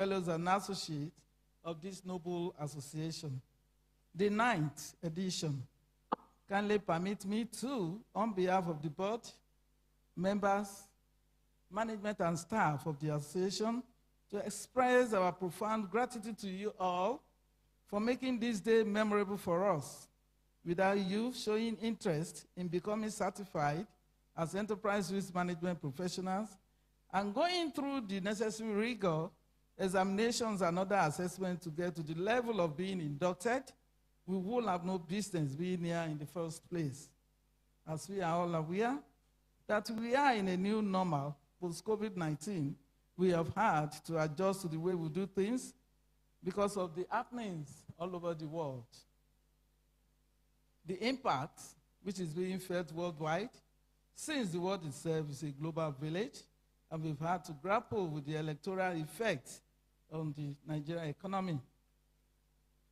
fellows and associates of this noble association. The 9th edition. Kindly permit me to, on behalf of the board, members, management and staff of the association, to express our profound gratitude to you all for making this day memorable for us. Without you showing interest in becoming certified as enterprise risk management professionals and going through the necessary rigor, examinations and other assessments to get to the level of being inducted, we will have no business being here in the first place. As we are all aware that we are in a new normal post-COVID-19, we have had to adjust to the way we do things because of the happenings all over the world. The impact, which is being felt worldwide, since the world itself is a global village, and we've had to grapple with the electoral effect on the Nigerian economy.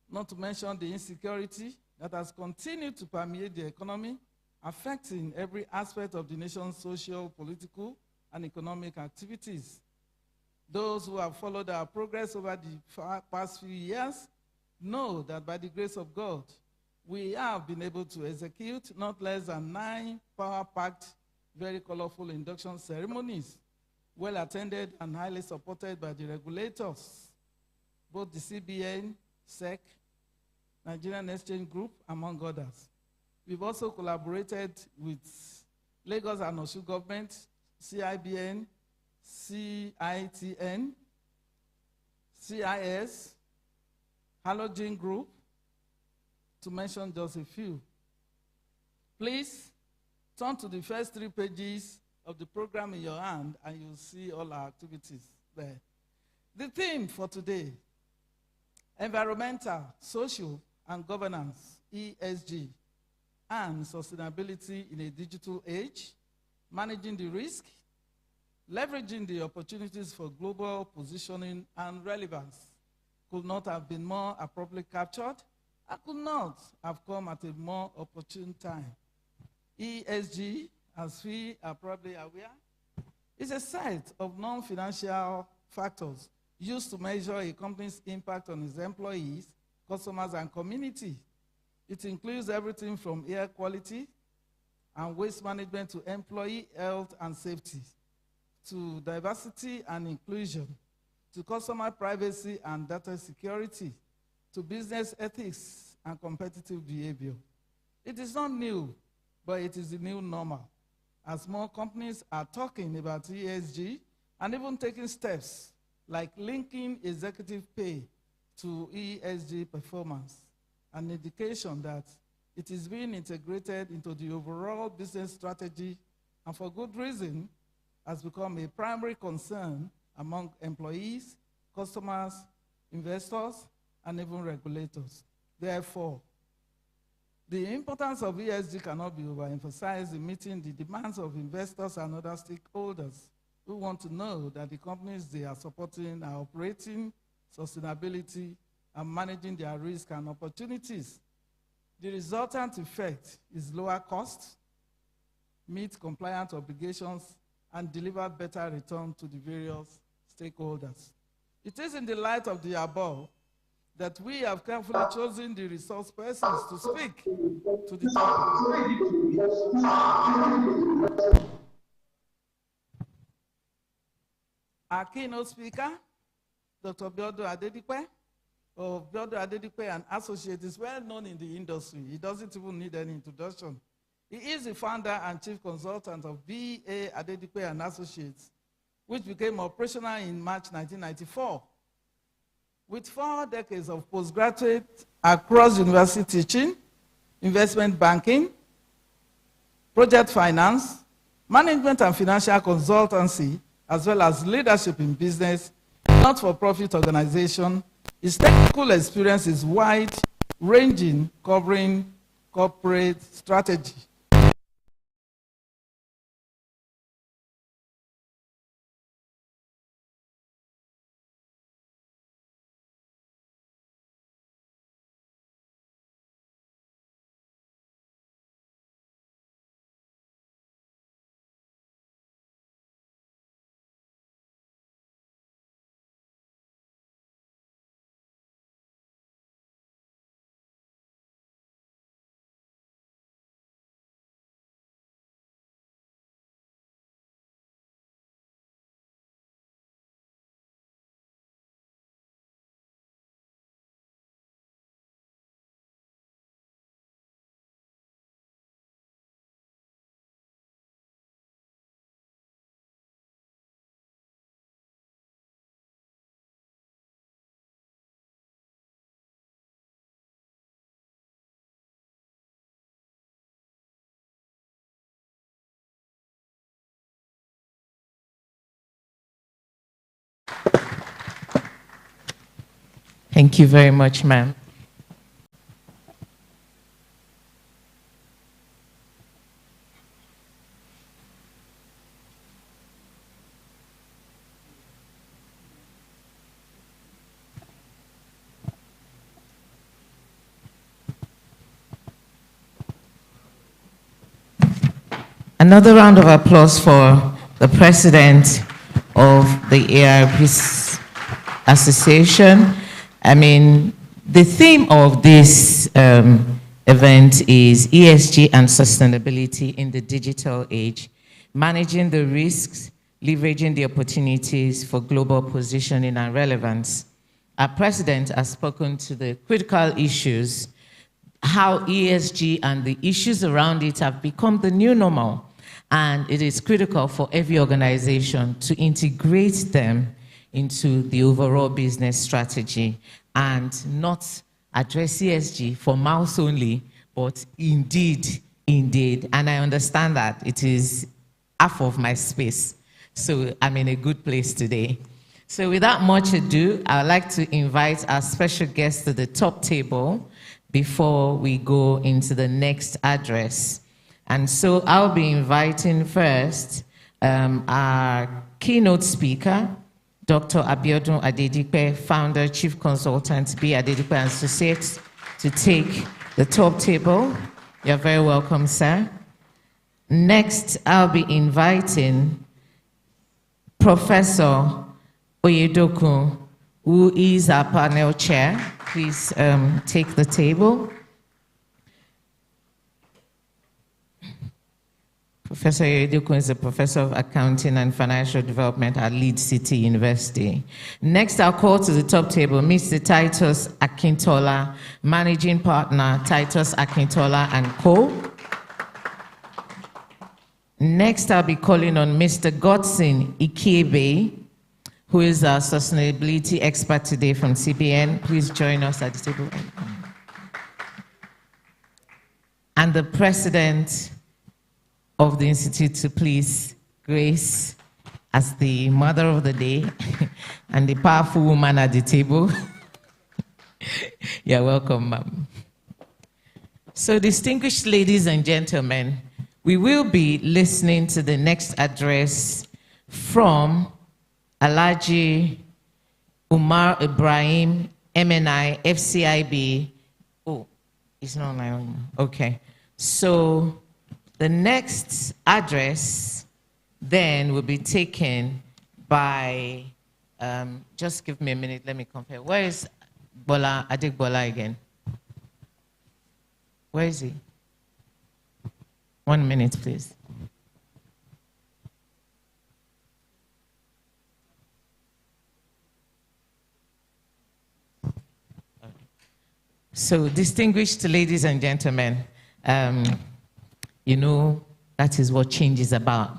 Not to mention the insecurity that has continued to permeate the economy, affecting every aspect of the nation's social, political, and economic activities. Those who have followed our progress over the past few years know that by the grace of God, we have been able to execute not less than 9 power-packed, very colorful induction ceremonies, well attended and highly supported by the regulators, both the CBN, SEC, Nigerian Exchange Group, among others. We've also collaborated with Lagos and Osun government, CIBN, CITN, CIS, Halogen Group, to mention just a few. Please turn to the first 3 pages of the program in your hand and you'll see all our activities there. The theme for today, environmental, social, and governance, ESG, and sustainability in a digital age, managing the risk, leveraging the opportunities for global positioning and relevance, could not have been more appropriately captured and could not have come at a more opportune time. ESG, as we are probably aware, is a set of non-financial factors used to measure a company's impact on its employees, customers, and community. It includes everything from air quality and waste management to employee health and safety, to diversity and inclusion, to customer privacy and data security, to business ethics and competitive behavior. It is not new, but it is the new normal, as more companies are talking about ESG and even taking steps like linking executive pay to ESG performance, an indication that it is being integrated into the overall business strategy and for good reason has become a primary concern among employees, customers, investors, and even regulators. Therefore, the importance of ESG cannot be overemphasized in meeting the demands of investors and other stakeholders who want to know that the companies they are supporting are operating sustainability and managing their risk and opportunities. The resultant effect is lower costs, meet compliance obligations, and deliver better return to the various stakeholders. It is in the light of the above that we have carefully chosen the resource persons to speak to the topic. Our keynote speaker, Dr. Biodo Adedipe, of Biodo Adedipe and Associates, is well known in the industry. He doesn't even need any introduction. He is the founder and chief consultant of B.A. Adedipe and Associates, which became operational in March 1994. With 4 decades of postgraduate across university teaching, investment banking, project finance, management and financial consultancy, as well as leadership in business, not-for-profit organization, his technical experience is wide-ranging, covering corporate strategy, Thank you very much, ma'am. Another round of applause for the president of the AERMP Association. I mean, the theme of this event is ESG and sustainability in the digital age, managing the risks, leveraging the opportunities for global positioning and relevance. Our president has spoken to the critical issues, how ESG and the issues around it have become the new normal. And it is critical for every organization to integrate them into the overall business strategy and not address ESG for mouths only, but indeed. And I understand that it is half of my space. So I'm in a good place today. So without much ado, I would like to invite our special guest to the top table before we go into the next address. And so I'll be inviting first our keynote speaker, Dr. Abiodun Adedipe, founder, chief consultant, B. Adedipe and Associates, to take the top table. You're very welcome, sir. Next, I'll be inviting Professor Oyedokun, who is our panel chair. Please take the table. Professor Oyedokun is a professor of accounting and financial development at Leeds City University. Next, I'll call to the top table Mr. Titus Akintola, managing partner, Titus Akintola and Co. Next, I'll be calling on Mr. Godson Ikebe, who is our sustainability expert today from CBN. Please join us at the table. And the president of the Institute to please grace as the mother of the day and the powerful woman at the table. You're welcome, ma'am. So distinguished ladies and gentlemen, we will be listening to the next address from Alhaji Umar Ibrahim, MNI, FCIB. Oh, it's not my own. Okay. So the next address then will be taken by, just give me a minute, let me compare. Where is Bola, Adik Bola again? Where is he? 1 minute, please. So, distinguished ladies and gentlemen, you know, that is what change is about.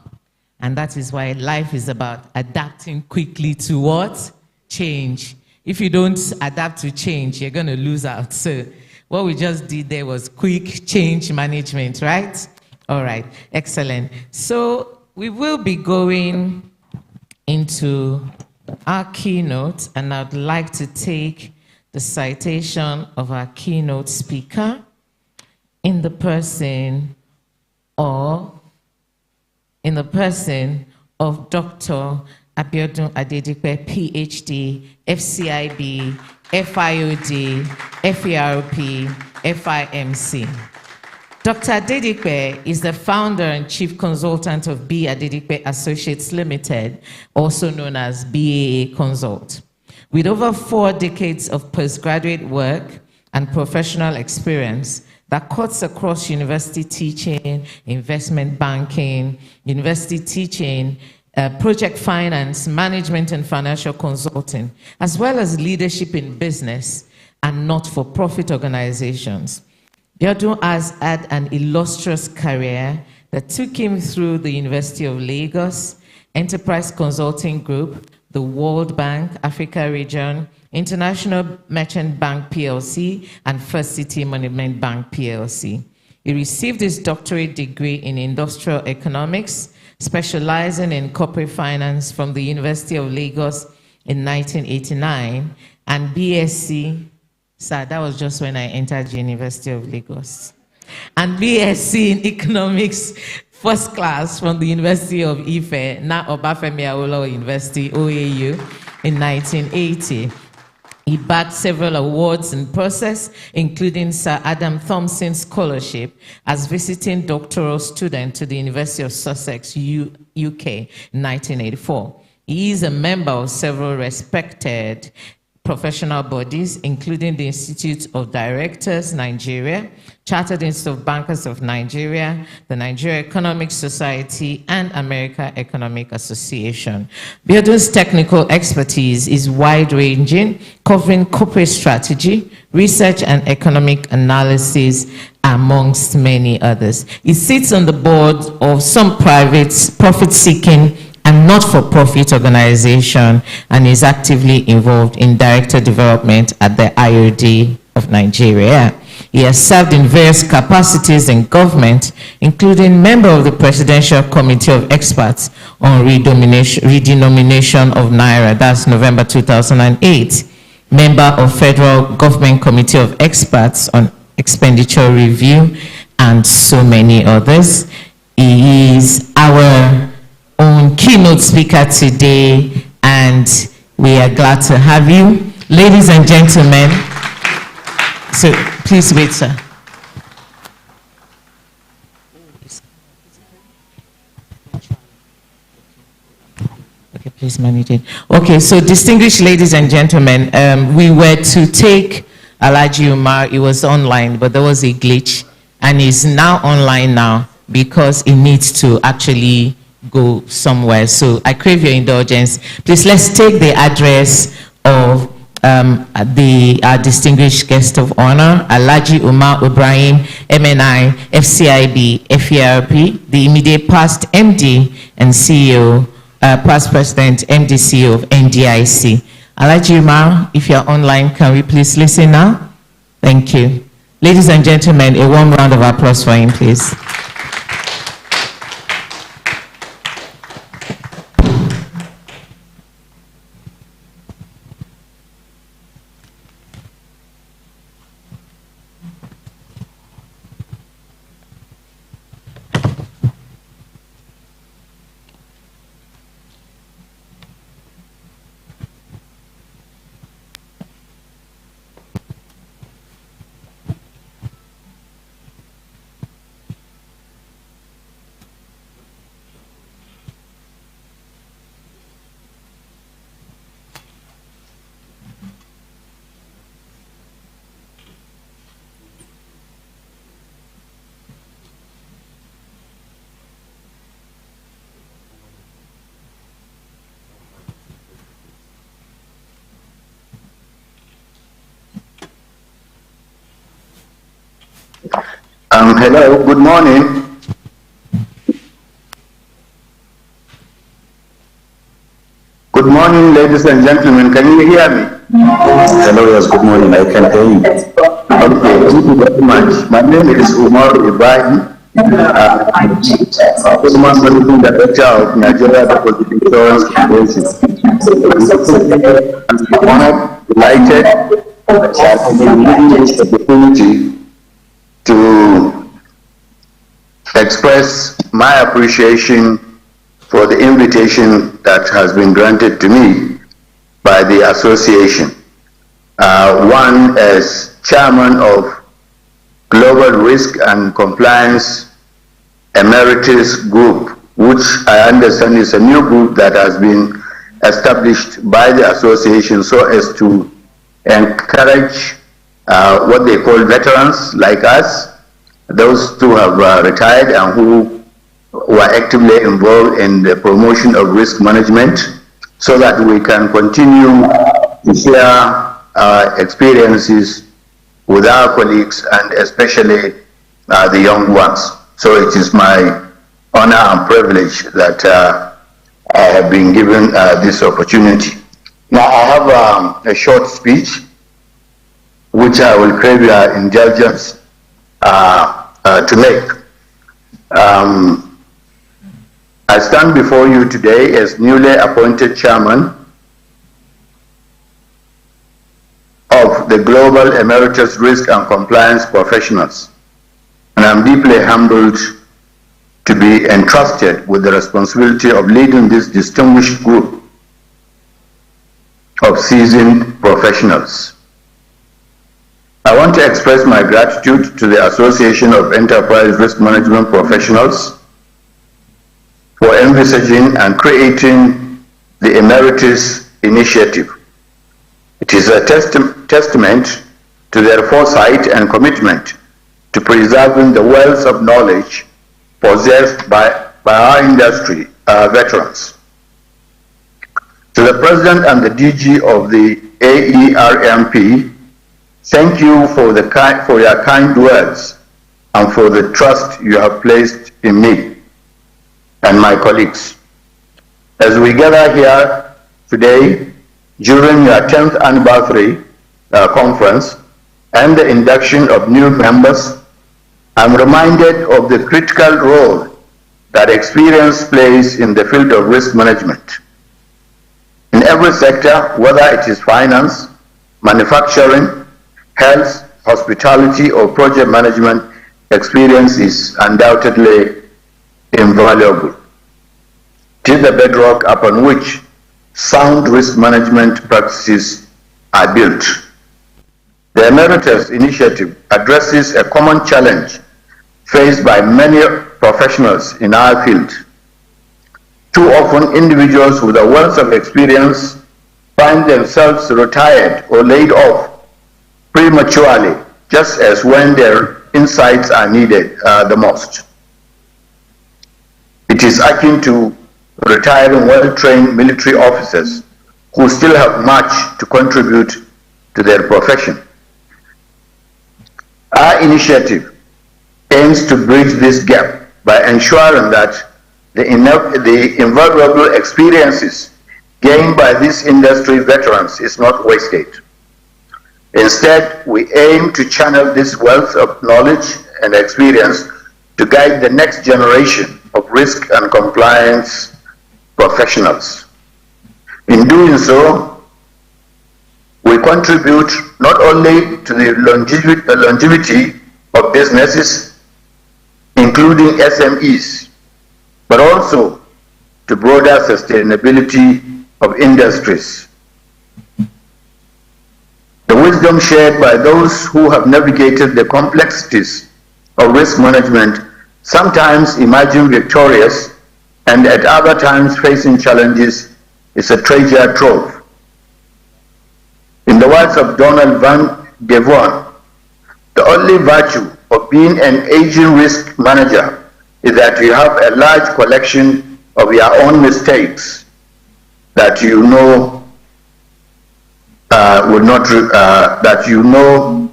And that is why life is about adapting quickly to what? Change. If you don't adapt to change, you're going to lose out. So what we just did there was quick change management, right? All right, excellent. So we will be going into our keynote, and I'd like to take the citation of our keynote speaker in the person of Dr. Abiodun Adedipe, PhD, FCIB, FIOD, FERP, FIMC. Dr. Adedipe is the founder and chief consultant of B. Adedipe Associates Limited, also known as BAA Consult. With over 4 decades of postgraduate work and professional experience that cuts across university teaching, investment banking, university teaching, project finance, management and financial consulting, as well as leadership in business and not-for-profit organizations. Abiodun has had an illustrious career that took him through the University of Lagos, Enterprise Consulting Group, the World Bank, Africa Region, International Merchant Bank PLC, and First City Monument Bank PLC. He received his doctorate degree in industrial economics, specializing in corporate finance from the University of Lagos, in 1989, and BSc, sir, that was just when I entered University of Lagos, and BSc in Economics, first class from the University of Ife, now Obafemi Awolowo University, OAU, in 1980. He bagged several awards in process, including Sir Adam Thompson Scholarship as visiting doctoral student to the University of Sussex, UK, in 1984. He is a member of several respected professional bodies, including the Institute of Directors, Nigeria, Chartered Institute of Bankers of Nigeria, the Nigeria Economic Society, and American Economic Association. Biodun's technical expertise is wide-ranging, covering corporate strategy, research, and economic analysis, amongst many others. He sits on the board of some private profit-seeking and not-for-profit organization, and is actively involved in director development at the IOD of Nigeria. He has served in various capacities in government, including member of the Presidential Committee of Experts on Redenomination of Naira, that's November 2008, member of Federal Government Committee of Experts on Expenditure Review, and so many others. He is our own keynote speaker today, and we are glad to have you. Ladies and gentlemen, so please wait, sir. Okay, please manage it. Okay, so distinguished ladies and gentlemen, we were to take Alhaji Umar. He was online, but there was a glitch, and he's now online now because he needs to actually go somewhere. So I crave your indulgence. Please, let's take the address of our distinguished guest of honor, Alhaji Umar Ibrahim, MNI, FCIB, FERP, the immediate past MD and CEO, past president, MD, CEO of NDIC. Alhaji Umar, if you're online, can we please listen now? Thank you. Ladies and gentlemen, a warm round of applause for him, please. Hello, good morning. Good morning, ladies and gentlemen. Can you hear me? Hello, yes, good morning. I can hear you. Okay, thank you very much. My name is Umar Ibrahim. I'm the Director of Nigeria Deposit Insurance Corporation. I'm honored, delighted that I'm given this opportunity to express my appreciation for the invitation that has been granted to me by the association. One, as chairman of Global Risk and Compliance Emeritus Group, which I understand is a new group that has been established by the association so as to encourage what they call veterans like us, those who have retired and who were actively involved in the promotion of risk management, so that we can continue to share our experiences with our colleagues and especially the young ones. So it is my honor and privilege that I have been given this opportunity. Now I have a short speech which I will crave your indulgence to make. I stand before you today as newly appointed chairman of the global emeritus risk and compliance professionals, and I'm deeply humbled to be entrusted with the responsibility of leading this distinguished group of seasoned professionals. I want to express my gratitude to the Association of Enterprise Risk Management Professionals for envisaging and creating the Emeritus Initiative. It is a testament to their foresight and commitment to preserving the wealth of knowledge possessed by our industry veterans. To the President and the DG of the AERMP, thank you for your kind words and for the trust you have placed in me and my colleagues. As we gather here today during your 10th anniversary conference and the induction of new members, I'm reminded of the critical role that experience plays in the field of risk management. In every sector, whether it is finance, manufacturing, health, hospitality, or project management, experience is undoubtedly invaluable. It is the bedrock upon which sound risk management practices are built. The Emeritus Initiative addresses a common challenge faced by many professionals in our field. Too often, individuals with a wealth of experience find themselves retired or laid off prematurely, just as when their insights are needed the most. It is akin to retiring well-trained military officers who still have much to contribute to their profession. Our initiative aims to bridge this gap by ensuring that the invaluable experiences gained by these industry veterans is not wasted. Instead, we aim to channel this wealth of knowledge and experience to guide the next generation of risk and compliance professionals. In doing so, we contribute not only to the longevity of businesses, including SMEs, but also to broader sustainability of industries. The wisdom shared by those who have navigated the complexities of risk management, sometimes emerging victorious and at other times facing challenges, is a treasure trove. In the words of Donald Van Devon, the only virtue of being an aging risk manager is that you have a large collection of your own mistakes that you know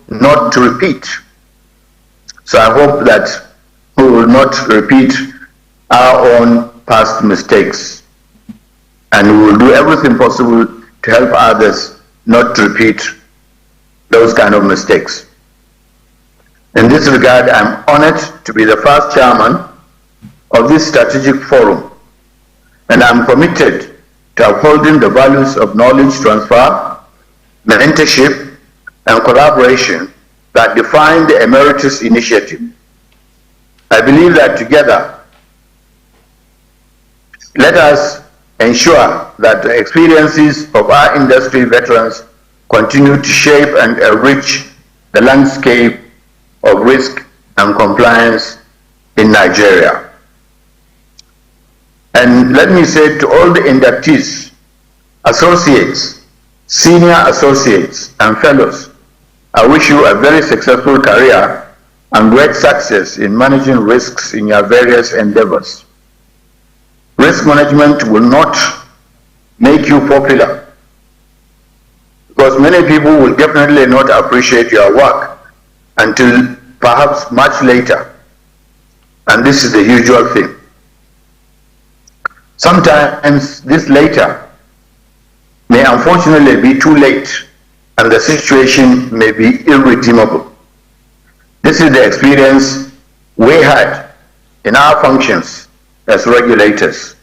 not to repeat. So I hope that we will not repeat our own past mistakes, and we will do everything possible to help others not to repeat those kind of mistakes. In this regard, I'm honored to be the first chairman of this strategic forum, and I'm committed to upholding the values of knowledge transfer, mentorship, and collaboration that define the Emeritus Initiative. I believe that together, let us ensure that the experiences of our industry veterans continue to shape and enrich the landscape of risk and compliance in Nigeria. And let me say to all the inductees, associates, senior associates, and fellows, I wish you a very successful career and great success in managing risks in your various endeavors. Risk management will not make you popular, because many people will definitely not appreciate your work until perhaps much later. And this is the usual thing. Sometimes this later may unfortunately be too late, and the situation may be irredeemable. This is the experience we had in our functions as regulators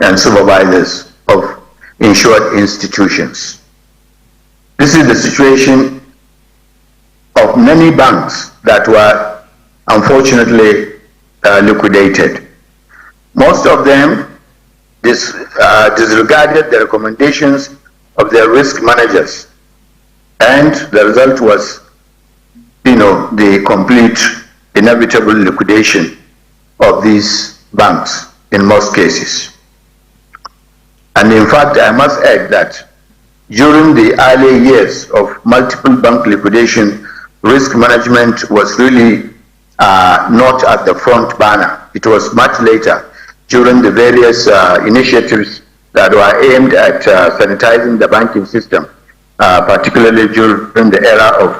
and supervisors of insured institutions. This is the situation of many banks that were unfortunately liquidated. Most of them disregarded the recommendations of their risk managers, and the result was, the complete inevitable liquidation of these banks in most cases. And in fact, I must add that during the early years of multiple bank liquidation, risk management was really not at the front burner. It was much later, during the various initiatives that were aimed at sanitizing the banking system, particularly during the era of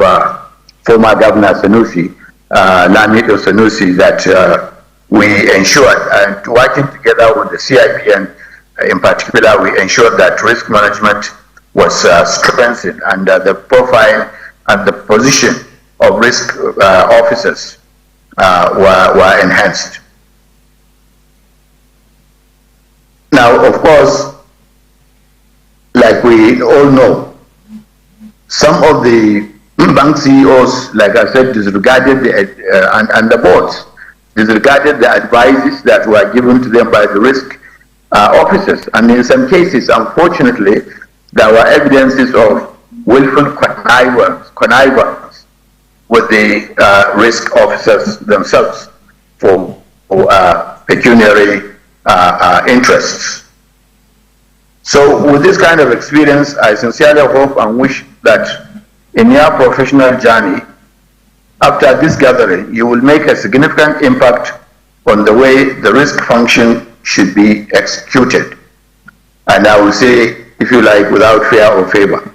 former Governor Sanusi, Lamido Sanusi, that we ensured, and working together with the CIP, and in particular, we ensured that risk management was strengthened, and the profile and the position of risk officers were enhanced. Now, of course, like we all know, some of the bank CEOs, like I said, disregarded and the boards disregarded the advices that were given to them by the risk officers. And in some cases, unfortunately, there were evidences of willful connivance with the risk officers themselves for pecuniary interests. So with this kind of experience, I sincerely hope and wish that in your professional journey, after this gathering, you will make a significant impact on the way the risk function should be executed. And I will say, if you like, without fear or favor.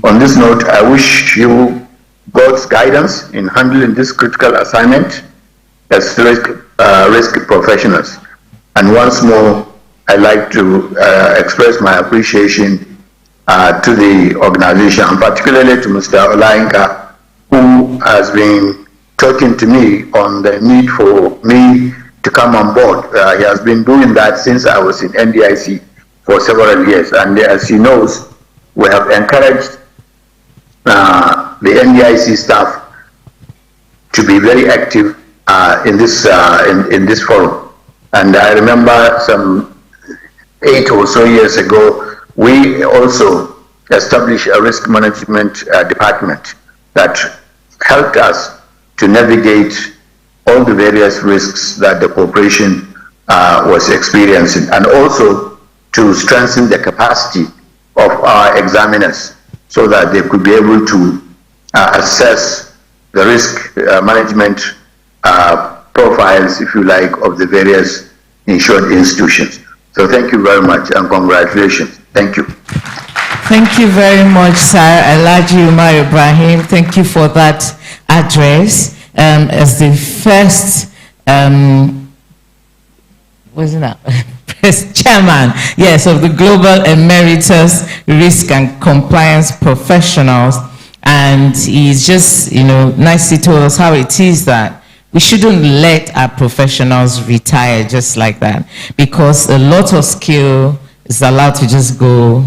On this note, I wish you God's guidance in handling this critical assignment as risk professionals. And once more, I'd like to express my appreciation to the organization, and particularly to Mr. Olainka, who has been talking to me on the need for me to come on board. He has been doing that since I was in NDIC for several years. And as he knows, we have encouraged the NDIC staff to be very active in this forum. And I remember some 8 or so years ago, we also established a risk management department that helped us to navigate all the various risks that the corporation was experiencing, and also to strengthen the capacity of our examiners so that they could be able to assess the risk management profiles, if you like, of the various insured institutions. So thank you very much and congratulations. Thank you. Thank you very much, sir. Alhaji Umar Ibrahim. Thank you for that address. As the first, chairman, yes, of the Global Emeritus Risk and Compliance Professionals. And he's just, nicely told us how it is that we shouldn't let our professionals retire just like that, because a lot of skill is allowed to just go,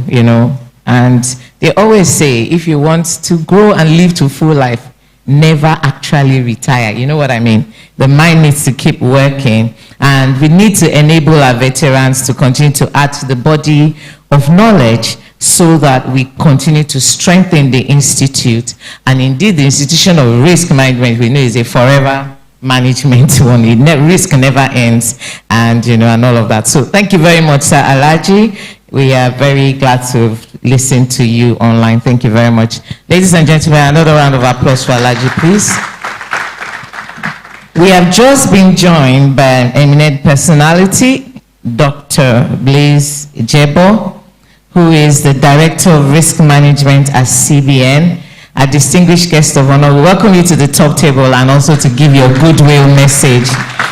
and they always say, if you want to grow and live to full life, never actually retire. You know what I mean? The mind needs to keep working, and we need to enable our veterans to continue to add to the body of knowledge so that we continue to strengthen the institute. And indeed, the institution of risk management, we know, is a forever management one. Risk never ends, and and all of that. So thank you very much, Sir Alhaji. We are very glad to listen to you online. Thank you very much. Ladies and gentlemen, another round of applause for Alhaji, please. We have just been joined by an eminent personality, Dr. Blaise Ijebo, who is the Director of Risk Management at CBN. A distinguished guest of honor, we welcome you to the top table and also to give your goodwill message.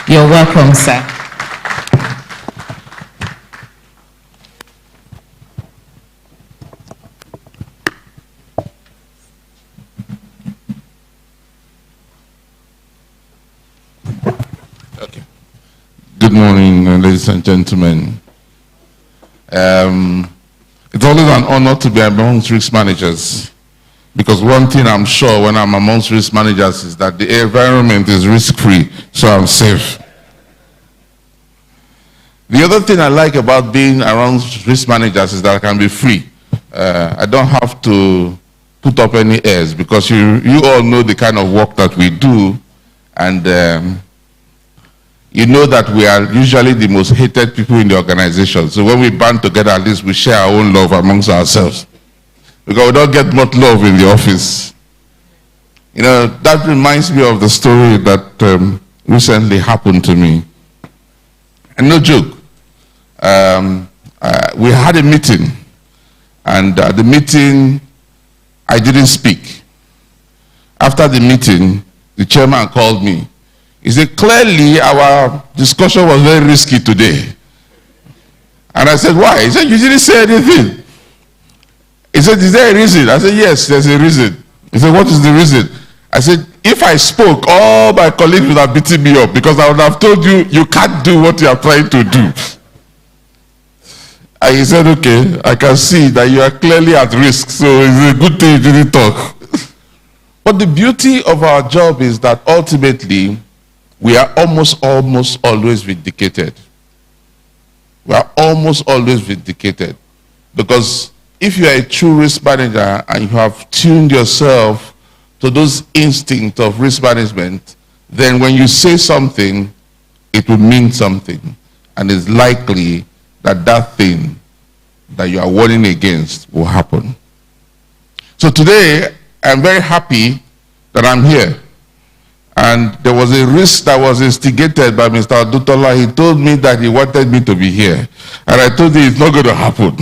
You're welcome, sir. Okay. Good morning, ladies and gentlemen. It's always an honor to be amongst risk managers, because one thing I'm sure when I'm amongst risk managers is that the environment is risk-free, so I'm safe. The other thing I like about being around risk managers is that I can be free. I don't have to put up any airs, because you all know the kind of work that we do, and you know that we are usually the most hated people in the organization. So when we band together, at least we share our own love amongst ourselves, because we don't get much love in the office. You know, that reminds me of the story that recently happened to me. And no joke. We had a meeting, and at the meeting, I didn't speak. After the meeting, the chairman called me. He said, clearly our discussion was very risky today. And I said, why? He said, you didn't say anything. He said, is there a reason? I said, yes, there's a reason. He said, what is the reason? I said, if I spoke, all my colleagues would have beaten me up, because I would have told you, you can't do what you are trying to do. And he said, okay, I can see that you are clearly at risk, so it's a good thing you didn't talk. But the beauty of our job is that ultimately, we are almost always vindicated. We are almost always vindicated. Because if you are a true risk manager and you have tuned yourself to those instincts of risk management, then when you say something, it will mean something. And it's likely that that thing that you are warning against will happen. So today, I'm very happy that I'm here. And there was a risk that was instigated by Mr. Adutola. He told me that he wanted me to be here. And I told him it's not going to happen.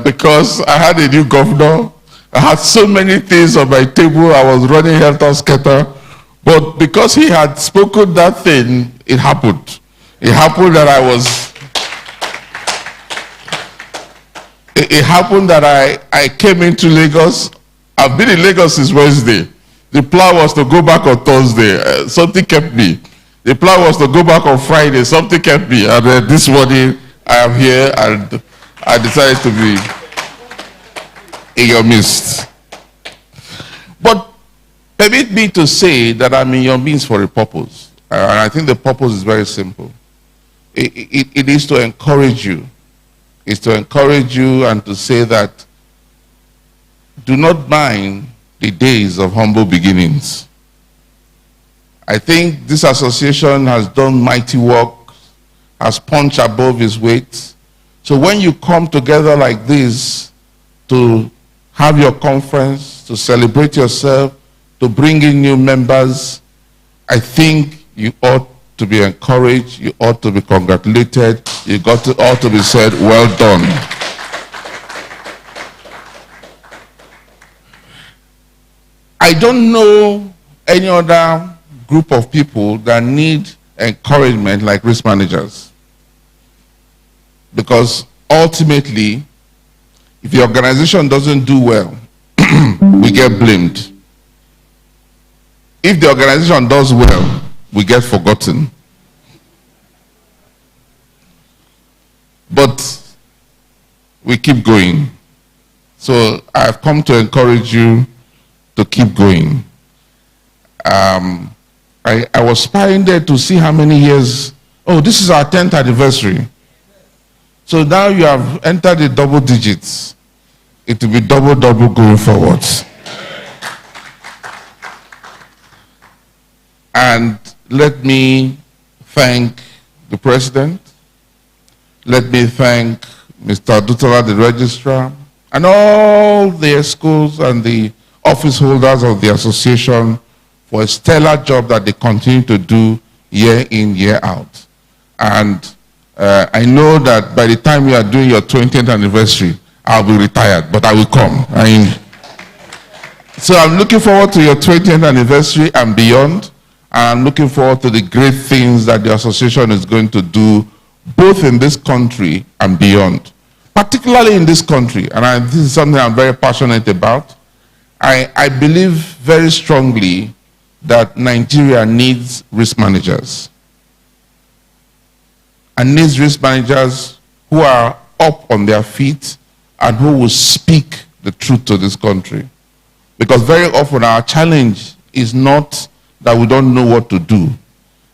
Because I had a new governor. I had so many things on my table. I was running helter-skelter. But because he had spoken that thing, it happened. It happened that It happened that I came into Lagos. I've been in Lagos since Wednesday. The plan was to go back on Thursday. Something kept me. The plan was to go back on Friday. Something kept me. And this morning, I am here, and I decided to be in your midst. But permit me to say that I'm in your midst for a purpose. And I think the purpose is very simple. It is to encourage you. It's to encourage you and to say that do not mind the days of humble beginnings. I think this association has done mighty work, has punched above its weight. So when you come together like this to have your conference, to celebrate yourself, to bring in new members, I think you ought to be encouraged, you ought to be congratulated, you ought to be said, well done. I don't know any other group of people that need encouragement like risk managers. Because ultimately, if the organization doesn't do well, we get blamed. If the organization does well, we get forgotten. But we keep going. So I've come to encourage you to keep going. I was spying there to see how many years. Oh, this is our 10th anniversary. So now you have entered the double digits. It will be double going forward. And let me thank the president. Let me thank Mr. Adutola, the registrar, and all the schools and the office holders of the association for a stellar job that they continue to do year in, year out. And I know that by the time you are doing your 20th anniversary, I'll be retired, but I will come. So I'm looking forward to your 20th anniversary and beyond. And I'm looking forward to the great things that the association is going to do, both in this country and beyond. Particularly in this country, and this is something I'm very passionate about. I believe very strongly that Nigeria needs risk managers. And needs risk managers who are up on their feet and who will speak the truth to this country. Because very often our challenge is not that we don't know what to do,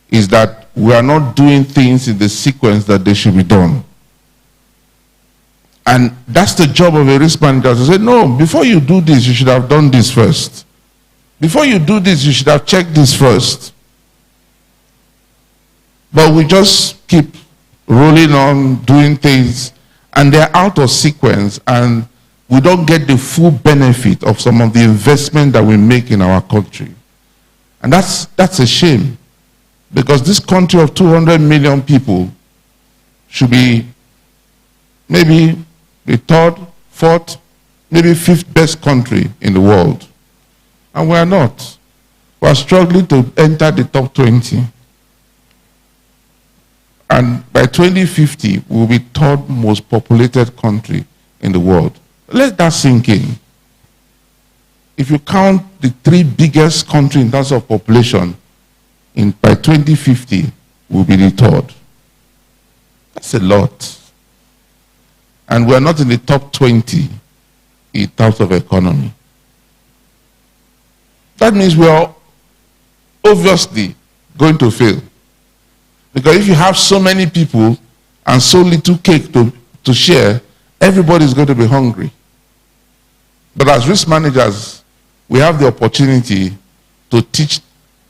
is that we are not doing things in the sequence that they should be done. And that's the job of a risk manager, to say, no, before you do this, you should have done this first. Before you do this, you should have checked this first. But we just keep rolling on, doing things, and they're out of sequence, and we don't get the full benefit of some of the investment that we make in our country. And that's a shame, because this country of 200 million people should be maybe the third, fourth, maybe fifth best country in the world. And we are not. We are struggling to enter the top 20. And by 2050, we will be third most populated country in the world. Let that sink in. If you count the three biggest countries in terms of population, by 2050, we'll be the third. That's a lot. And we're not in the top 20 in terms of economy. That means we are obviously going to fail. Because if you have so many people and so little cake to share, everybody is going to be hungry. But as risk managers, we have the opportunity to teach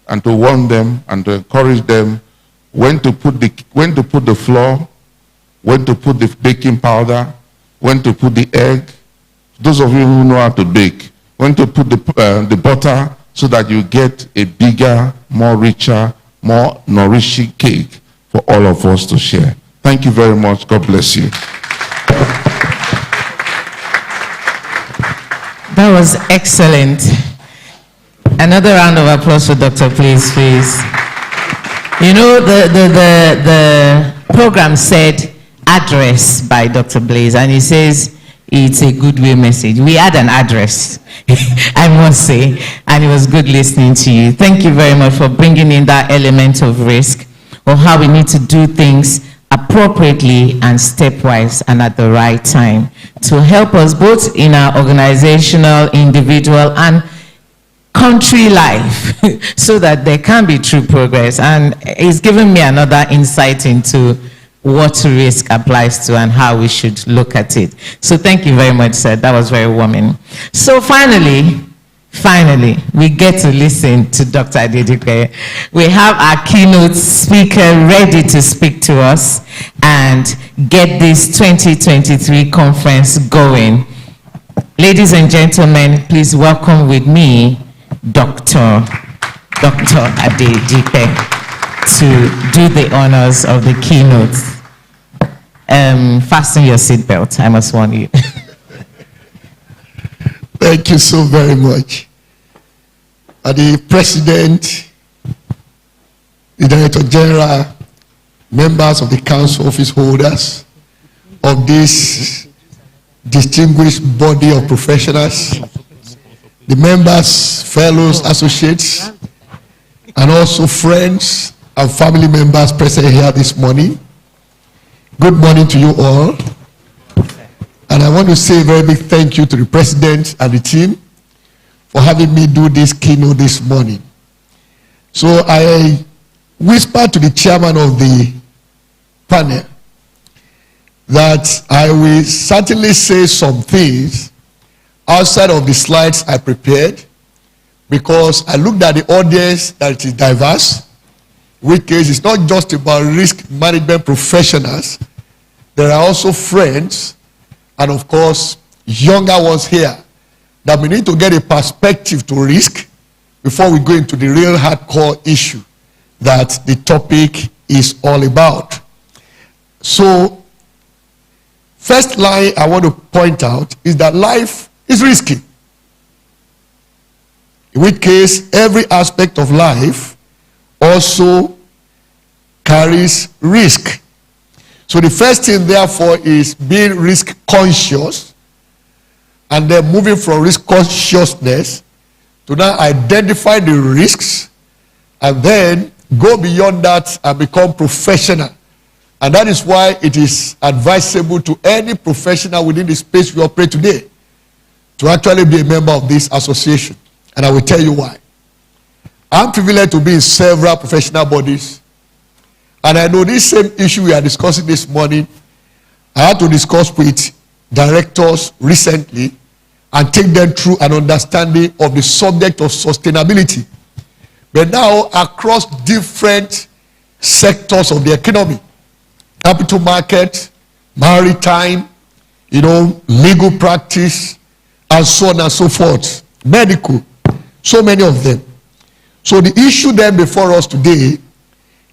and to warn them and to encourage them when to put the flour, when to put the baking powder, when to put the egg. Those of you who know how to bake, when to put the butter so that you get a bigger, more richer, more nourishing cake for all of us to share. Thank you very much. God bless you. That was excellent. Another round of applause for Dr. Please. You know, the program said address by Dr. Blaze, and he says it's a goodwill message. We had an address, I must say, and it was good listening to you. Thank you very much for bringing in that element of risk, of how we need to do things appropriately and stepwise and at the right time to help us both in our organizational, individual, and country life so that there can be true progress. And it's given me another insight into what risk applies to and how we should look at it. So thank you very much, sir. That was very warming. So finally, we get to listen to Dr. Adedipe. We have our keynote speaker ready to speak to us and get this 2023 conference going. Ladies and gentlemen, please welcome with me Dr. Adedipe to do the honors of the keynote. Fasten your seatbelt, I must warn you. Thank you so very much. The President, the Director General, members of the Council office holders of this distinguished body of professionals, the members, fellows, associates, and also friends and family members present here this morning. Good morning to you all. And I want to say a very big thank you to the President and the team for having me do this keynote this morning. So I whispered to the chairman of the panel that I will certainly say some things outside of the slides I prepared, because I looked at the audience that it is diverse, which case it's not just about risk management professionals. There are also friends and of course younger ones here that we need to get a perspective to risk before we go into the real hardcore issue that the topic is all about. So, first line I want to point out is that life is risky. In which case, every aspect of life also carries risk. So the first thing, therefore, is being risk conscious, and then moving from risk consciousness to now identify the risks, and then go beyond that and become professional And that is why it is advisable to any professional within the space we operate today to actually be a member of this association. And I will tell you why. I'm privileged to be in several professional bodies. And I know this same issue we are discussing this morning, I had to discuss with directors recently and take them through an understanding of the subject of sustainability. But now across different sectors of the economy, capital market, maritime, legal practice, and so on and so forth, medical, so many of them. So the issue then before us today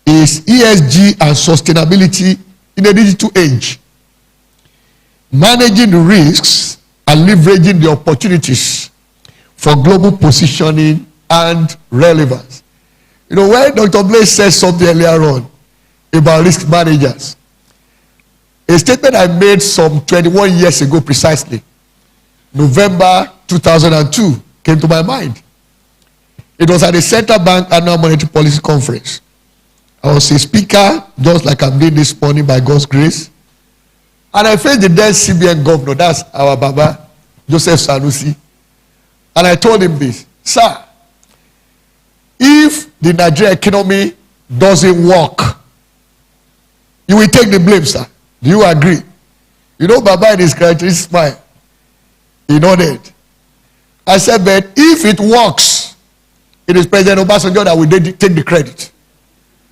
is ESG and sustainability in a digital age. Managing the risks and leveraging the opportunities for global positioning and relevance. When Dr. Blaze said something earlier on about risk managers, a statement I made some 21 years ago precisely, November 2002, came to my mind. It was at the Central Bank Annual Monetary Policy Conference. I was a speaker, just like I'm doing this morning by God's grace. And I faced the then CBN governor, that's our Baba, Joseph Sanusi. And I told him this, sir, if the Nigerian economy doesn't work, you will take the blame, sir. Do you agree? Baba in his characteristic smile, he nodded. I said, but if it works, it is President Obasanjo that will take the credit.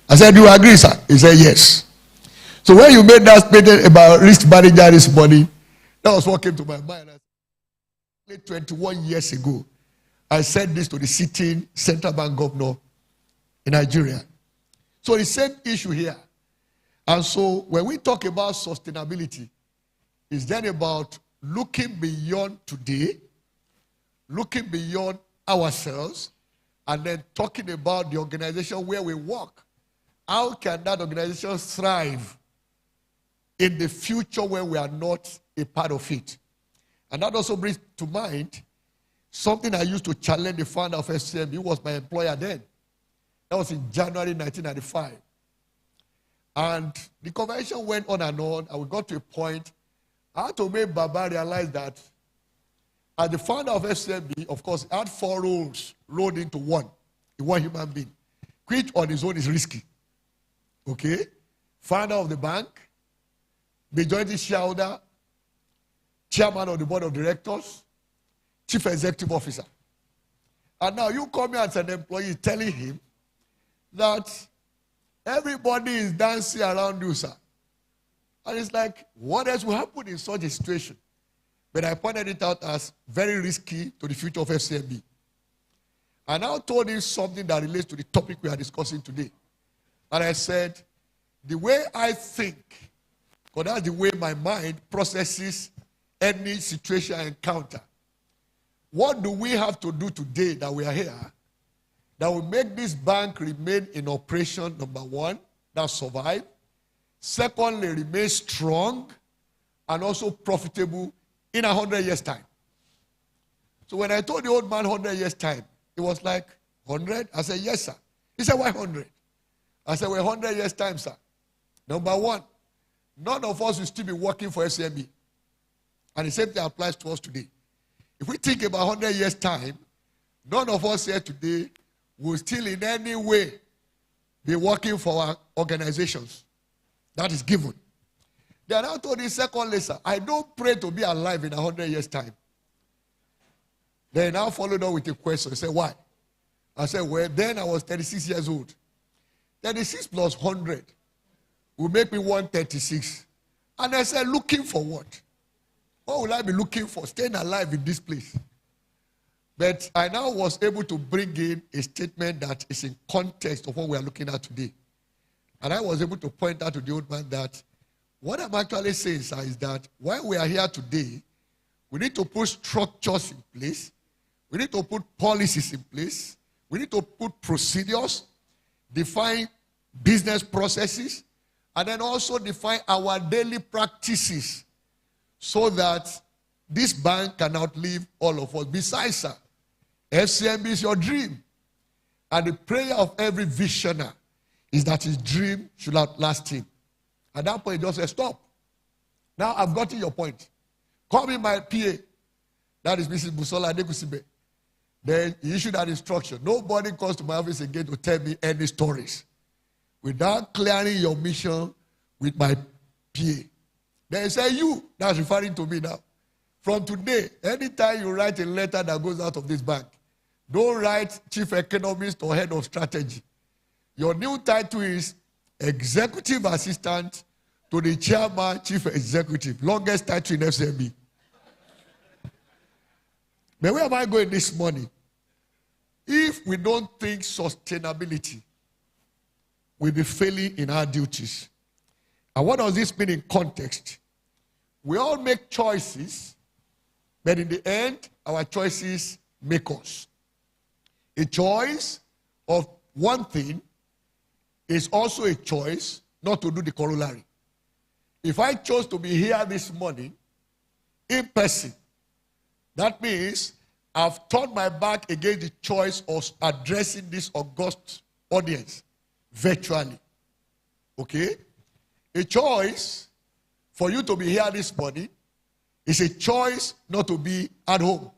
I said, do you agree, sir? He said, yes. So when you made that statement about risk manager this morning, that was what came to my mind. 21 years ago, I said this to the sitting central bank governor in Nigeria. So the same issue here. And so when we talk about sustainability, it's then about looking beyond today, looking beyond ourselves, and then talking about the organization where we work. How can that organization thrive in the future when we are not a part of it? And that also brings to mind something I used to challenge the founder of FCMB, who was my employer then. That was in January 1995. And the conversation went on, and we got to a point, I had to make Baba realize that as the founder of FCMB, of course, he had 4 roles rolled into one human being, which on his own is risky. Okay? Founder of the bank, majority shareholder, chairman of the board of directors, chief executive officer. And now you come here as an employee telling him that everybody is dancing around you, sir. And it's like, what else will happen in such a situation? But I pointed it out as very risky to the future of FCMB. I now told him something that relates to the topic we are discussing today. And I said, the way I think, because that's the way my mind processes any situation I encounter. What do we have to do today that we are here that will make this bank remain in operation, number one, that survive. Secondly, remain strong and also profitable in 100 years' time. So when I told the old man 100 years' time, it was like, 100? I said, yes, sir. He said, why 100? I said, well, 100 years' time, sir. Number one, none of us will still be working for FCMB. And the same thing applies to us today. If we think about 100 years' time, none of us here today will still in any way be working for our organizations. That is given. Then I told the second lesson, I don't pray to be alive in 100 years' time. Then I followed up with a question. He said, why? I said, well, then I was 36 years old. 36 plus 100 will make me 136. And I said, looking for what? What will I be looking for? Staying alive in this place. But I now was able to bring in a statement that is in context of what we are looking at today. And I was able to point out to the old man that what I'm actually saying, sir, is that while we are here today, we need to put structures in place. We need to put policies in place. We need to put procedures, define business processes, and then also define our daily practices so that this bank can outlive all of us. Besides, sir, FCMB is your dream. And the prayer of every visionary is that his dream should outlast him. At that point, he just said, stop. Now I've gotten your point. Call me my PA. That is Mrs. Busola Adekusibe. Then he issued an instruction. Nobody comes to my office again to tell me any stories without clearing your mission with my PA. Then he said, you, that's referring to me now. From today, anytime you write a letter that goes out of this bank, don't write chief economist or head of strategy. Your new title is executive assistant to the chairman, chief executive. Longest title in FCMB. But where am I going this morning? If we don't think sustainability, we'll be failing in our duties. And what does this mean in context? We all make choices, but in the end, our choices make us. A choice of one thing is also a choice not to do the corollary. If I chose to be here this morning in person, that means I've turned my back against the choice of addressing this august audience virtually. Okay? A choice for you to be here this morning is a choice not to be at home.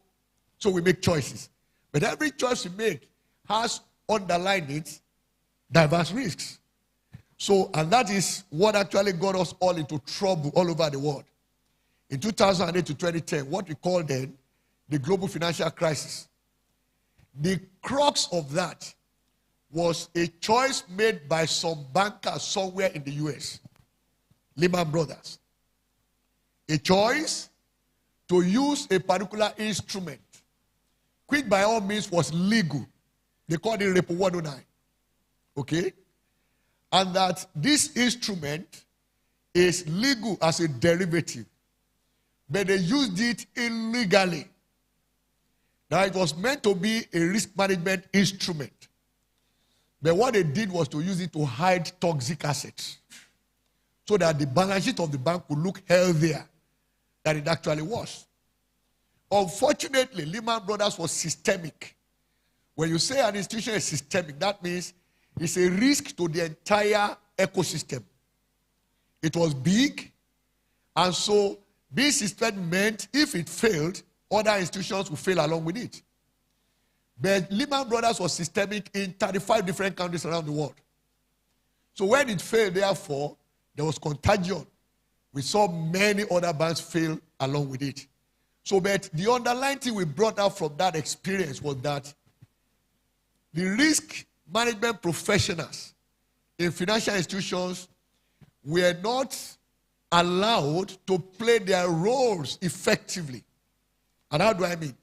So we make choices. But every choice we make has underlined it diverse risks. So, and that is what actually got us all into trouble all over the world. In 2008 to 2010, what we call then the global financial crisis. The crux of that was a choice made by some bankers somewhere in the US, Lehman Brothers. A choice to use a particular instrument, which by all means was legal. They called it Repo 109. Okay? And that this instrument is legal as a derivative, but they used it illegally. Now, it was meant to be a risk management instrument, but what they did was to use it to hide toxic assets so that the balance sheet of the bank would look healthier than it actually was. Unfortunately, Lehman Brothers was systemic. When you say an institution is systemic, that means it's a risk to the entire ecosystem. It was big, and so being systemic meant if it failed, other institutions would fail along with it. But Lehman Brothers was systemic in 35 different countries around the world. So when it failed, therefore, there was contagion. We saw many other banks fail along with it. So, but the underlying thing we brought out from that experience was that the risk management professionals in financial institutions were not allowed to play their roles effectively. And how do I mean?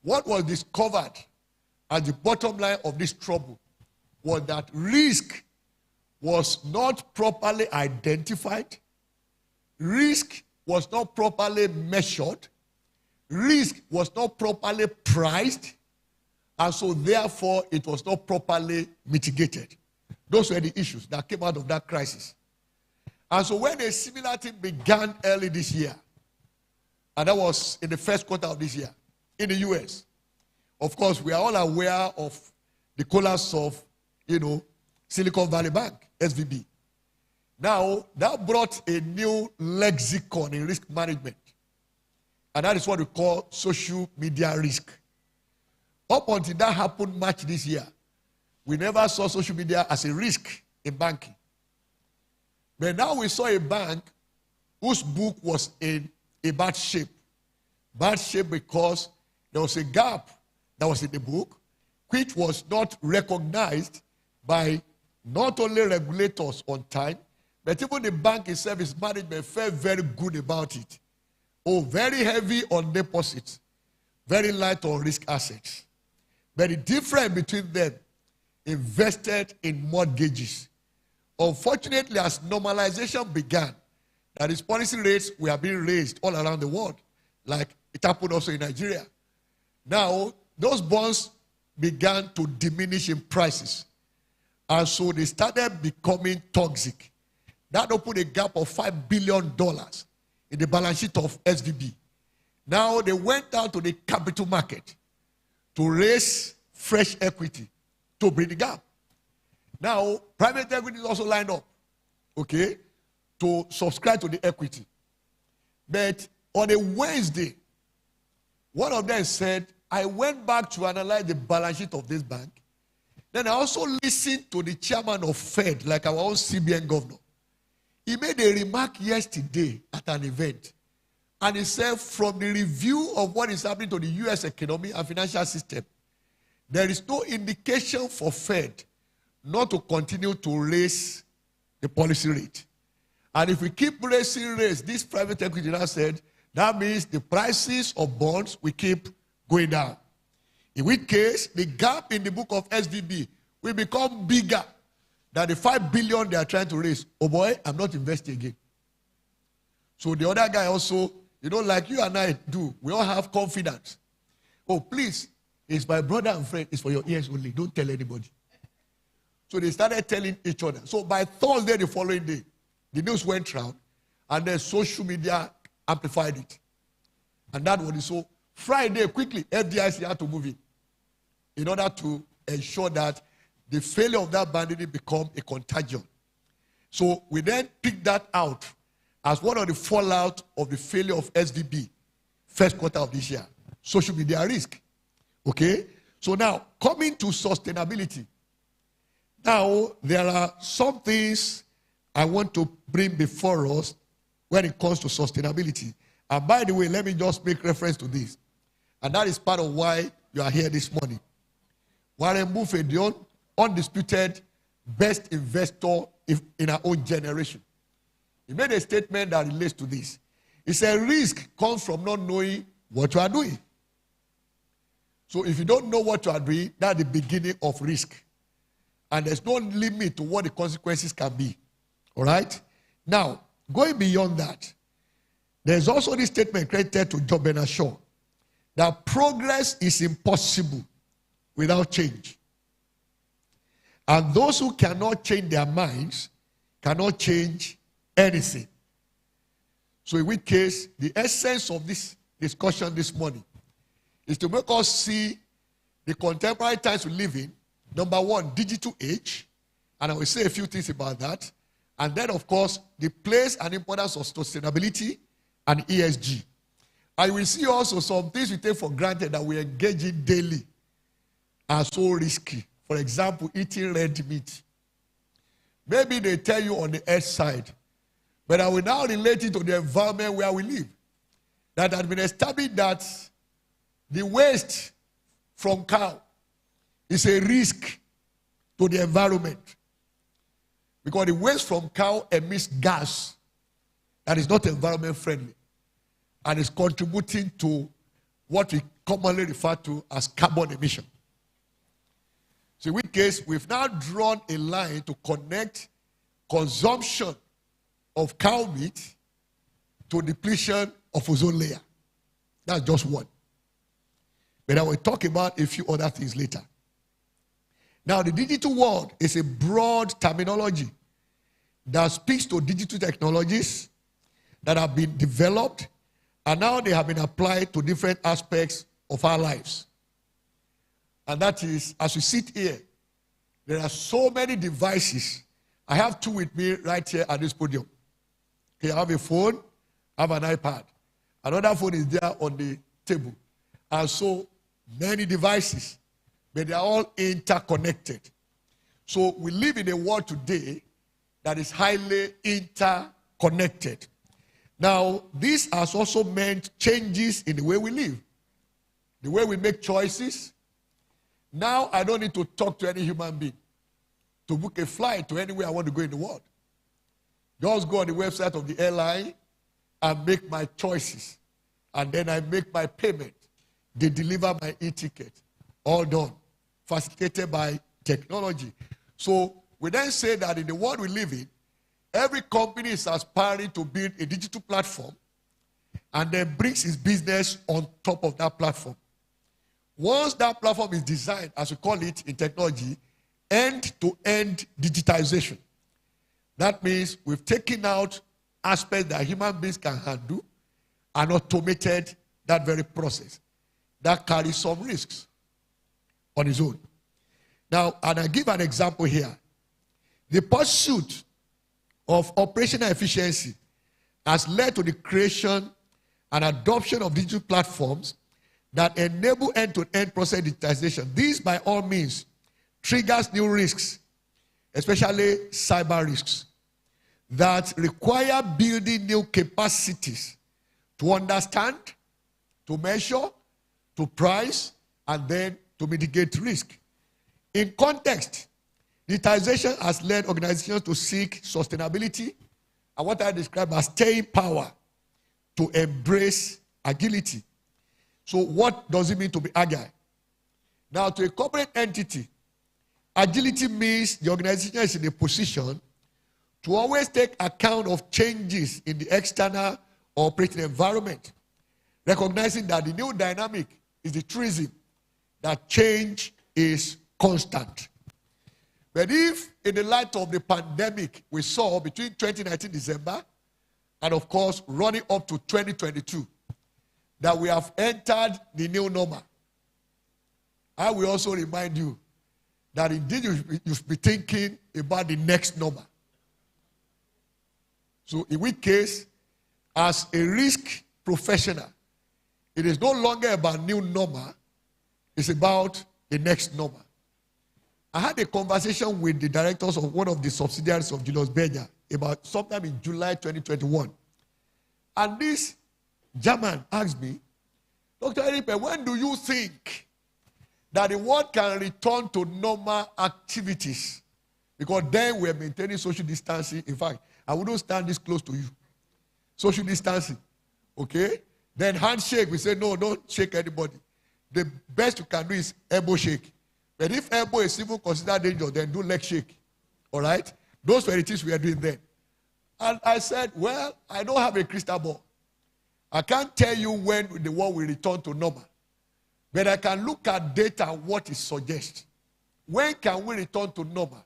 What was discovered at the bottom line of this trouble was that risk was not properly identified, risk was not properly measured, risk was not properly priced, and so therefore it was not properly mitigated. Those were the issues that came out of that crisis. And so when a similar thing began early this year, and that was in the first quarter of this year, in the US, of course, we are all aware of the collapse of, Silicon Valley Bank, SVB. Now, that brought a new lexicon in risk management. And that is what we call social media risk. Up until that happened March this year, we never saw social media as a risk in banking. But now we saw a bank whose book was in a bad shape. Bad shape because there was a gap that was in the book, which was not recognized by not only regulators on time, but even the bank itself, its management felt very good about it. Oh, very heavy on deposits, very light on risk assets. But the difference between them, invested in mortgages. Unfortunately, as normalization began, that is, policy rates were being raised all around the world, like it happened also in Nigeria. Now, those bonds began to diminish in prices. And so they started becoming toxic. That opened a gap of $5 billion in the balance sheet of SVB. Now they went out to the capital market to raise fresh equity to bridge the gap. Now, private equity is also lined up. Okay? to subscribe to the equity. But on a Wednesday, one of them said, I went back to analyze the balance sheet of this bank. Then I also listened to the chairman of Fed, like our own CBN governor. He made a remark yesterday at an event. And he said, from the review of what is happening to the U.S. economy and financial system, there is no indication for Fed not to continue to raise the policy rate. And if we keep raising rates, this private equity now said, that means the prices of bonds will keep going down. In which case, the gap in the book of SVB will become bigger than the $5 billion they are trying to raise. Oh boy, I'm not investing again. So the other guy also, like you and I do, we all have confidence. Oh, please, it's my brother and friend. It's for your ears only. Don't tell anybody. So they started telling each other. So by Thursday, the following day, the news went round, and then social media amplified it. And that was it. So Friday, quickly, FDIC had to move in order to ensure that the failure of that ban didn't become a contagion. So we then picked that out as one of the fallout of the failure of SVB, first quarter of this year. Social media risk. Okay? So now, coming to sustainability. Now, there are some things I want to bring before us when it comes to sustainability. And by the way, let me just make reference to this. And that is part of why you are here this morning. Warren Buffett, the undisputed best investor in our own generation. He made a statement that relates to this. He said, risk comes from not knowing what you are doing. So if you don't know what you are doing, that's the beginning of risk. And there's no limit to what the consequences can be. All right? Now, going beyond that, there's also this statement credited to John Bernard Shaw that progress is impossible without change. And those who cannot change their minds cannot change anything. So in which case, the essence of this discussion this morning is to make us see the contemporary times we live in. Number one, digital age. And I will say a few things about that. And then, of course, the place and importance of sustainability and ESG. I will see also some things we take for granted that we engage in daily are so risky. For example, eating red meat. Maybe they tell you on the earth side, but I will now relate it to the environment where we live. That has been established that the waste from cow is a risk to the environment. Because the waste from cow emits gas that is not environment friendly and is contributing to what we commonly refer to as carbon emission. So in which case, we've now drawn a line to connect consumption of cow meat to depletion of ozone layer. That's just one. But I will talk about a few other things later. Now, the digital world is a broad terminology that speaks to digital technologies that have been developed and now they have been applied to different aspects of our lives. And that is, as we sit here, there are so many devices. I have two with me right here at this podium. Okay, I have a phone, I have an iPad. Another phone is there on the table. And so many devices, but they are all interconnected. So we live in a world today that is highly interconnected. Now, this has also meant changes in the way we live, the way we make choices. Now, I don't need to talk to any human being to book a flight to anywhere I want to go in the world. Just go on the website of the airline and make my choices. And then I make my payment. They deliver my e-ticket. All done. Facilitated by technology. So we then say that in the world we live in, every company is aspiring to build a digital platform and then brings its business on top of that platform. Once that platform is designed, as we call it in technology, end-to-end digitization. That means we've taken out aspects that human beings can handle and automated that very process. That carries some risks on its own. Now, and I give an example here. The pursuit of operational efficiency has led to the creation and adoption of digital platforms that enable end-to-end process digitization. This, by all means, triggers new risks, especially cyber risks, that require building new capacities to understand, to measure, to price, and then to mitigate risk. In context, digitization has led organizations to seek sustainability and what I describe as staying power, to embrace agility. So what does it mean to be agile? Now, to a corporate entity, agility means the organization is in a position to always take account of changes in the external operating environment, recognizing that the new dynamic is the truism that change is constant. But if, in the light of the pandemic we saw between 2019 December and, of course, running up to 2022, that we have entered the new normal, I will also remind you that indeed you should be thinking about the next normal. So in which case, as a risk professional, it is no longer about new normal, it's about the next normal. I had a conversation with the directors of one of the subsidiaries of Julius Berger about sometime in July 2021. And this German asked me, Dr. Eripe, when do you think that the world can return to normal activities? Because then we're maintaining social distancing. In fact, I wouldn't stand this close to you. Social distancing. Okay? Then handshake, we say, no, don't shake anybody. The best you can do is elbow shake. But if elbow is even considered dangerous, then do leg shake. All right? Those were the things we are doing then. And I said, well, I don't have a crystal ball. I can't tell you when the world will return to normal. But I can look at data, what it suggests. When can we return to normal?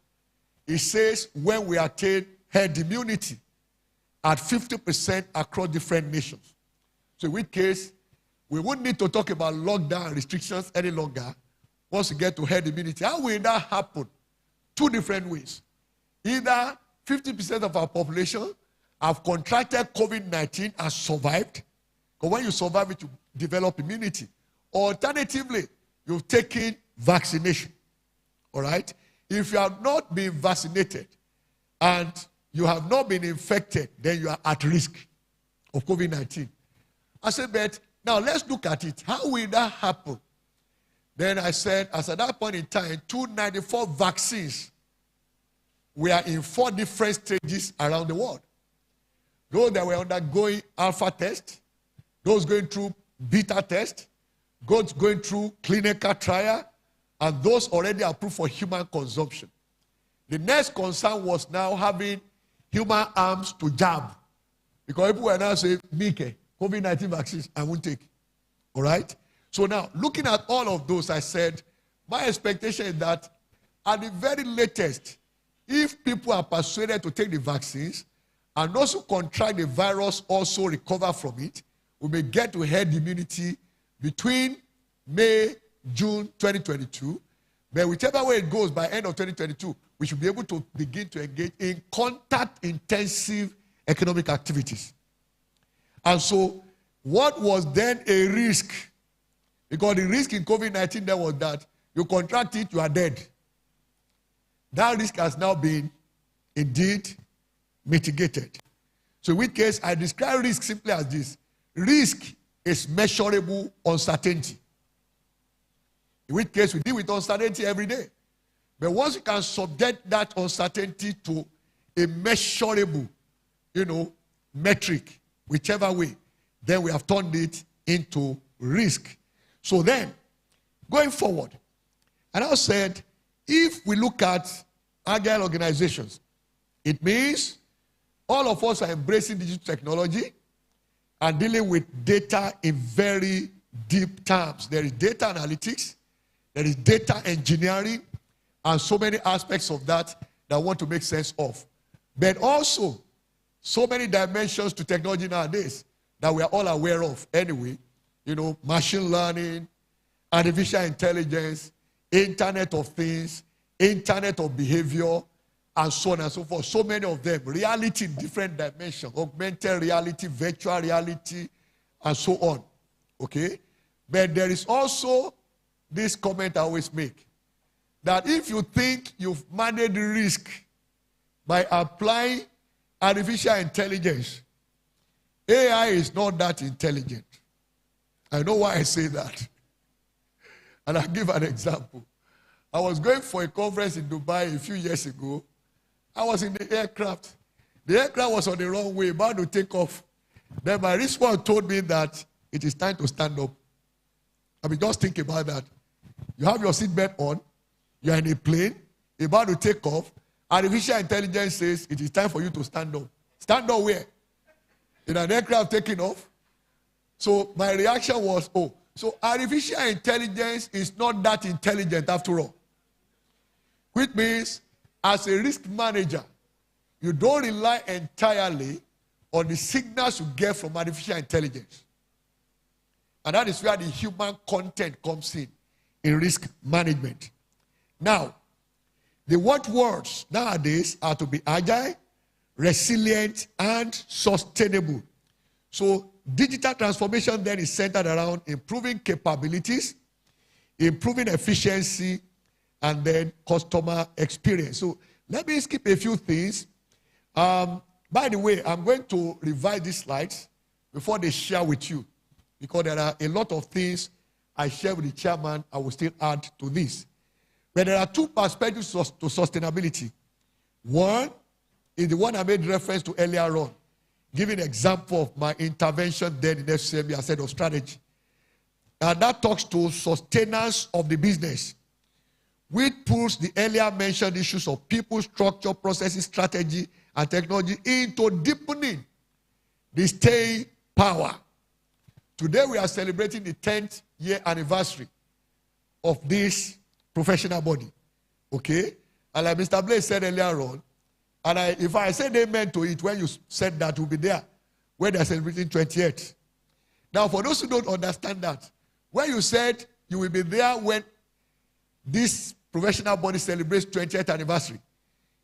It says when we attain herd immunity at 50% across different nations. So in which case, we wouldn't need to talk about lockdown restrictions any longer once we get to herd immunity. How will that happen? Two different ways. Either 50% of our population have contracted COVID-19 and survived, because when you survive it, you develop immunity. Alternatively, you've taken vaccination. All right? If you have not been vaccinated and you have not been infected, then you are at risk of COVID-19. I said, but now let's look at it. How will that happen? Then I said, as at that point in time, 294 vaccines were in 4 different stages around the world. Those that were undergoing alpha test, those going through beta test, those going through clinical trial, and those already approved for human consumption. The next concern was now having human arms to jab. Because people were now saying, Mike, COVID-19 vaccines, I won't take. All right? So now, looking at all of those, I said, my expectation is that at the very latest, if people are persuaded to take the vaccines and also contract the virus, also recover from it, we may get to herd immunity between May, June 2022. But whichever way it goes, by end of 2022, we should be able to begin to engage in contact-intensive economic activities. And so, what was then a risk? Because the risk in COVID-19 then was that you contract it, you are dead. That risk has now been, indeed, mitigated. So in which case, I describe risk simply as this. Risk is measurable uncertainty. In which case, we deal with uncertainty every day. But once you can subject that uncertainty to a measurable, metric, whichever way, then we have turned it into risk. So then, going forward, and I said, if we look at agile organizations, it means all of us are embracing digital technology and dealing with data in very deep terms. There is data analytics, there is data engineering, and so many aspects of that I want to make sense of. But also, so many dimensions to technology nowadays that we are all aware of anyway. Machine learning, artificial intelligence, Internet of Things, Internet of Behavior, and so on and so forth. So many of them. Reality in different dimensions. Augmented reality, virtual reality, and so on. Okay? But there is also this comment I always make. That if you think you've managed the risk by applying artificial intelligence, AI is not that intelligent. I know why I say that. And I'll give an example. I was going for a conference in Dubai a few years ago. I was in the aircraft. The aircraft was on the wrong way, about to take off. Then my wristwatch told me that it is time to stand up. I mean, just think about that. You have your seatbelt on. You are in a plane, about to take off. Artificial intelligence says it is time for you to stand up. Stand up where? In an aircraft taking off. So my reaction was, oh, so artificial intelligence is not that intelligent after all. Which means, as a risk manager, you don't rely entirely on the signals you get from artificial intelligence. And that is where the human content comes in risk management. Now, the watchwords nowadays are to be agile, resilient, and sustainable. So digital transformation then is centered around improving capabilities, improving efficiency, and then customer experience. So let me skip a few things. By the way, I'm going to revise these slides before they share with you, because there are a lot of things I share with the chairman I will still add to this. But there are two perspectives to sustainability. One is the one I made reference to earlier on, giving an example of my intervention then in FCMB as head of strategy. And that talks to sustenance of the business, which pulls the earlier mentioned issues of people, structure, processes, strategy, and technology into deepening the staying power. Today we are celebrating the 10th year anniversary of this professional body. Okay? And like Mr. Blaze said earlier on, and if I said amen to it when you said that, we'll be there when they're celebrating 28th. Now, for those who don't understand that, when you said you will be there when this professional body celebrates 20th anniversary,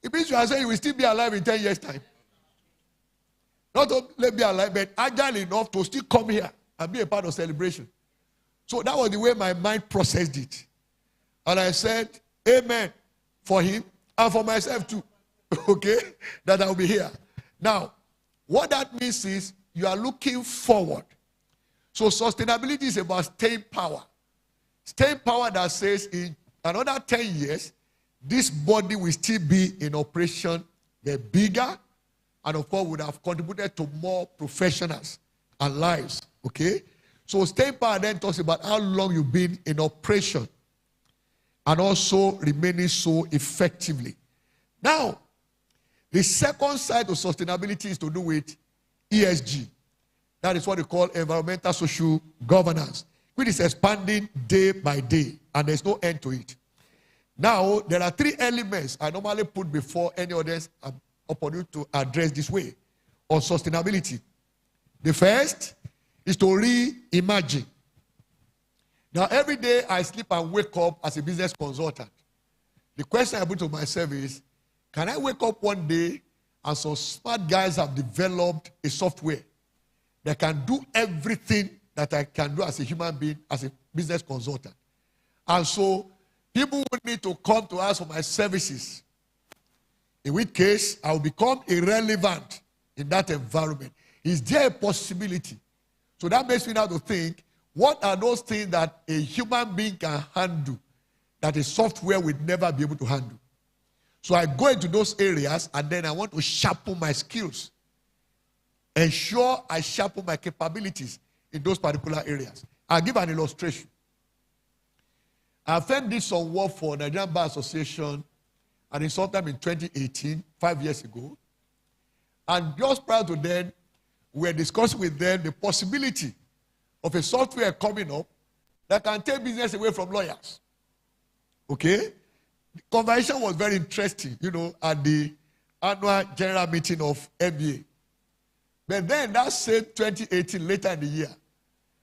it means you are saying you will still be alive in 10 years' time. Not only be alive, but agile enough to still come here and be a part of celebration. So that was the way my mind processed it. And I said, amen for him and for myself too. Okay? That I'll be here. Now, what that means is you are looking forward. So sustainability is about staying power. Staying power that says in another 10 years, this body will still be in operation, get bigger, and of course would have contributed to more professionals and lives. Okay? So staying power then talks about how long you've been in operation and also remaining so effectively. Now, the second side of sustainability is to do with ESG. That is what we call environmental social governance, which is expanding day by day, and there's no end to it. Now, there are three elements I normally put before any audience opportunity to address this way on sustainability. The first is to reimagine. Now, every day I sleep and wake up as a business consultant. The question I put to myself is, can I wake up one day and some smart guys have developed a software that can do everything that I can do as a human being, as a business consultant? And so people will need to come to us for my services, in which case I will become irrelevant in that environment. Is there a possibility? So that makes me now to think, what are those things that a human being can handle that a software will never be able to handle? So I go into those areas and then I want to sharpen my skills. Ensure I sharpen my capabilities in those particular areas. I'll give an illustration. I first did some work for the Nigerian Bar Association, and in sometime in 2018, 5 years ago. And just prior to then, we were discussing with them the possibility of a software coming up that can take business away from lawyers. Okay? The conversation was very interesting, at the annual general meeting of MBA. But then that same 2018, later in the year,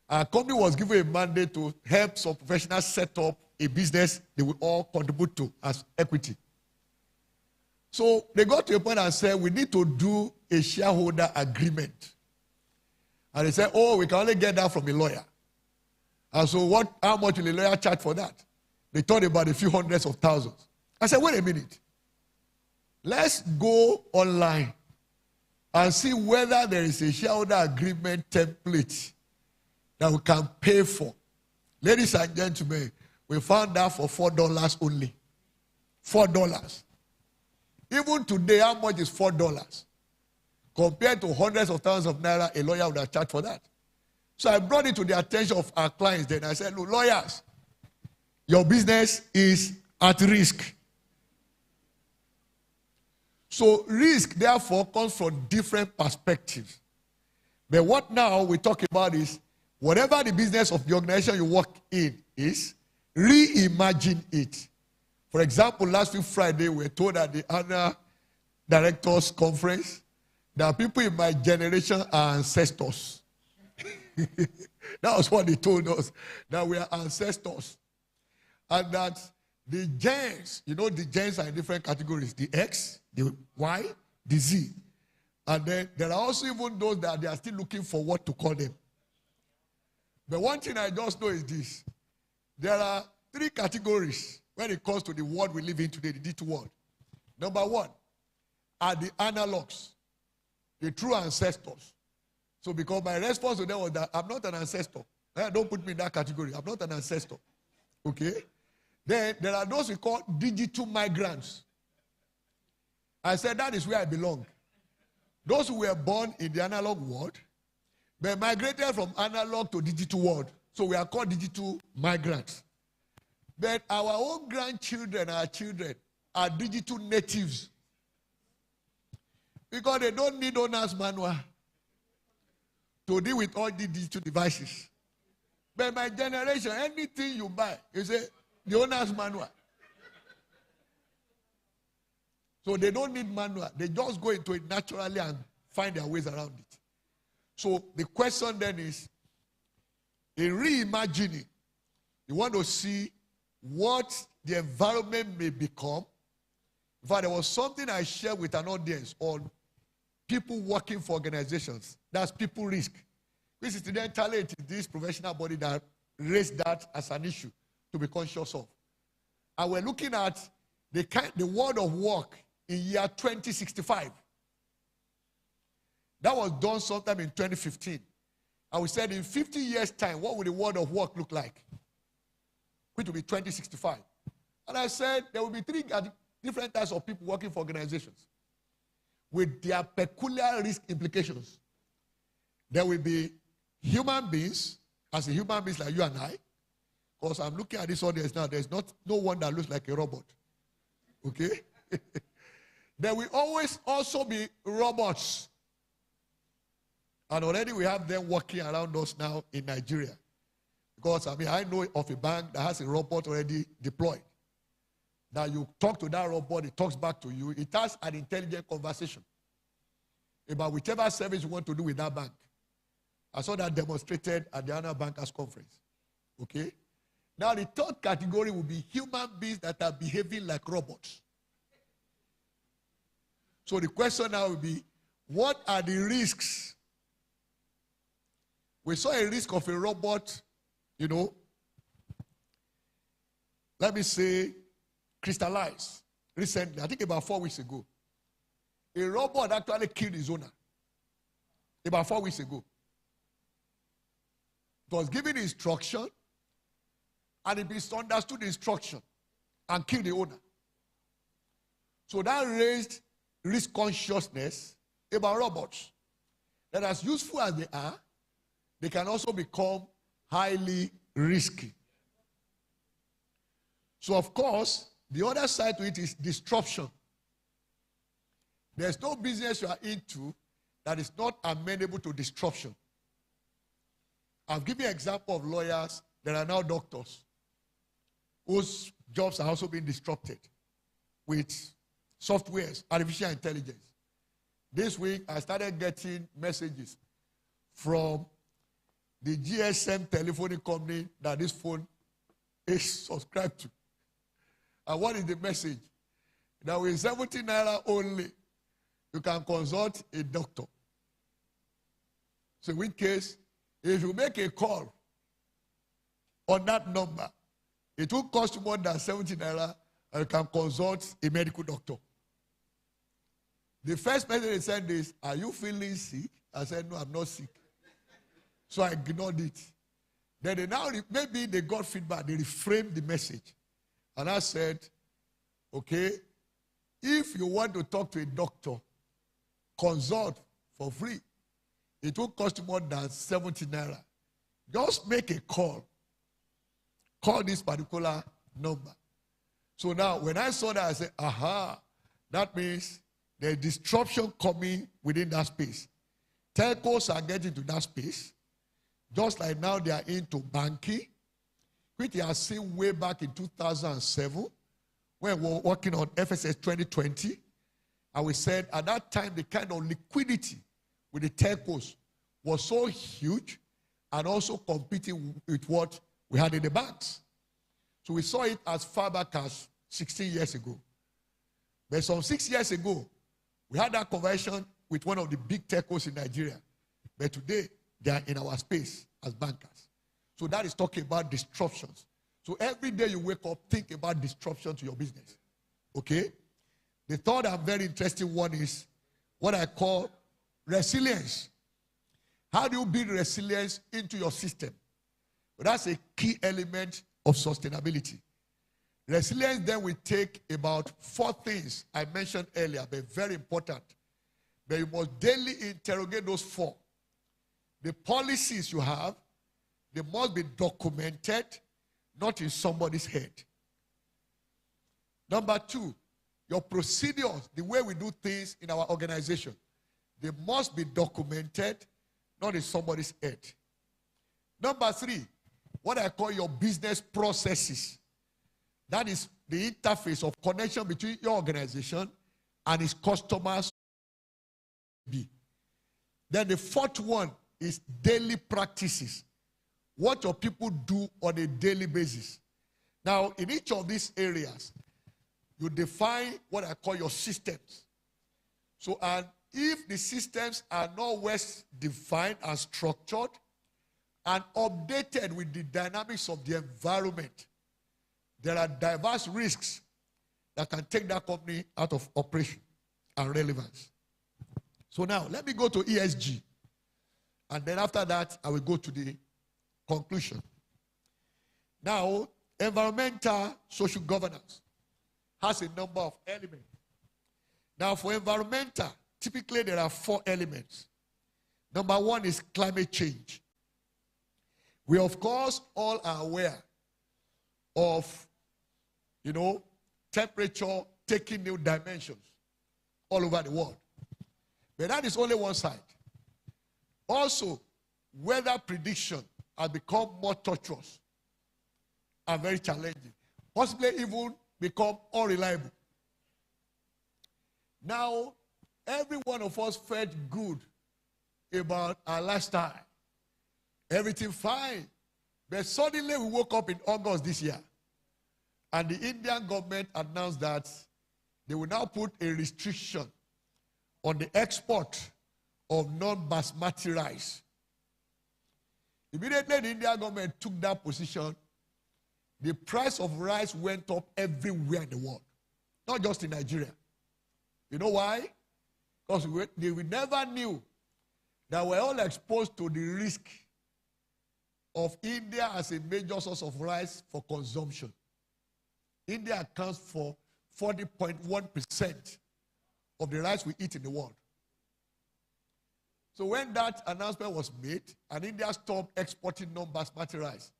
our company was given a mandate to help some professionals set up a business they would all contribute to as equity. So they got to a point and said, we need to do a shareholder agreement. And they said, oh, we can only get that from a lawyer. And so how much will a lawyer charge for that? They thought about a few hundreds of thousands. I said, wait a minute. Let's go online and see whether there is a shareholder agreement template that we can pay for. Ladies and gentlemen, we found that for $4 only. $4. Even today, how much is $4? Compared to hundreds of thousands of naira, a lawyer would have charged for that. So I brought it to the attention of our clients then. I said, look, lawyers, your business is at risk. So risk, therefore, comes from different perspectives. But what now we talk about is, whatever the business of the organization you work in is, reimagine it. For example, last week Friday, we were told at the annual directors conference that people in my generation are ancestors. That was what they told us, that we are ancestors. And that the gens, the gens are in different categories. The X, the Y, the Z. And then there are also even those that they are still looking for what to call them. But one thing I just know is this. There are 3 categories when it comes to the world we live in today, the digital world. Number 1 are the analogs, the true ancestors. So because my response to them was that I'm not an ancestor. Don't put me in that category. I'm not an ancestor. Okay? Then there are those we call digital migrants. I said that is where I belong. Those who were born in the analog world, they migrated from analog to digital world. So we are called digital migrants. But our own grandchildren, our children, are digital natives. Because they don't need owner's manual to deal with all the digital devices. But my generation, anything you buy, you say, the owner's manual. So they don't need manual. They just go into it naturally and find their ways around it. So the question then is, in reimagining, you want to see what the environment may become. In fact, there was something I shared with an audience on people working for organizations. That's people risk. This incidentally, it is this professional body that raised that as an issue to be conscious of. And we're looking at the world of work in year 2065. That was done sometime in 2015. And we said in 50 years' time, what will the world of work look like? Which will be 2065. And I said there will be 3 different types of people working for organizations with their peculiar risk implications. There will be human beings, as a human beings like you and I, because I'm looking at this audience now, there's no one that looks like a robot. Okay? There will always also be robots. And already we have them working around us now in Nigeria. Because, I know of a bank that has a robot already deployed. Now you talk to that robot, it talks back to you. It has an intelligent conversation about whichever service you want to do with that bank. I saw that demonstrated at the annual bankers conference. Okay? Now the 3rd category will be human beings that are behaving like robots. So the question now will be, what are the risks? We saw a risk of a robot, let me say, crystallize recently, I think about 4 weeks ago. A robot actually killed his owner about 4 weeks ago. It was given instruction, and it misunderstood the instruction and killed the owner. So that raised risk consciousness about robots. That as useful as they are, they can also become highly risky. So of course, the other side to it is disruption. There's no business you are into that is not amenable to disruption. I'll give you an example of lawyers. There are now doctors whose jobs are also being disrupted with softwares, artificial intelligence. This week, I started getting messages from the GSM telephonic company that this phone is subscribed to. And what is the message? Now with 70 naira only, you can consult a doctor. So in which case, if you make a call on that number, it will cost you more than 70 naira, and you can consult a medical doctor. The first person they said is, "Are you feeling sick?" I said, "No, I'm not sick." So I ignored it. Then they now, maybe they got feedback, they reframed the message. And I said, okay, if you want to talk to a doctor, consult for free. It will cost you more than 70 naira. Just make a call. Call this particular number. So now, when I saw that, I said, aha, that means there's disruption coming within that space. Telcos are getting to that space. Just like now they are into banking, which they are seen way back in 2007, when we were working on FSS 2020. And we said at that time, the kind of liquidity with the telcos was so huge and also competing with what we had in the banks. So we saw it as far back as 16 years ago. But some 6 years ago, we had that conversion with one of the big telcos in Nigeria. But today, they are in our space as bankers. So that is talking about disruptions. So every day you wake up, think about disruption to your business. Okay? The third and very interesting one is what I call resilience. How do you build resilience into your system? Well, that's a key element of sustainability. Resilience then will take about 4 things I mentioned earlier, but very important. But you must daily interrogate those 4. The policies you have, they must be documented, not in somebody's head. Number 2, your procedures, the way we do things in our organization, they must be documented, not in somebody's head. Number 3, what I call your business processes. That is the interface of connection between your organization and its customers. Then the 4th one is daily practices. What your people do on a daily basis. Now, in each of these areas, you define what I call your systems. So, and if the systems are not well defined and structured and updated with the dynamics of the environment, there are diverse risks that can take that company out of operation and relevance. So now, let me go to ESG. And then after that, I will go to the conclusion. Now, environmental social governance has a number of elements. Now, for environmental, typically there are 4 elements. Number 1 is climate change. We, of course, all are aware of, temperature taking new dimensions all over the world. But that is only one side. Also, weather prediction has become more tortuous and very challenging, possibly even become unreliable. Now, every one of us felt good about our lifestyle. Everything fine. But suddenly we woke up in August this year, and the Indian government announced that they will now put a restriction on the export of non-basmati rice. Immediately the Indian government took that position, the price of rice went up everywhere in the world, not just in Nigeria. You know why? Because we never knew that we're all exposed to the risk of India as a major source of rice for consumption. India accounts for 40.1% of the rice we eat in the world. So when that announcement was made, and India stopped exporting non-basmati rice,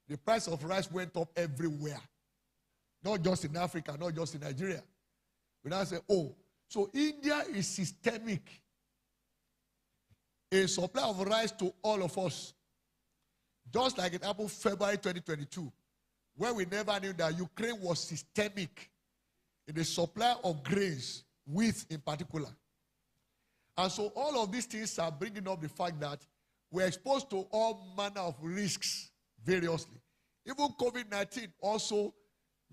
the price of rice went up everywhere. Not just in Africa, not just in Nigeria. We now say, oh, so India is systemic. A supply of rice to all of us. Just like it happened February 2022, where we never knew that Ukraine was systemic in the supply of grains, wheat in particular. And so all of these things are bringing up the fact that we're exposed to all manner of risks variously. Even COVID-19 also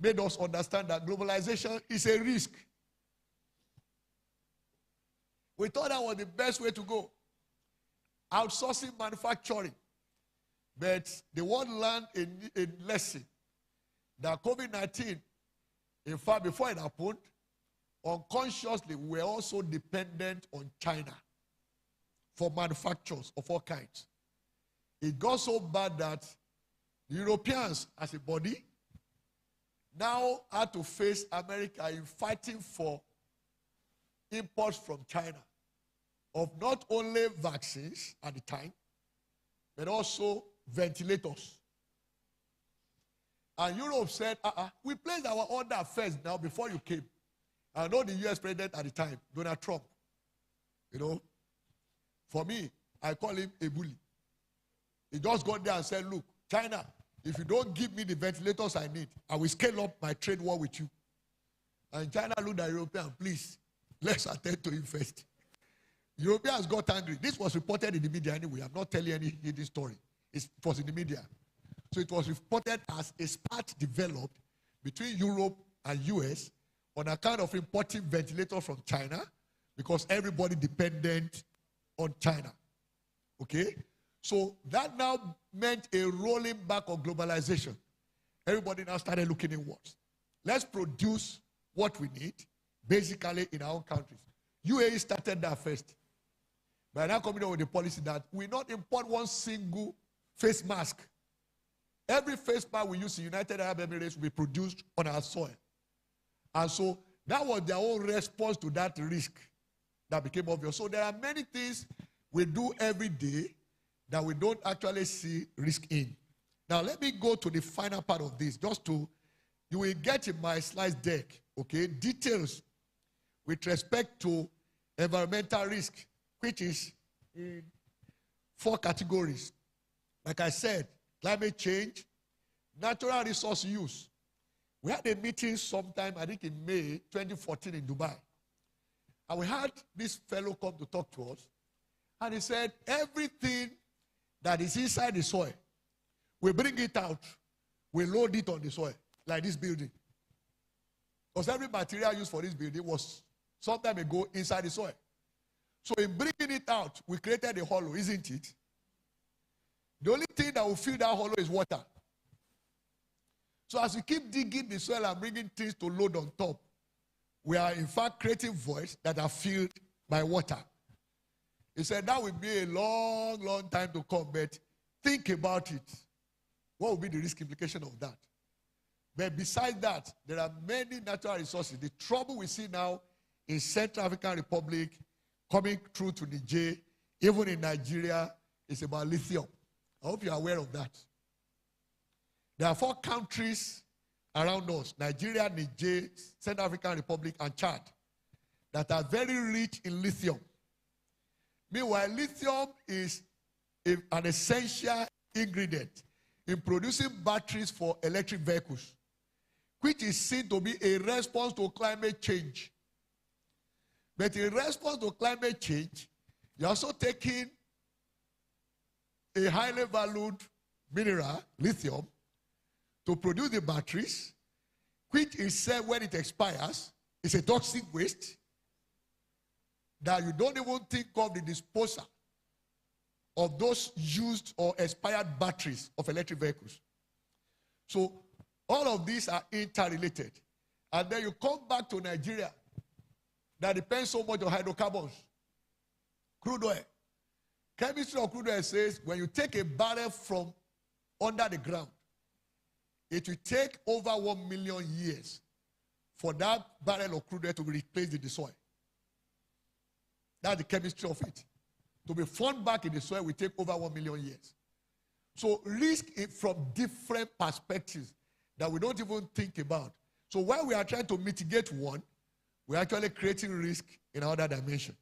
made us understand that globalization is a risk. We thought that was the best way to go. Outsourcing manufacturing. But the world learned a lesson that COVID-19, in fact, before it happened, unconsciously, we were also dependent on China for manufacturers of all kinds. It got so bad that the Europeans, as a body, now had to face America in fighting for imports from China of not only vaccines at the time, but also ventilators. And Europe said, we placed our order first now before you came. I know the US president at the time, Donald Trump. You know, for me, I call him a bully. He just got there and said, look, China, if you don't give me the ventilators I need, I will scale up my trade war with you. And China looked at Europeans, please, let's attend to him first. Europeans got angry. This was reported in the media anyway. I'm not telling any hidden story. It was in the media. So it was reported as a spat developed between Europe and US on account of importing ventilators from China because everybody dependent on China. Okay? So that now meant a rolling back of globalization. Everybody now started looking inwards. Let's produce what we need, basically in our own countries. UAE started that first. But now coming up with the policy that we not import one single face mask. Every face mask we use in United Arab Emirates will be produced on our soil. And so that was their own response to that risk that became obvious. So there are many things we do every day that we don't actually see risk in. Now let me go to the final part of this, you will get in my slide deck, okay, details with respect to environmental risk, which is in 4 categories. Like I said, climate change, natural resource use. We had a meeting sometime, I think in May 2014 in Dubai. And we had this fellow come to talk to us. And he said, everything that is inside the soil, we bring it out, we load it on the soil, like this building. Because every material used for this building was some time ago inside the soil. So in bringing it out, we created a hollow, isn't it? The only thing that will fill that hollow is water. So as we keep digging the soil and bringing things to load on top, we are in fact creating voids that are filled by water. He said that will be a long, long time to come, but think about it. What will be the risk implication of that? But besides that, there are many natural resources. The trouble we see now in Central African Republic, coming through to Niger, even in Nigeria, is about lithium. I hope you are aware of that. There are 4 countries around us, Nigeria, Niger, Central African Republic, and Chad, that are very rich in lithium. Meanwhile, lithium is an essential ingredient in producing batteries for electric vehicles, which is seen to be a response to climate change. But in response to climate change, you're also taking a highly valued mineral, lithium, to produce the batteries, which is said when it expires, is a toxic waste that you don't even think of the disposal of those used or expired batteries of electric vehicles. So all of these are interrelated. And then you come back to Nigeria, that depends so much on hydrocarbons, crude oil. Chemistry of crude oil says when you take a barrel from under the ground, it will take over 1 million years for that barrel of crude oil to be replaced in the soil. That's the chemistry of it. To be found back in the soil will take over 1 million years. So risk from different perspectives that we don't even think about. So while we are trying to mitigate one, we're actually creating risk in another dimension.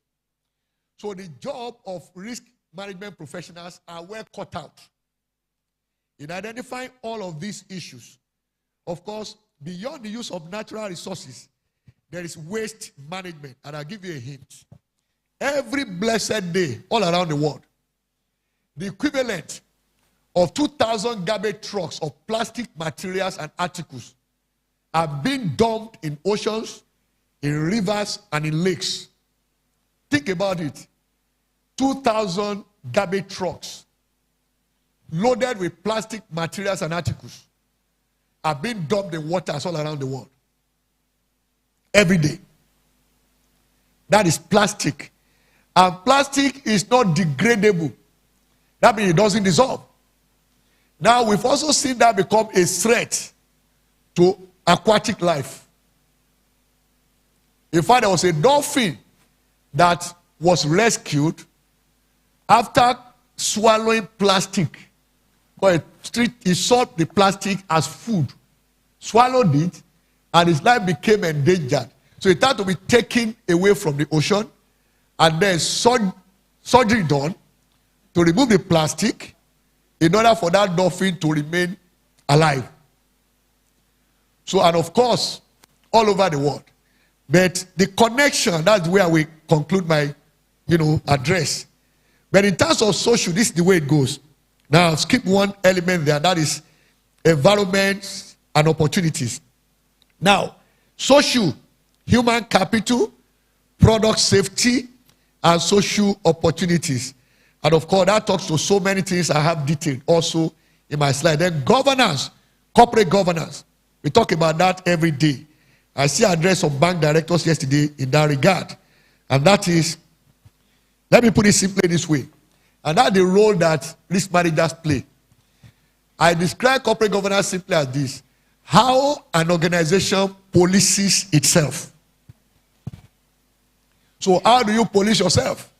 So the job of risk management professionals are well cut out in identifying all of these issues. Of course, beyond the use of natural resources, there is waste management. And I'll give you a hint. Every blessed day, all around the world, the equivalent of 2,000 garbage trucks of plastic materials and articles are being dumped in oceans, in rivers, and in lakes. Think about it. 2,000 garbage trucks loaded with plastic materials and articles are being dumped in waters all around the world. Every day. That is plastic. And plastic is not degradable. That means it doesn't dissolve. Now, we've also seen that become a threat to aquatic life. In fact, there was a dolphin that was rescued after swallowing plastic. He saw the plastic as food, swallowed it, and his life became endangered. So it had to be taken away from the ocean and then surgery done to remove the plastic in order for that dolphin to remain alive. So, and of course, all over the world. But the connection, that's where we conclude my, address. But in terms of social, this is the way it goes. Now, I'll skip one element there, that is environment and opportunities. Now, social, human capital, product safety, and social opportunities. And of course, that talks to so many things I have detailed also in my slide. Then governance, corporate governance. We talk about that every day. I see address of bank directors yesterday in that regard. And that is, let me put it simply this way. And that's the role that risk managers play. I describe corporate governance simply as this: how an organization policies itself. So how do you police yourself?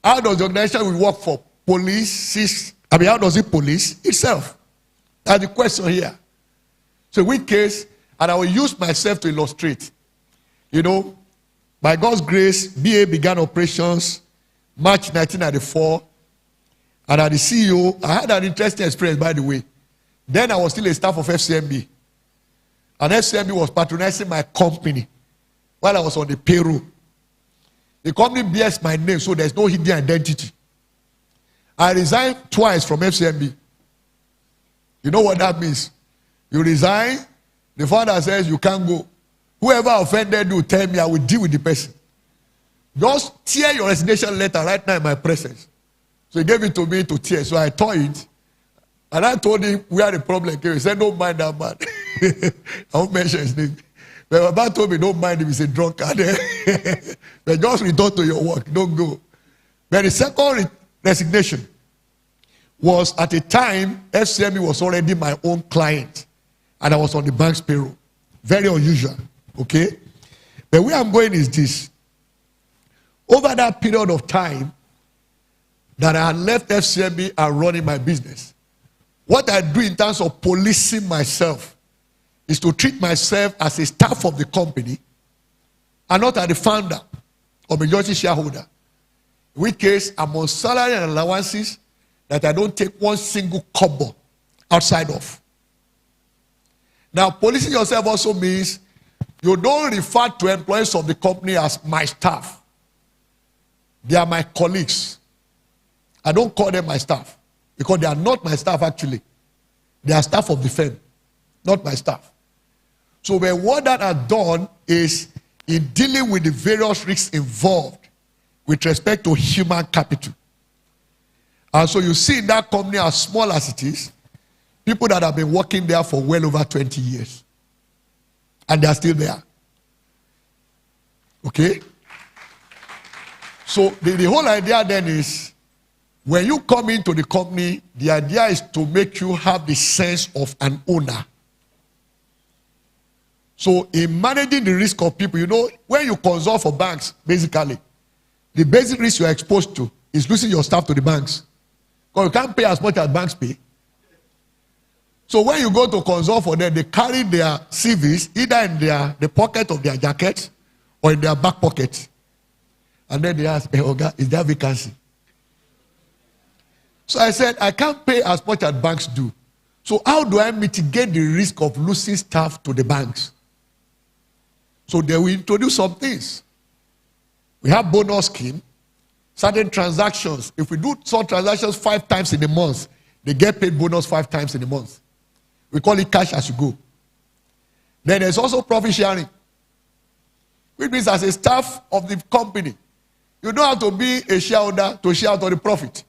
How does the organization we work for how does it police itself? That's the question here. So in which case, and I will use myself to illustrate. By God's grace, BA began operations March 1994. And as the CEO, I had an interesting experience, by the way. Then I was still a staff of FCMB. And FCMB was patronizing my company while I was on the payroll. The company bears my name, so there's no hidden identity. I resigned twice from FCMB. You know what that means? You resign, the father says you can't go. Whoever offended you, tell me, I will deal with the person. Just tear your resignation letter right now in my presence. So he gave it to me to tear. So I tore it. And I told him where the problem came. He said, don't mind that man. I won't mention his name. But my man told me, don't mind him. He's a drunkard. But just return to your work. Don't go. But the second resignation was at a time, FCME was already my own client. And I was on the bank's payroll. Very unusual. Okay? But where I'm going is this. Over that period of time that I had left FCMB and running my business, what I do in terms of policing myself is to treat myself as a staff of the company and not as the founder or majority shareholder. In which case, I'm on salary and allowances that I don't take one single kobo outside of. Now, policing yourself also means you don't refer to employees of the company as my staff. They are my colleagues. I don't call them my staff because they are not my staff actually. They are staff of the firm, not my staff. So what that has done is in dealing with the various risks involved with respect to human capital. And so you see in that company, as small as it is, people that have been working there for well over 20 years. And they are still there. Okay? So the whole idea then is, when you come into the company, the idea is to make you have the sense of an owner. So in managing the risk of people, when you consult for banks, basically, the basic risk you are exposed to is losing your staff to the banks. Because you can't pay as much as banks pay. So when you go to consult for them, they carry their CVs either in the pocket of their jacket or in their back pocket. And then they ask, hey, Oga, is there vacancy? So I said, I can't pay as much as banks do. So how do I mitigate the risk of losing staff to the banks? So they will introduce some things. We have bonus scheme, certain transactions. If we do some transactions 5 times in a month, they get paid bonus 5 times in a month. We call it cash as you go. Then there's also profit sharing. which means as a staff of the company, you don't have to be a shareholder to share out of the profit.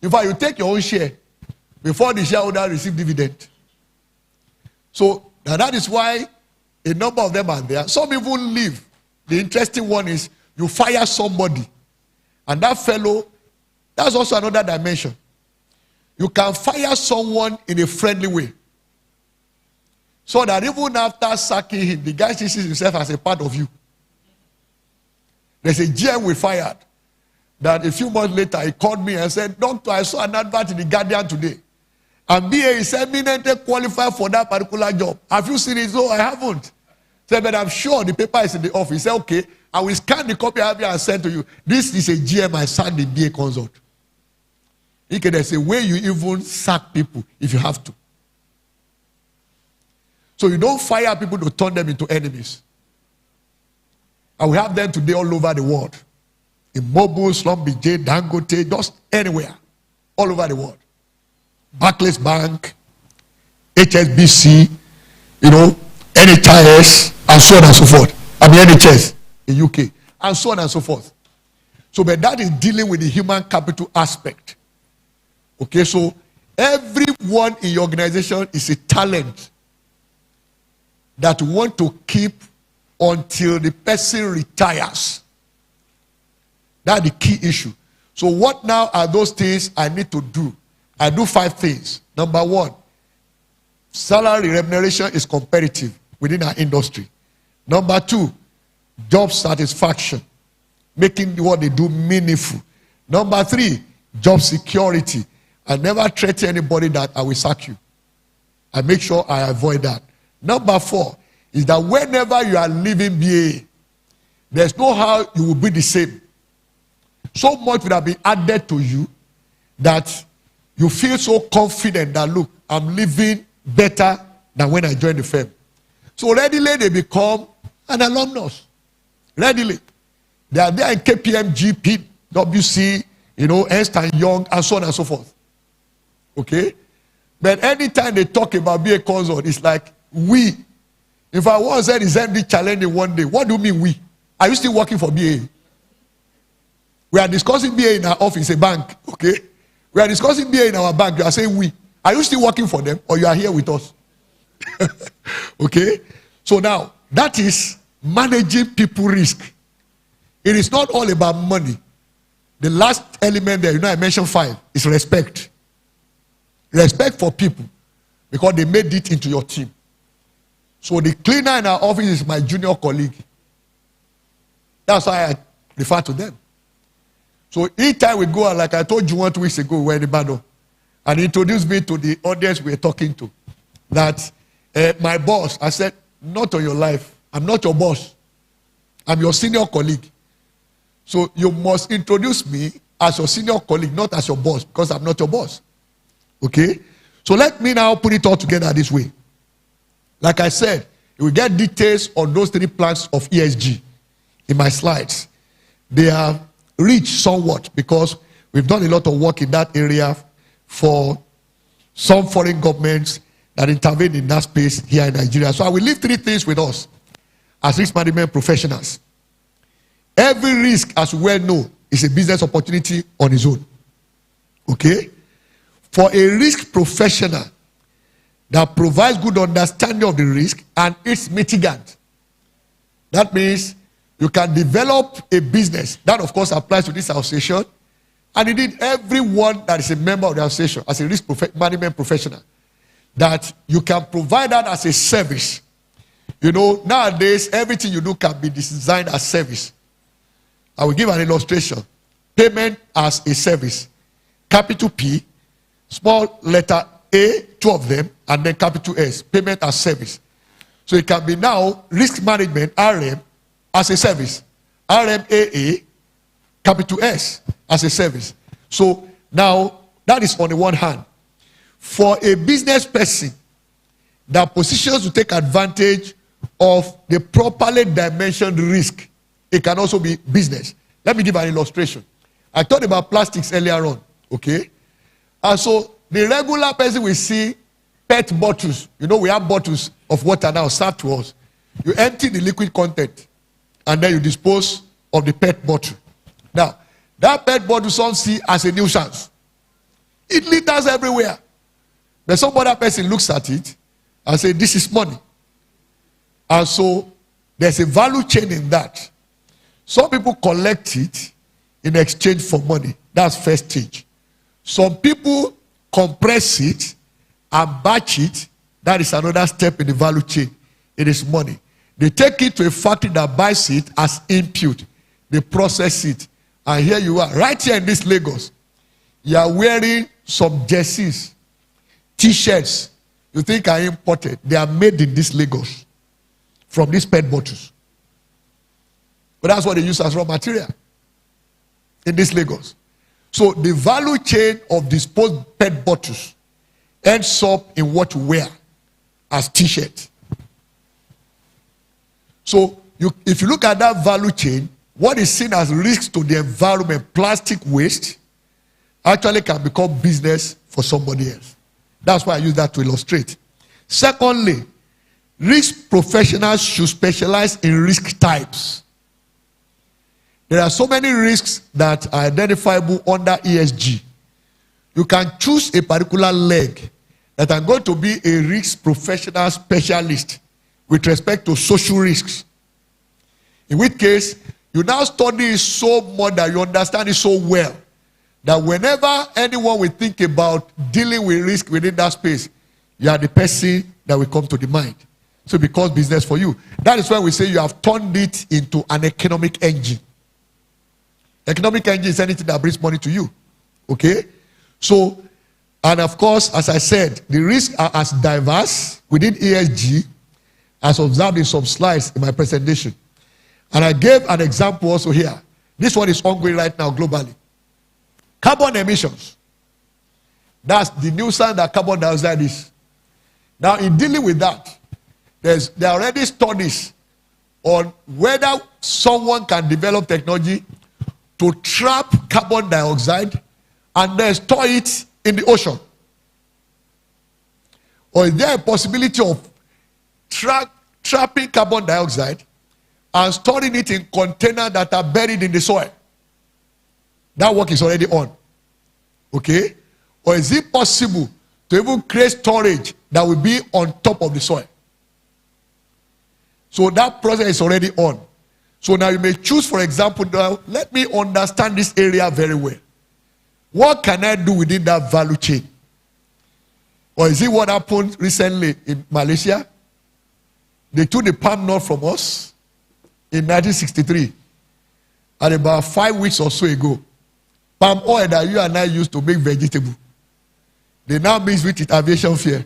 In fact, you take your own share before the shareholder receive dividend. So that is why a number of them are there. Some even leave. The interesting one is you fire somebody, and that fellow, that's also another dimension. You can fire someone in a friendly way, so that even after sacking him, the guy sees himself as a part of you. There's a GM we fired that a few months later he called me and said, "Doctor, I saw an advert in the Guardian today. And BA is eminently qualified for that particular job. Have you seen it?" "No, I haven't." Said, "But I'm sure the paper is in the office." He said, "Okay, I will scan the copy I have here and send to you. This is a GM I signed the BA consult." There's a way you even sack people if you have to. So you don't fire people to turn them into enemies. And we have them today all over the world. In Mobile, Slumby, Dangote, just anywhere. All over the world. Barclays Bank, HSBC, NHIS, and so on and so forth. NHS in UK, and so on and so forth. So, but that is dealing with the human capital aspect. Okay, so everyone in your organization is a talent that you want to keep until the person retires. That's the key issue. So what now are those things I need to do? I do 5 things. Number 1, salary remuneration is competitive within our industry. Number 2, job satisfaction, making what they do meaningful. Number 3, job security. I never threaten anybody that I will sack you. I make sure I avoid that. Number 4 is that whenever you are leaving BA, there's no how you will be the same. So much would have been added to you that you feel so confident that, look, I'm living better than when I joined the firm. So readily they become an alumnus. Readily. They are there in KPMG, WC, Ernst & Young, and so on and so forth. Okay? But anytime they talk about BA consult, it's like, we. If I once said is MD challenging one day, what do you mean we? Are you still working for BA? We are discussing BA in our office, a bank, okay? We are discussing BA in our bank. You are saying we. Are you still working for them, or you are here with us? Okay? So now, that is managing people risk. It is not all about money. The last element there, I mentioned 5, is respect. Respect for people, because they made it into your team. So the cleaner in our office is my junior colleague. That's why I refer to them. So each time we go, like I told you 1 2 weeks ago, we were in Ibadan, and he introduced me to the audience we were talking to. That my boss, I said, not on your life. I'm not your boss. I'm your senior colleague. So you must introduce me as your senior colleague, not as your boss, because I'm not your boss. Okay? So let me now put it all together this way. Like I said, you will get details on those 3 planks of ESG in my slides. They are rich somewhat because we've done a lot of work in that area for some foreign governments that intervene in that space here in Nigeria. So I will leave 3 things with us as risk management professionals. Every risk, as we well know, is a business opportunity on its own. Okay? For a risk professional that provides good understanding of the risk and its mitigant, that means you can develop a business. That, of course, applies to this association. And indeed, everyone that is a member of the association, as a risk management professional, that you can provide that as a service. Nowadays, everything you do can be designed as service. I will give an illustration. Payment as a service. Capital P, small letter A, 2 of them, and then capital S, payment as service. So it can be now risk management, RM, as a service. RMAA, capital S, as a service. So now, that is on the one hand. For a business person that positions to take advantage of the properly dimensioned risk, it can also be business. Let me give an illustration. I talked about plastics earlier on, okay? And so the regular person will see PET bottles. We have bottles of water now served to us. You empty the liquid content. and then you dispose of the PET bottle. Now, that PET bottle some see as a nuisance. It litters everywhere. But some other person looks at it and say, this is money. And so there's a value chain in that. Some people collect it in exchange for money. That's first stage. Some people compress it and batch it. That is another step in the value chain. It is money. They take it to a factory that buys it as input. They process it. And here you are, right here in this Lagos. You are wearing some jerseys, T-shirts. You think are imported. They are made in this Lagos from these PET bottles. But that's what they use as raw material in this Lagos. So the value chain of disposed PET bottles ends up in what you wear as T-shirt. So if you look at that value chain, what is seen as risks to the environment, plastic waste, actually can become business for somebody else. That's why I use that to illustrate. Secondly, risk professionals should specialize in risk types. There are so many risks that are identifiable under ESG. You can choose a particular leg that are going to be a risk professional specialist with respect to social risks. In which case, you now study it so much that you understand it so well that whenever anyone will think about dealing with risk within that space, you are the person that will come to the mind. So it becomes business for you. That is why we say you have turned it into an economic engine. Economic engine is anything that brings money to you. Okay? So, and of course, as I said, the risks are as diverse within ESG as observed in some slides in my presentation. And I gave an example also here. This one is ongoing right now globally. Carbon emissions. That's the nuisance that carbon dioxide is. Now, in dealing with that, there are already studies on whether someone can develop technology to trap carbon dioxide and then store it in the ocean. Or is there a possibility of trapping carbon dioxide and storing it in containers that are buried in the soil? That work is already on. Okay? Or is it possible to even create storage that will be on top of the soil? So that process is already on. So now you may choose, for example, now let me understand this area very well. What can I do within that value chain? Or is it what happened recently in Malaysia? They took the palm nut from us in 1963. And about 5 weeks or so ago, palm oil that you and I used to make vegetable, they now mix with it aviation fuel.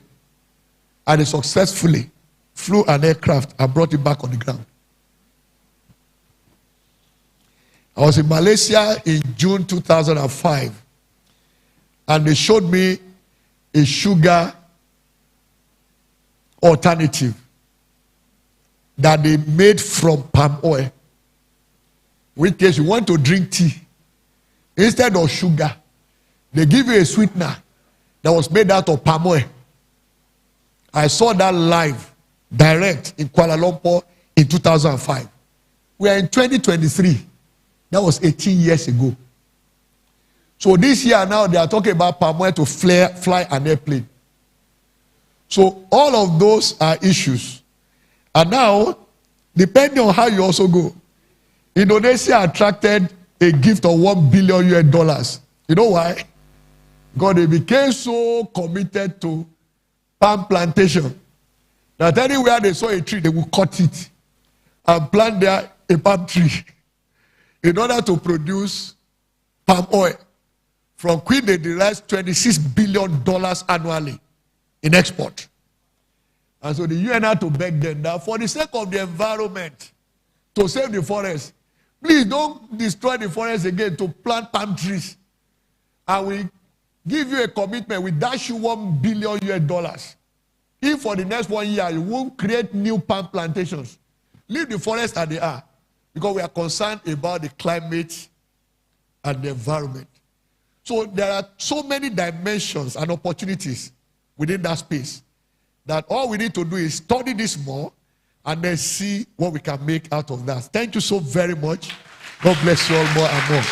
And they successfully flew an aircraft and brought it back on the ground. I was in Malaysia in June 2005. And they showed me a sugar alternative that they made from palm oil. In which case you want to drink tea, instead of sugar, they give you a sweetener that was made out of palm oil. I saw that live, direct, in Kuala Lumpur in 2005. We are in 2023. That was 18 years ago. So this year now they are talking about palm oil to fly an airplane. So all of those are issues. And now, depending on how you also go, Indonesia attracted a gift of $1 billion US. You know why? Because they became so committed to palm plantation that anywhere they saw a tree, they would cut it and plant there a palm tree in order to produce palm oil, from which they derive $26 billion annually in export. And so the UN had to beg them that for the sake of the environment, to save the forest, please don't destroy the forest again to plant palm trees. And we give you a commitment, we dash you $1 billion US. If for the next 1 year you won't create new palm plantations, leave the forest as they are, because we are concerned about the climate and the environment. So there are so many dimensions and opportunities within that space that all we need to do is study this more and then see what we can make out of that. Thank you so very much. God bless you all more and more.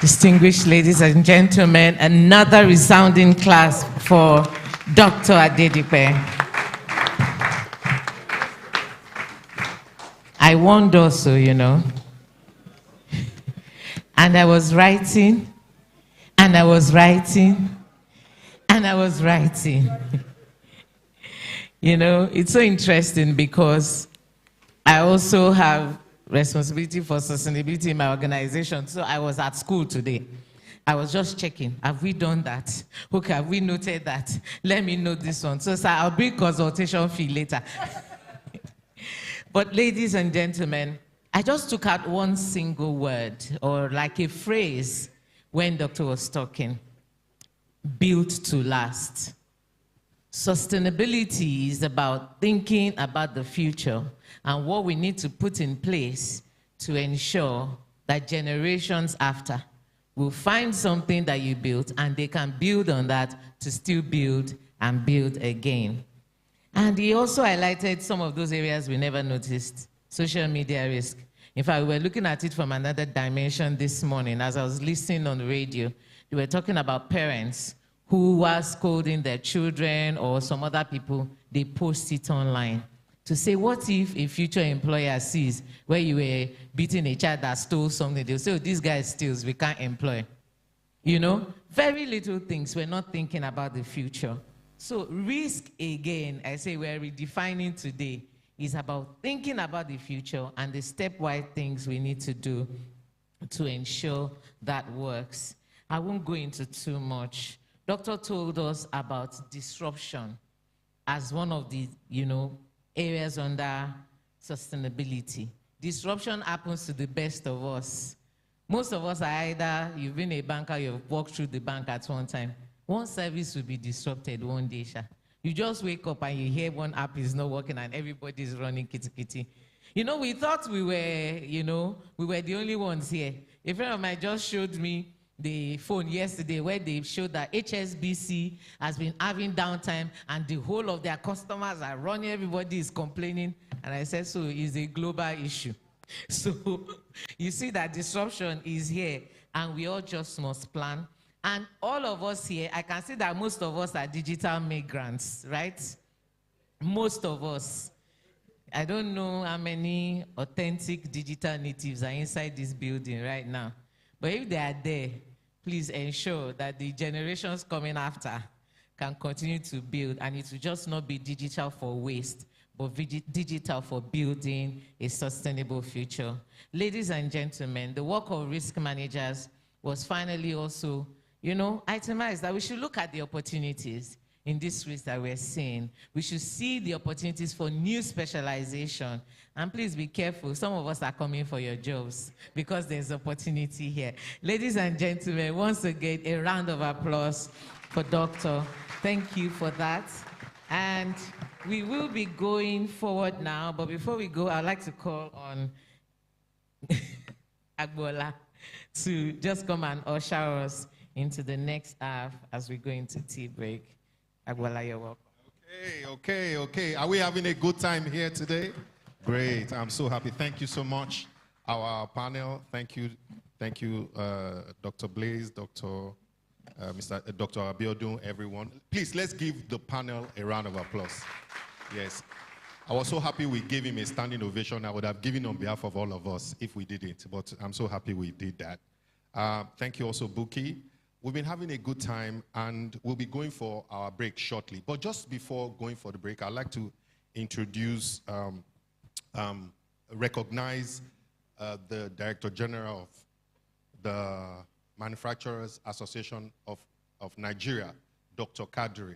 Distinguished ladies and gentlemen, another resounding class for Dr. Adedipe. I warned also, you know. And I was writing, and I was writing, and I was writing. You know, it's so interesting because I also have responsibility for sustainability in my organization. So I was at school today. I was just checking. Have we done that? Okay, have we noted that? Let me note this one. So, sir, I'll bring consultation fee later. But ladies and gentlemen, I just took out one single word or like a phrase when Doctor was talking. Built to last. Sustainability is about thinking about the future and what we need to put in place to ensure that generations after will find something that you built and they can build on that to still build and build again. And he also highlighted some of those areas we never noticed. Social media risk. In fact, we were looking at it from another dimension this morning as I was listening on the radio. They were talking about parents who were scolding their children or some other people. They post it online to say, what if a future employer sees where you were beating a child that stole something? They'll say, oh, this guy steals, we can't employ. You know, very little things. We're not thinking about the future. So risk, again, I say we're redefining today, is about thinking about the future and the stepwise things we need to do to ensure that works. I won't go into too much. Doctor told us about disruption as one of the, you know, areas under sustainability. Disruption happens to the best of us. Most of us are either, you've been a banker, you've walked through the bank at one time. One service will be disrupted one day, Sha. You just wake up and you hear one app is not working and everybody's running kitty. You know, we thought we were, you know, we were the only ones here. A friend of mine just showed me the phone yesterday where they showed that HSBC has been having downtime and the whole of their customers are running, everybody is complaining. And I said, so it's a global issue. So you see that disruption is here and we all just must plan. And all of us here, I can see that most of us are digital migrants, right? Most of us. I don't know how many authentic digital natives are inside this building right now. But if they are there, please ensure that the generations coming after can continue to build, and it will just not be digital for waste, but digital for building a sustainable future. Ladies and gentlemen, the work of risk managers was finally also, you know, itemized that we should look at the opportunities in this risk that we're seeing. We should see the opportunities for new specialization. And please be careful. Some of us are coming for your jobs because there's opportunity here. Ladies and gentlemen, once again, a round of applause for Doctor. Thank you for that. And we will be going forward now. But before we go, I'd like to call on Agbola to just come and usher us into the next half as we go into tea break. Agbola, you're welcome. Okay. Are we having a good time here today? Great. I'm so happy. Thank you so much, our panel. Thank you, Dr. Blaze, Dr. Abiodun, everyone. Please, let's give the panel a round of applause. Yes. I was so happy we gave him a standing ovation. I would have given on behalf of all of us if we didn't, but I'm so happy we did that. Thank you also, Buki. We've been having a good time, and we'll be going for our break shortly. But just before going for the break, I'd like to introduce, recognize the Director General of the Manufacturers Association of Nigeria, Dr. Kadri.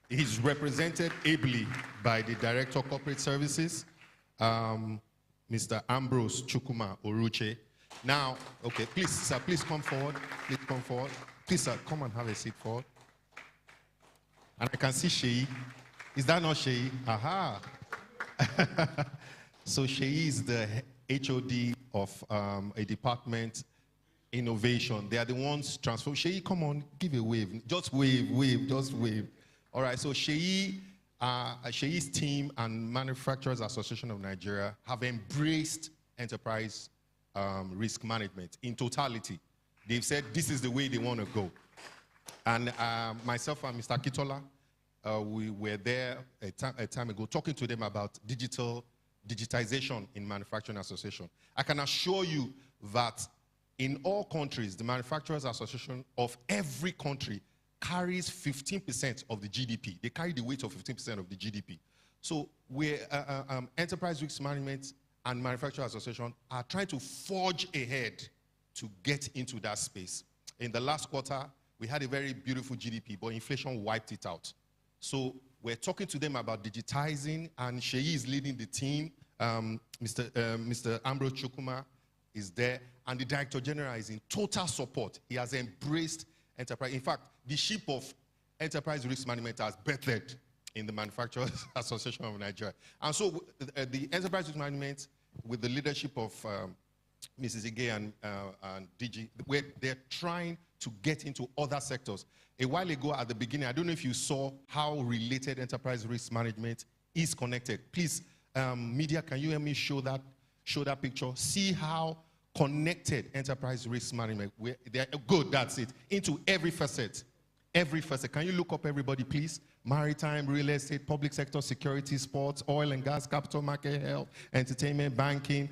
He's represented ably by the Director of Corporate Services, Mr. Ambrose Chukuma Oruche. Now, okay, please, sir, please come forward. Please come forward. Please, sir, come and have a seat forward. And I can see Sheyi. Is that not Sheyi? Aha. So Sheyi is the HOD of a department innovation. They are the ones transform. Sheyi, come on, give a wave. Just wave, just wave. All right, so Sheyi's team and Manufacturers Association of Nigeria have embraced enterprise risk management in totality. They've said this is the way they want to go. And myself and Mr. Kitola, we were there a time ago talking to them about digitization in Manufacturing Association. I can assure you that in all countries, the Manufacturers Association of every country carries 15% of the GDP. They carry the weight of 15% of the GDP. So Enterprise Risk Management and Manufacturers Association are trying to forge ahead to get into that space. In the last quarter, we had a very beautiful GDP, but inflation wiped it out. So we're talking to them about digitizing, and Sheyi is leading the team. Mr. Ambrose Chukuma is there, and the Director General is in total support. He has embraced enterprise. In fact, the ship of enterprise risk management has bettered in the Manufacturers Association of Nigeria. And so the enterprise risk management, with the leadership of Mrs. Ige and DG, they're trying to get into other sectors. A while ago at the beginning, I don't know if you saw how related enterprise risk management is connected. Please, media, can you help me show that picture? See how connected enterprise risk management, good, that's it, into every facet. Every facet. Can you look up everybody, please? Maritime, real estate, public sector, security, sports, oil and gas, capital market, health, entertainment, banking,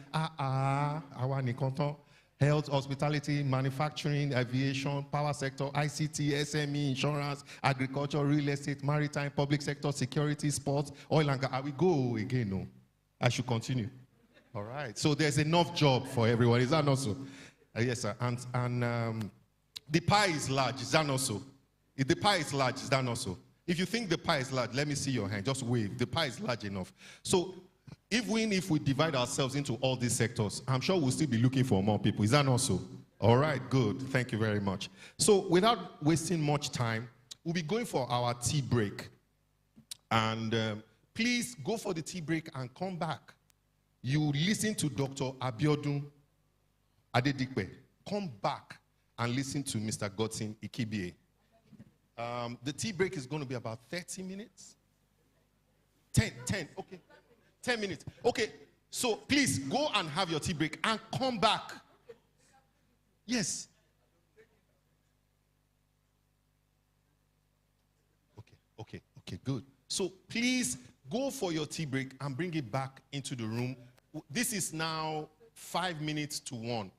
health, hospitality, manufacturing, aviation, power sector, ICT, SME, insurance, agriculture, real estate, maritime, public sector, security, sports, oil and gas. I will go again, no? I should continue. All right. So there's enough job for everyone. Is that not so? Yes, sir. And the pie is large. Is that not so? If the pie is large, is that not so? If you think the pie is large, let me see your hand. Just wave. The pie is large enough. So even if we divide ourselves into all these sectors, I'm sure we'll still be looking for more people. Is that not so? All right, good. Thank you very much. So without wasting much time, we'll be going for our tea break. And please go for the tea break and come back. You listen to Dr. Abiodun Adedipe. Come back and listen to Mr. Godson Ikibie. The tea break is going to be about 30 minutes. 10, okay. 10 minutes. Okay, so please go and have your tea break and come back. Yes. Okay, good. So please go for your tea break and bring it back into the room. This is now 5 minutes to 1.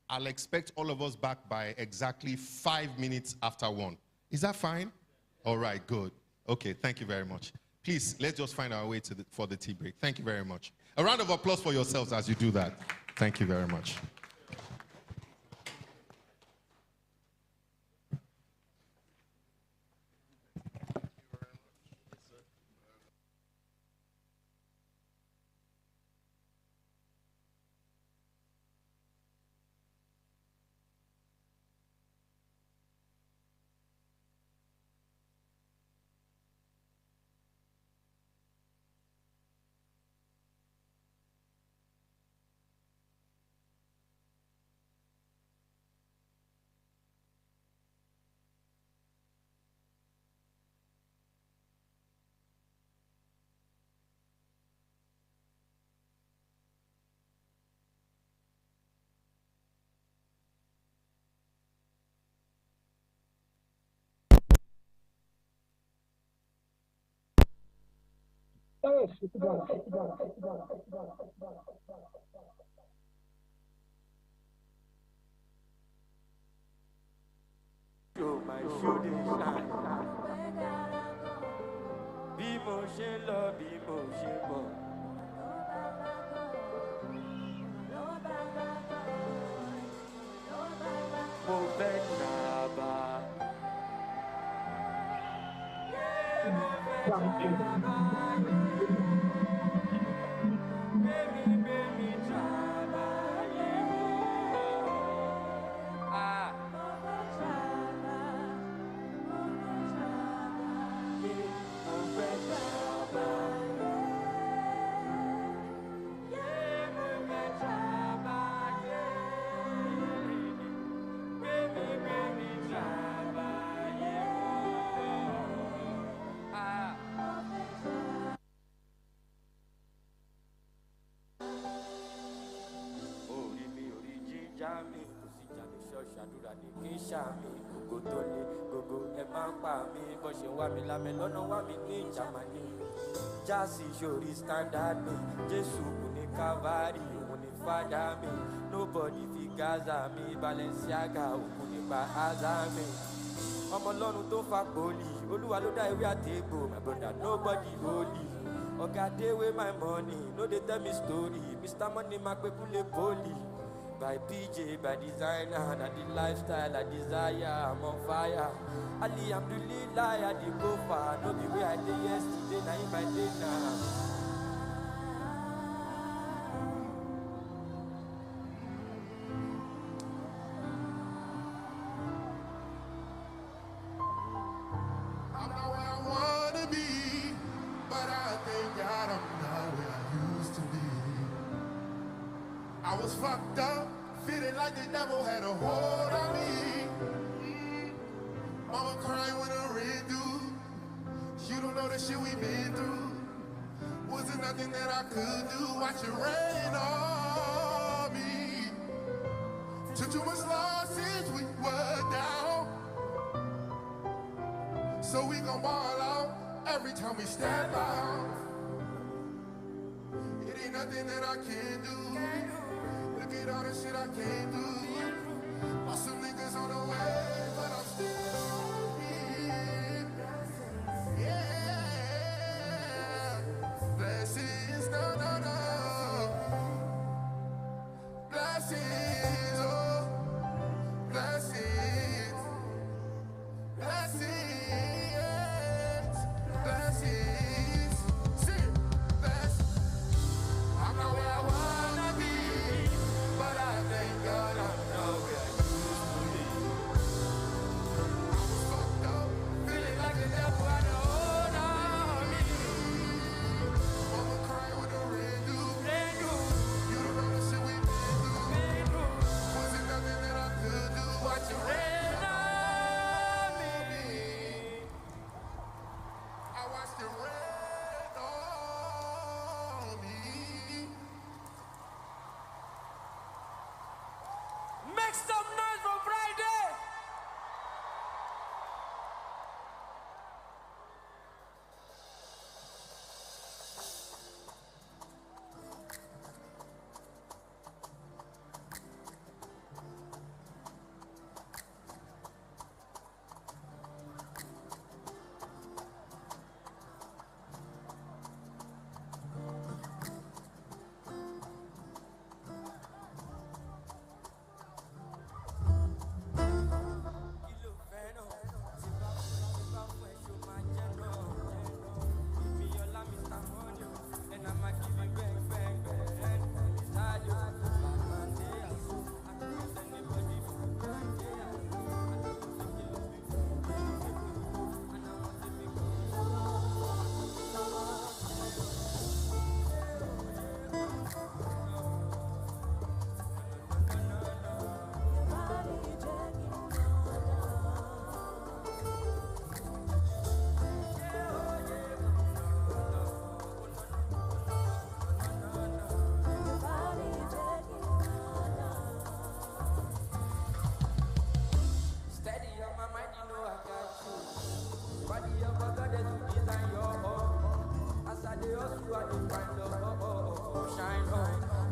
I'll expect all of us back by exactly 5 minutes after 1. Is that fine? All right, good. Okay, thank you very much. Please, let's just find our way for the tea break. Thank you very much. A round of applause for yourselves as you do that. Thank you very much. My shooting shine. Be motion, love, be motion, boy. mi kò sí ìjà ní ṣọ́ọ̀ṣì àdúrà ní kí n ṣàmì gbogbo tó lé gbogbo ẹ máa ń pa mí bó ṣe wá mi lámẹ́ lọ́nà wá mi ní Jámánì jásì ṣòrí standard mi Jésù kù ní Calvary òun ní fada mi nobody fi Gaza mi Balenciaga òkú nípa aza mi ọmọ Ọlọ́run tó fa poli Olúwa ló dá ewé àtẹ̀gbò my brother nobody holy ọ̀gá dey wey my money no dey tell me story Mr. Money máa pé kúlẹ̀ poli by PJ by designer na the lifestyle I desire I'm on fire Alhamdulillah I dey go far no be where I dey yesterday na him I dey now. I'm not where I wanna be, but I thank God I'm not where I used to be. I was fucked up, feeling like the devil had a hold on me. Mama crying when I ran through. You don't know the shit we been through. Wasn't nothing that I could do. Watch it rain on me. Took too much loss since we were down. So we gon' ball out every time we step out. It ain't nothing that I can't do. Look at all the shit I can't do. Lost some niggas on the way, but I'm still here. Yeah. Blessings, no, no, no. Blessings, oh. Blessings. Blessings. Blessings. See, blessings. I'm not where I wanna be, but I thank God I'm not where I used to be. I was fucked up, feeling like the devil had a hold on me. Mama crying with the rain do. You don't know the shit we been through. Wasn't nothing that I could do. Watch it rain on me. I watched it rain on me. Make some noise for Friday.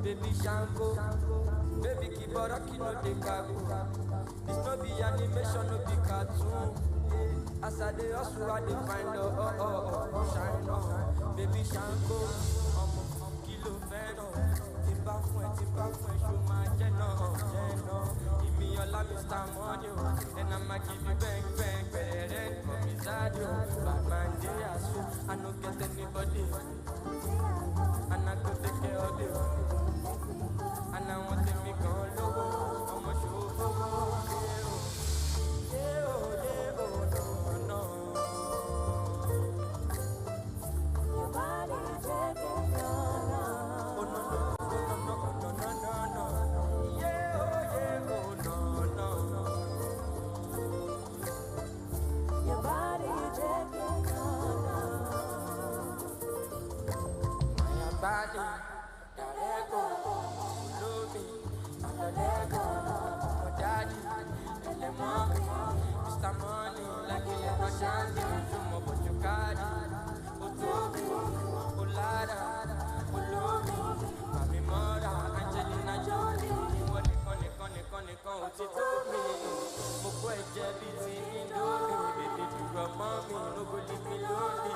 Baby Shango, baby Kibaraki no de kago. This no be animation, no be cartoon. As I dey hustle, I dey find shine on. Baby Shango, kilo feno. Timba fue, show my jeno. Give me your love, Mr. Money, and I'ma give you bang, come inside you. Bad man, they are so I no get anybody, and I go take care of you. And I want to make all logo, I'm a show for no. Your body taking no. Oh no, no. Yeah, oh no. Your body taking no. My body, let go. champion, some of what you got. Otobi, Olara, Olomi, Mami Mora, Angelina Jolie. Money, ti to me. Mo kọ́ ẹ̀jẹ̀ bíi ti Indomie. Baby, you run mommy, no go leave me lonely.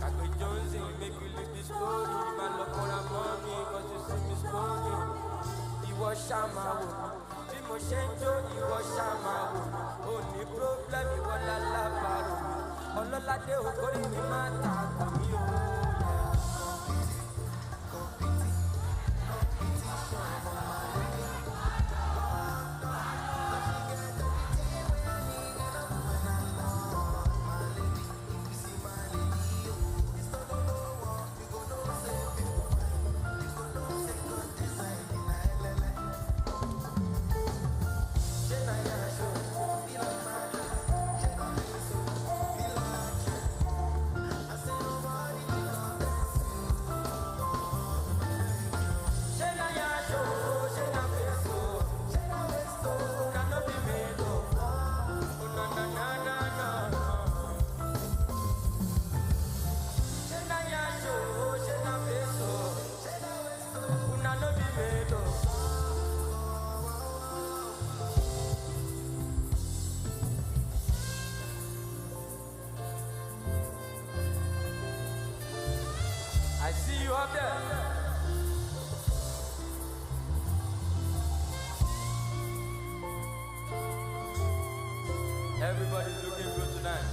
Kagbe Johnson, make you leave the story. My love for a mommy, cause you see me scoring. Ìwọ ṣá máa wò mí, bí mo ṣe ń jó ìwọ ṣá máa wò mí. Ò ní problem, ìwọ lálábàárò mi. Ọlọ́ládé òkórí mi máa tààkù mí o. I see you up there. Everybody's looking good tonight.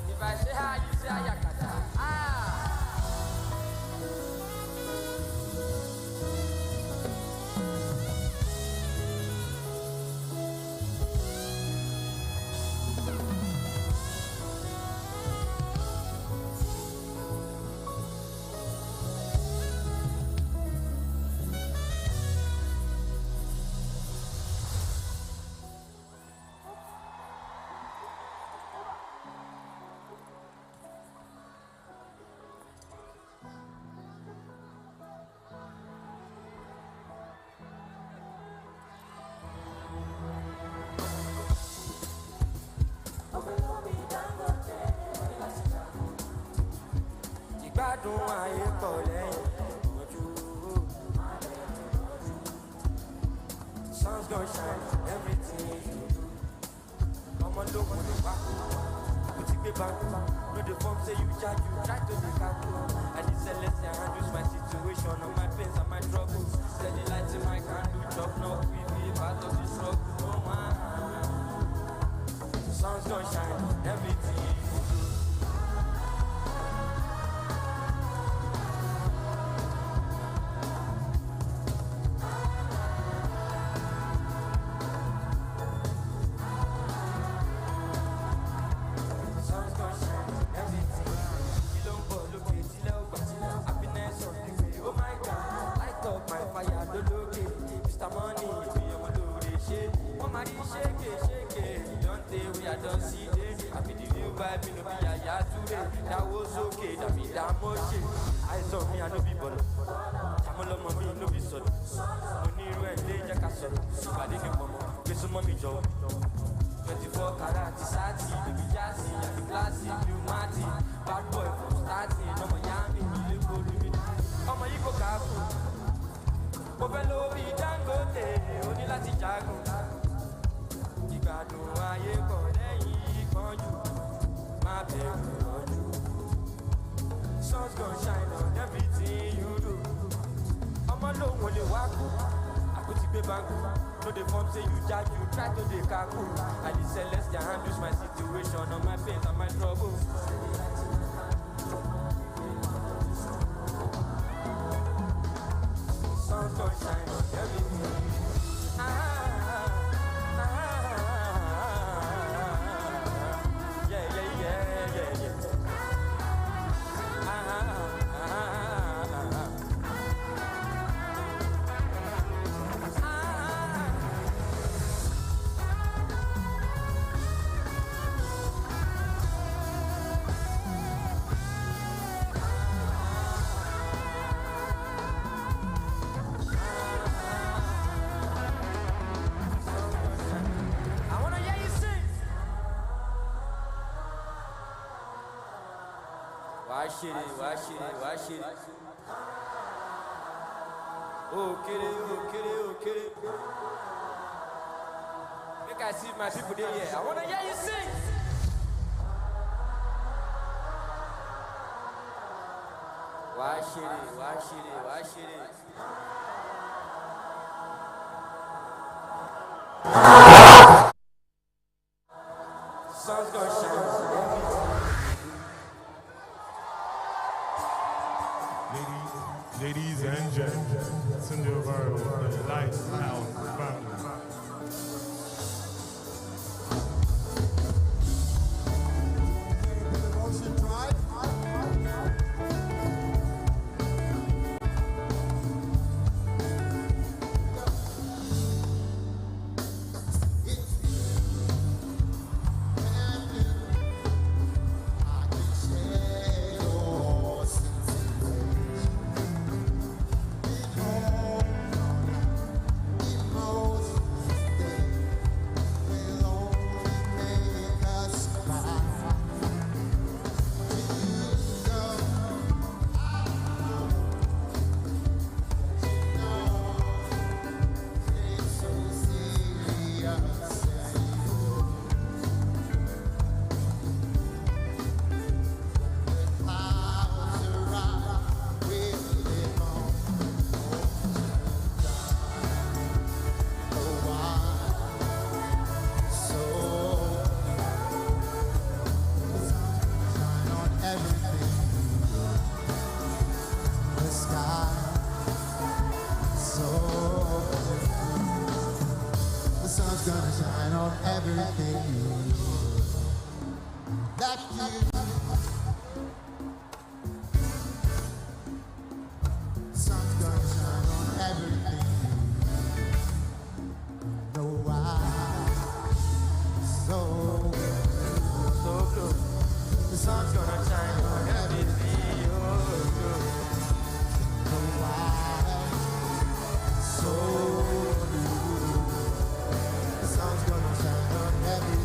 If I say hi, you say ayakata. Ìgbádùn ayé pọ̀ lẹ́yìn ìmọ̀jú. Sun's gonna shine on everything you do. Ọmọ lókun lè wá kú, kò ti gbé báńkì. No dey form say you charge you, try to dey calculate. I dey celestial handle my situation, all my pains and my troubles. Steady light in my candle, chop no we be part of the struggle. No man. Sun's gonna shine on everything you do. That was okay, that me that much. Eyes on me, I no be bolo. Tamolo mommy, no be solo. Money rent, they jack a solo. Body new mama, get some mommy job. 24 karat, sati, baby jazzy, I be classy, blue matty. Bad boy from starting, no Miami, you live for me. Oh my, you go kafu. Ovelo be dangote, only lati jago. Ìgbádùn ayé kò lẹ́yìn ìpọ́njú. My baby, sun's gonna shine on everything you do. I'm alone when you walk. I put it back. No dey form say you judge, you try to dey kaku. I dey celestial handle my situation, all my pains and my troubles. Sun's gonna shine on everything. Wash it, wash it, wash it. Okay, okay, okay. Make I see my people there. Yeah, I wanna hear you sing. Wash it, wash it, wash it. Sun's gonna shine. Ladies and gentlemen, Sunday Varro, the Lighthouse Family. Gonna shine on everything that you. Sun's gonna shine on everything. No why? So good. The sun's gonna shine on everything. Oh, good. No why? So good. The sun's gonna shine on everything.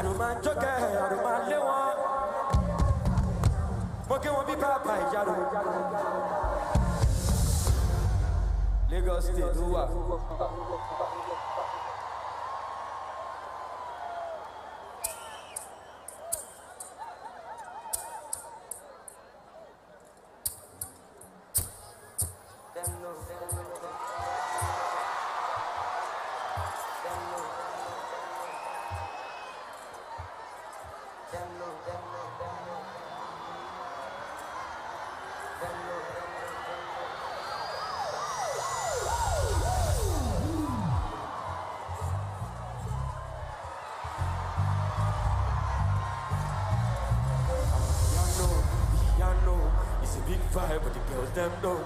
I don't mind joke, I don't mind lay one. Monkey won't be papa, Jaro. Lagos State, who are? Vibe, but the girls them know.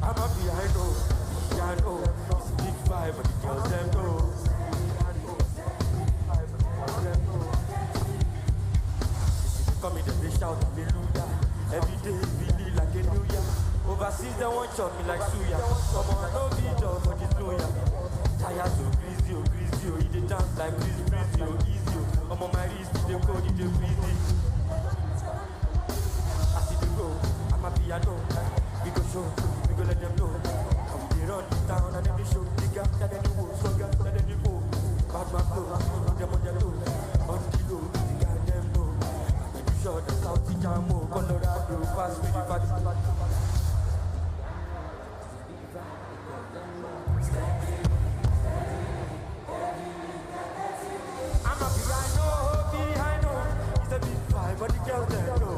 I'm a piano, it's a big vibe, but the girls them know. Come in, they shout hallelujah. Every day feeling like a new year. Overseas they won't chop me like suya. Come on, no video for this lawyer. Tired so greasy, he dey dance like breezy, easy. I'm on my wrist, they code, they breezy. I see the go, I'm a piano. We go show, we go let them know. How we run this town and then they show. The gap, and then you go, stronger, and then you go. Bad man flow, them on their toe. On the low, the guy them know. I'm pretty sure the South Jamo, Colorado, fast, really fast. But the girls there know.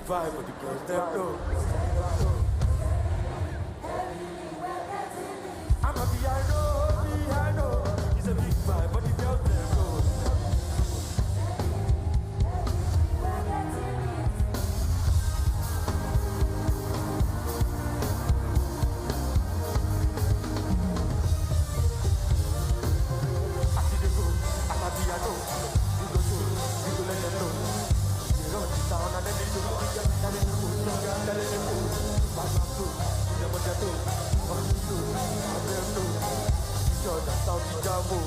Vibe, but the girls them know. I'm a piano, it's a big vibe, but the girls them know. I see the go, I'm a piano, we go show, we go let them know. We run this town and then they do.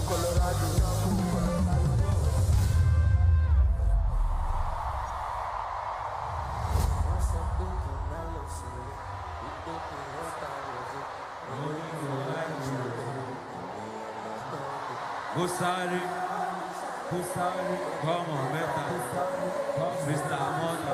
Colorado. Kusari, come on, Meta, Mr. Amanda,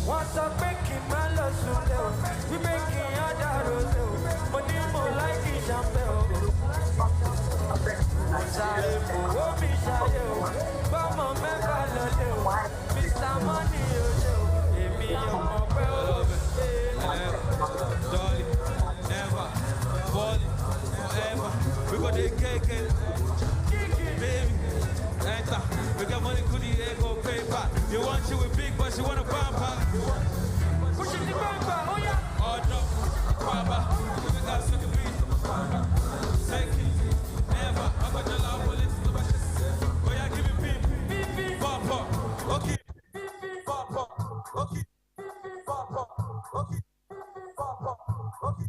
What's up, making my love sunlé o. We making ọjà rose o. Mo ní mo like champagne o. Mo sáré fowó mi ṣayé o. Bọ́mọ mẹ́fà lọlé o. Mr. Money o ṣe o. Èmi ọmọ pẹ́ o. Dolly, never, falling, forever. We got the cake, baby. Enter. We got money, goodie, ego, paper. You want you with big, but you want a bumper. Pushing the bumper, oh yeah. Oh no, bumper. We got such a beat. Take it, never. I'm gonna allow police to back this. Oh yeah, give me beep, bumper. Okay, bumper. Okay, bumper. Okay.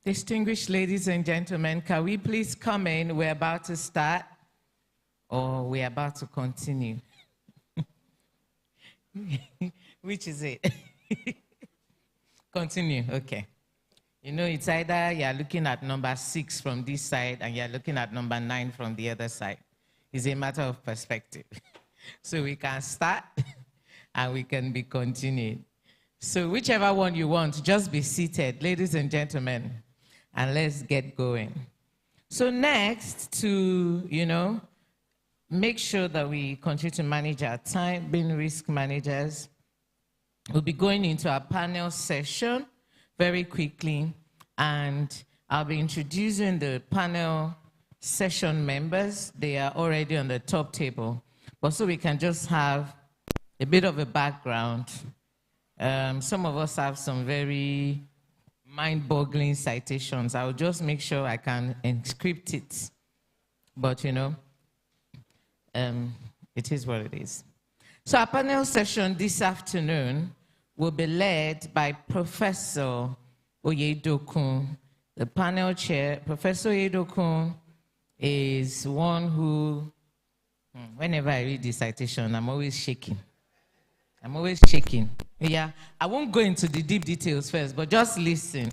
Distinguished ladies and gentlemen, can we please come in? We're about to start, or we're about to continue. Which is it? Continue, okay. You know, it's either you're looking at number 6 from this side and you're looking at number 9 from the other side. It's a matter of perspective. So we can start and we can be continued. So whichever one you want, just be seated, ladies and gentlemen, and let's get going. So next, to, make sure that we continue to manage our time, being risk managers, we'll be going into our panel session very quickly, and I'll be introducing the panel session members. They are already on the top table, but so we can just have a bit of a background. Some of us have some very mind-boggling citations. I'll just make sure I can encrypt it. But, it is what it is. So our panel session this afternoon will be led by Professor Oyedokun. The panel chair, Professor Oyedokun, is one who, whenever I read the citation, I'm always shaking. Yeah, I won't go into the deep details first, but just listen.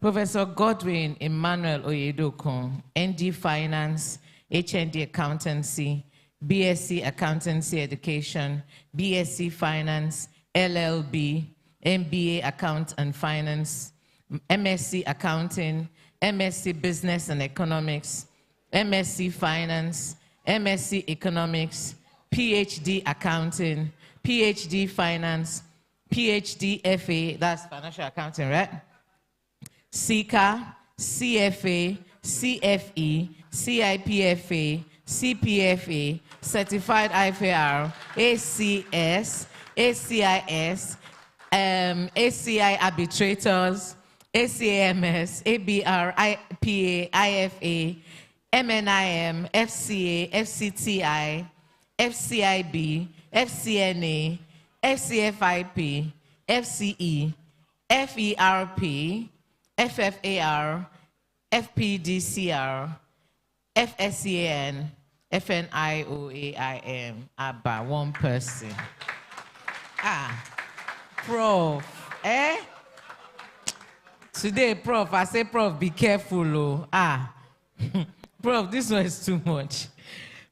Professor Godwin Emmanuel Oyedokun, ND Finance, HND Accountancy, BSc Accountancy Education, BSc Finance, LLB, MBA Account and Finance, MSc Accounting, MSc Business and Economics, MSc Finance, MSc Economics, PhD Accounting, PhD Finance, PhD FA, that's Financial Accounting, right? CICA, CFA, CFE, CIPFA, CPFA, Certified IFAR, ACS, ACIS, ACI Arbitrators, ACAMS, ABR, IPA, IFA, MNIM, FCA, FCTI, FCIB, FCNA, FCFIP, FCE, FERP, FFAR, FPDCR, FSCAN, FNIOAIM, ABBA, one person. Prof, Today, Prof, I say, Prof, be careful, Prof, this one is too much.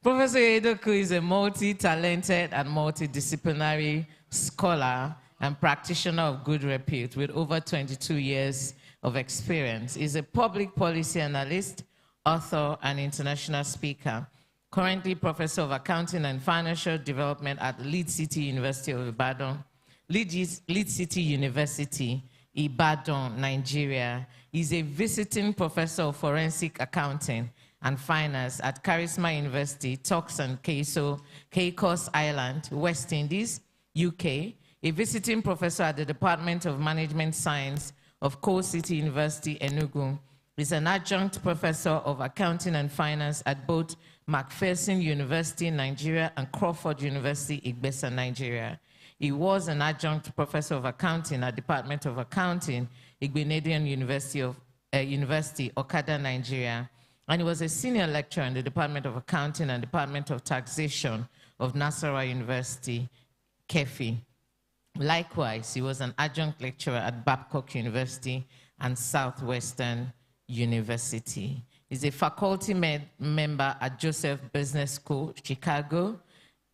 Professor Oyedokun is a multi-talented and multidisciplinary scholar and practitioner of good repute with over 22 years of experience. He's a public policy analyst, author, and international speaker. Currently Professor of Accounting and Financial Development at Lead City University of Ibadan. Lead City University, Ibadan, Nigeria. He's a visiting professor of forensic accounting and finance at Charisma University, Turks and Caicos Island, West Indies, UK. a visiting professor at the Department of Management Science of Coal City University, Enugu. He's an adjunct professor of accounting and finance at both Macpherson University in Nigeria and Crawford University, Igbesa, Nigeria. He was an adjunct professor of accounting at Department of Accounting, Igbenedion University, Okada, Nigeria. And he was a senior lecturer in the Department of Accounting and Department of Taxation of Nasarawa University, Kefi. Likewise, he was an adjunct lecturer at Babcock University and Southwestern University. He's a faculty member at Joseph Business School, Chicago,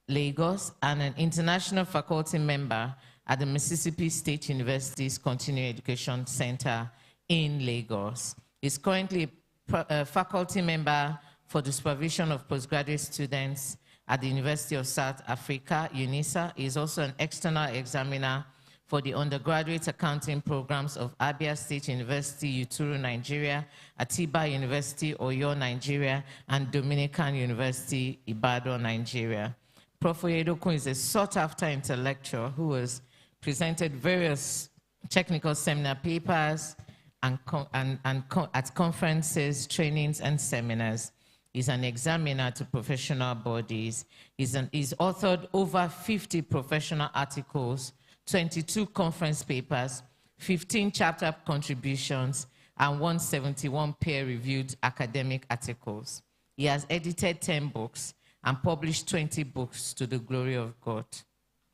Lagos, and an international faculty member at the Mississippi State University's Continuing Education Center in Lagos. He's currently a faculty member for the supervision of postgraduate students at the University of South Africa, UNISA. He is also an external examiner for the undergraduate accounting programs of Abia State University, Uturu, Nigeria, Atiba University, Oyo, Nigeria, and Dominican University, Ibadan, Nigeria. Prof. Oyedokun is a sought-after intellectual who has presented various technical seminar papers at conferences, trainings, and seminars. He's an examiner to professional bodies. He's authored over 50 professional articles, 22 conference papers, 15 chapter contributions, and 171 peer-reviewed academic articles. He has edited 10 books and published 20 books to the glory of God.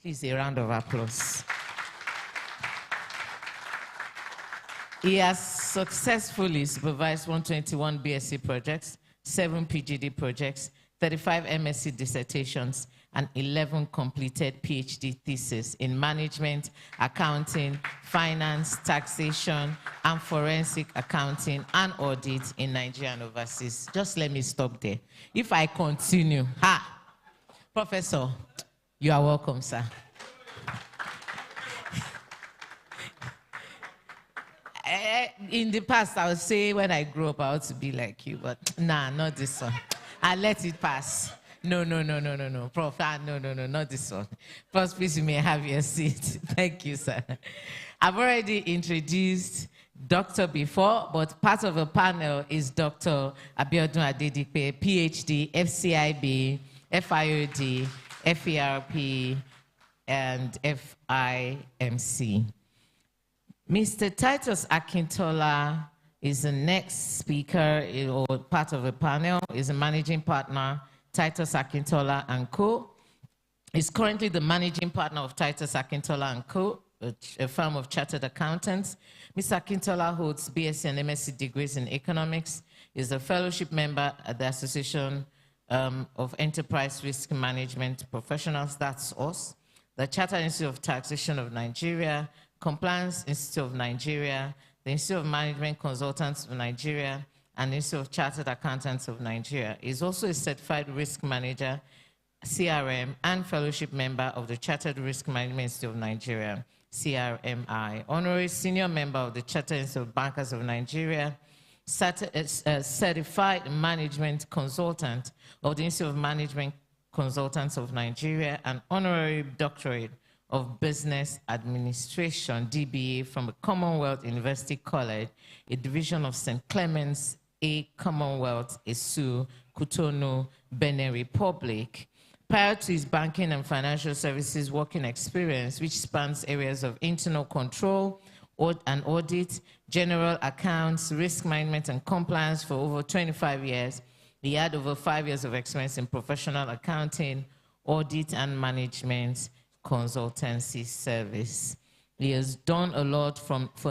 Please, a round of applause. He has successfully supervised 121 BSc projects, 7 PGD projects, 35 MSc dissertations, and 11 completed PhD theses in management, accounting, finance, taxation, and forensic accounting and audit in Nigeria and overseas. Just let me stop there. If I continue, Professor, you are welcome, sir. In the past, I would say when I grew up, I ought to be like you, but nah, not this one. I let it pass. No, Prof, no, not this one. First, please, you may have your seat. Thank you, sir. I've already introduced Doctor before, but part of the panel is Dr. Abiodun Adedipe, PhD, FCIB, FIOD, FERP, and FIMC. Mr. Titus Akintola is the next speaker or part of the panel, is a managing partner, Titus Akintola & Co. He's currently the managing partner of Titus Akintola & Co., a firm of chartered accountants. Mr. Akintola holds BSc and MSc degrees in economics, is a fellowship member at the Association of Enterprise Risk Management Professionals, that's us, the Chartered Institute of Taxation of Nigeria, Compliance Institute of Nigeria, the Institute of Management Consultants of Nigeria, and the Institute of Chartered Accountants of Nigeria. He's also a certified risk manager, CRM, and fellowship member of the Chartered Risk Management Institute of Nigeria, CRMI. Honorary senior member of the Chartered Institute of Bankers of Nigeria, certified management consultant of the Institute of Management Consultants of Nigeria, and honorary doctorate of Business Administration, DBA, from the Commonwealth University College, a division of St. Clement's A Commonwealth, Esu, Cotonou, Benin Republic. Prior to his banking and financial services working experience, which spans areas of internal control and audit, general accounts, risk management, and compliance for over 25 years, he had over 5 years of experience in professional accounting, audit, and management consultancy service. He has done a lot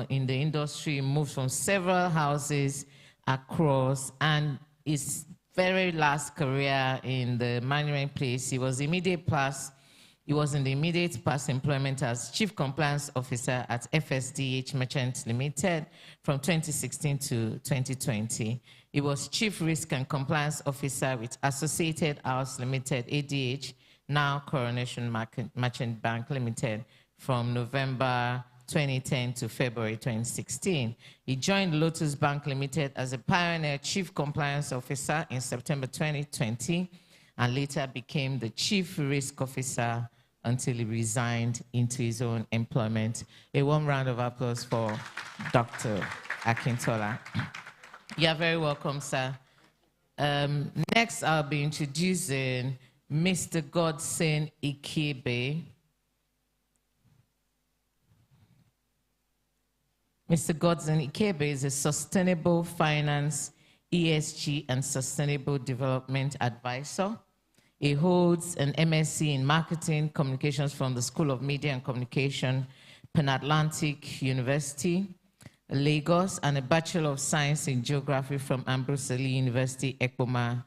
in the industry, moved from several houses across, and his very last career in the management place, he was in the immediate past employment as Chief Compliance Officer at FSDH Merchant Limited from 2016 to 2020. He was Chief Risk and Compliance Officer with Associated House Limited, ADH, now Coronation Merchant Bank Limited, from November 2010 to February 2016. He joined Lotus Bank Limited as a pioneer Chief Compliance Officer in September 2020, and later became the Chief Risk Officer until he resigned into his own employment. A warm round of applause for Dr. Akintola. You are very welcome, sir. Next, I'll be introducing Mr. Godson Ikebe. Mr. Godson Ikebe is a sustainable finance, ESG, and sustainable development advisor. He holds an MSc in marketing communications from the School of Media and Communication, Pan Atlantic University, Lagos, and a Bachelor of Science in Geography from Ambrose Ali University, Ekpoma.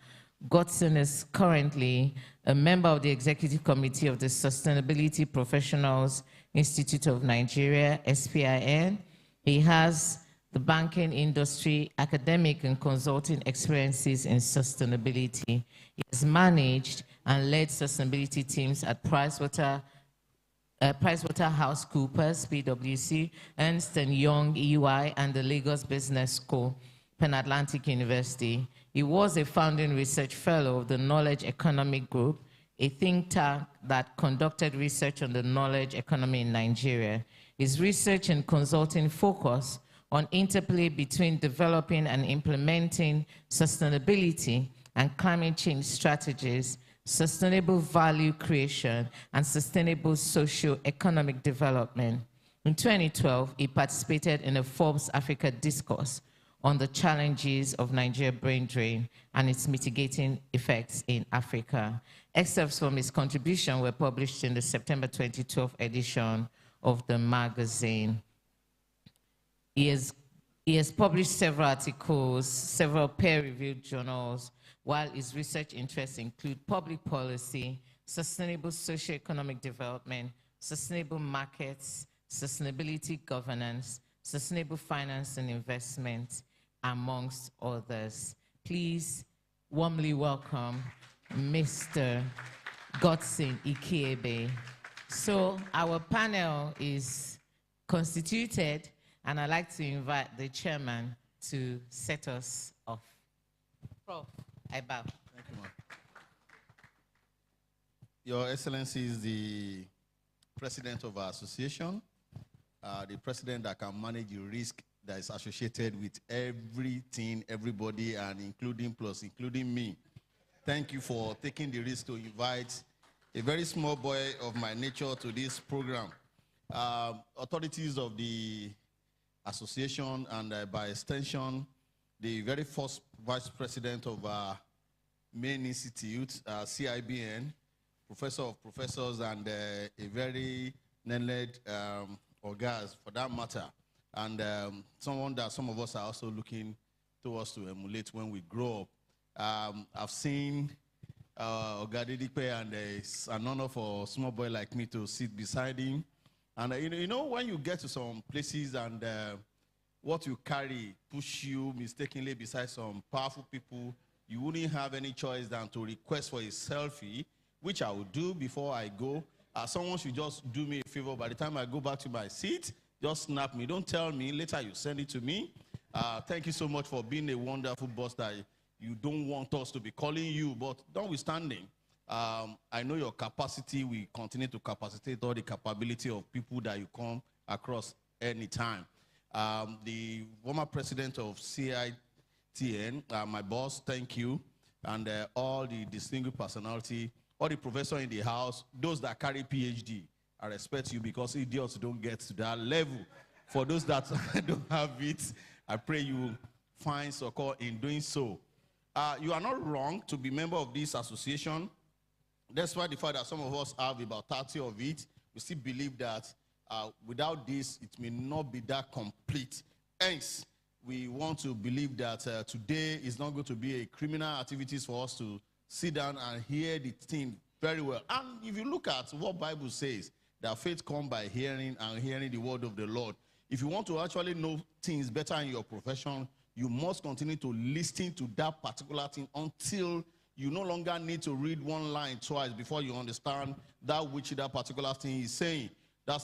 Godson is currently a member of the Executive Committee of the Sustainability Professionals Institute of Nigeria, SPIN. He has the banking industry, academic and consulting experiences in sustainability. He has managed and led sustainability teams at PricewaterhouseCoopers, PwC, Ernst & Young, EY, and the Lagos Business School, Pan Atlantic University. He was a founding research fellow of the Knowledge Economic Group, a think tank that conducted research on the knowledge economy in Nigeria. His research and consulting focus on interplay between developing and implementing sustainability and climate change strategies, sustainable value creation, and sustainable socio-economic development. In 2012, he participated in a Forbes Africa discourse on the challenges of Nigeria brain drain and its mitigating effects in Africa. Excerpts from his contribution were published in the September 2012 edition of the magazine. He has published several articles, several peer-reviewed journals, while his research interests include public policy, sustainable socio-economic development, sustainable markets, sustainability governance, sustainable finance and investment, amongst others. Please warmly welcome Mr. Godson Ikebe. So our panel is constituted, and I'd like to invite the chairman to set us off. Prof, I bow. Thank you, ma'am. Your Excellency is the president of our association, the president that can manage the risk that is associated with everything, everybody, and including me. Thank you for taking the risk to invite a very small boy of my nature to this program. Authorities of the association and by extension, the very first vice president of our main institute, CIBN, professor of professors, and a very learned orgas for that matter, and someone that some of us are also looking towards to emulate when we grow up. I've seen Ogadidikpe, and it's an honor for a small boy like me to sit beside him. And you know, when you get to some places and what you carry push you mistakenly beside some powerful people, you wouldn't have any choice than to request for a selfie, which I will do before I go. Someone should just do me a favor. By the time I go back to my seat, just snap me. Don't tell me. Later you send it to me. Thank you so much for being a wonderful boss that you don't want us to be calling you, but notwithstanding, I know your capacity. We continue to capacitate all the capability of people that you come across anytime. The former president of CITN, my boss, thank you, and all the distinguished personality, all the professors in the house, those that carry PhD, I respect you because idiots don't get to that level. For those that don't have it, I pray you find succor in doing so. You are not wrong to be member of this association. That's why the fact that some of us have about 30 of it, we still believe that without this, it may not be that complete. Hence, we want to believe that today is not going to be a criminal activities for us to sit down and hear the thing very well. And if you look at what Bible says, that faith comes by hearing and hearing the word of the Lord. If you want to actually know things better in your profession, you must continue to listen to that particular thing until you no longer need to read one line twice before you understand that which that particular thing is saying. That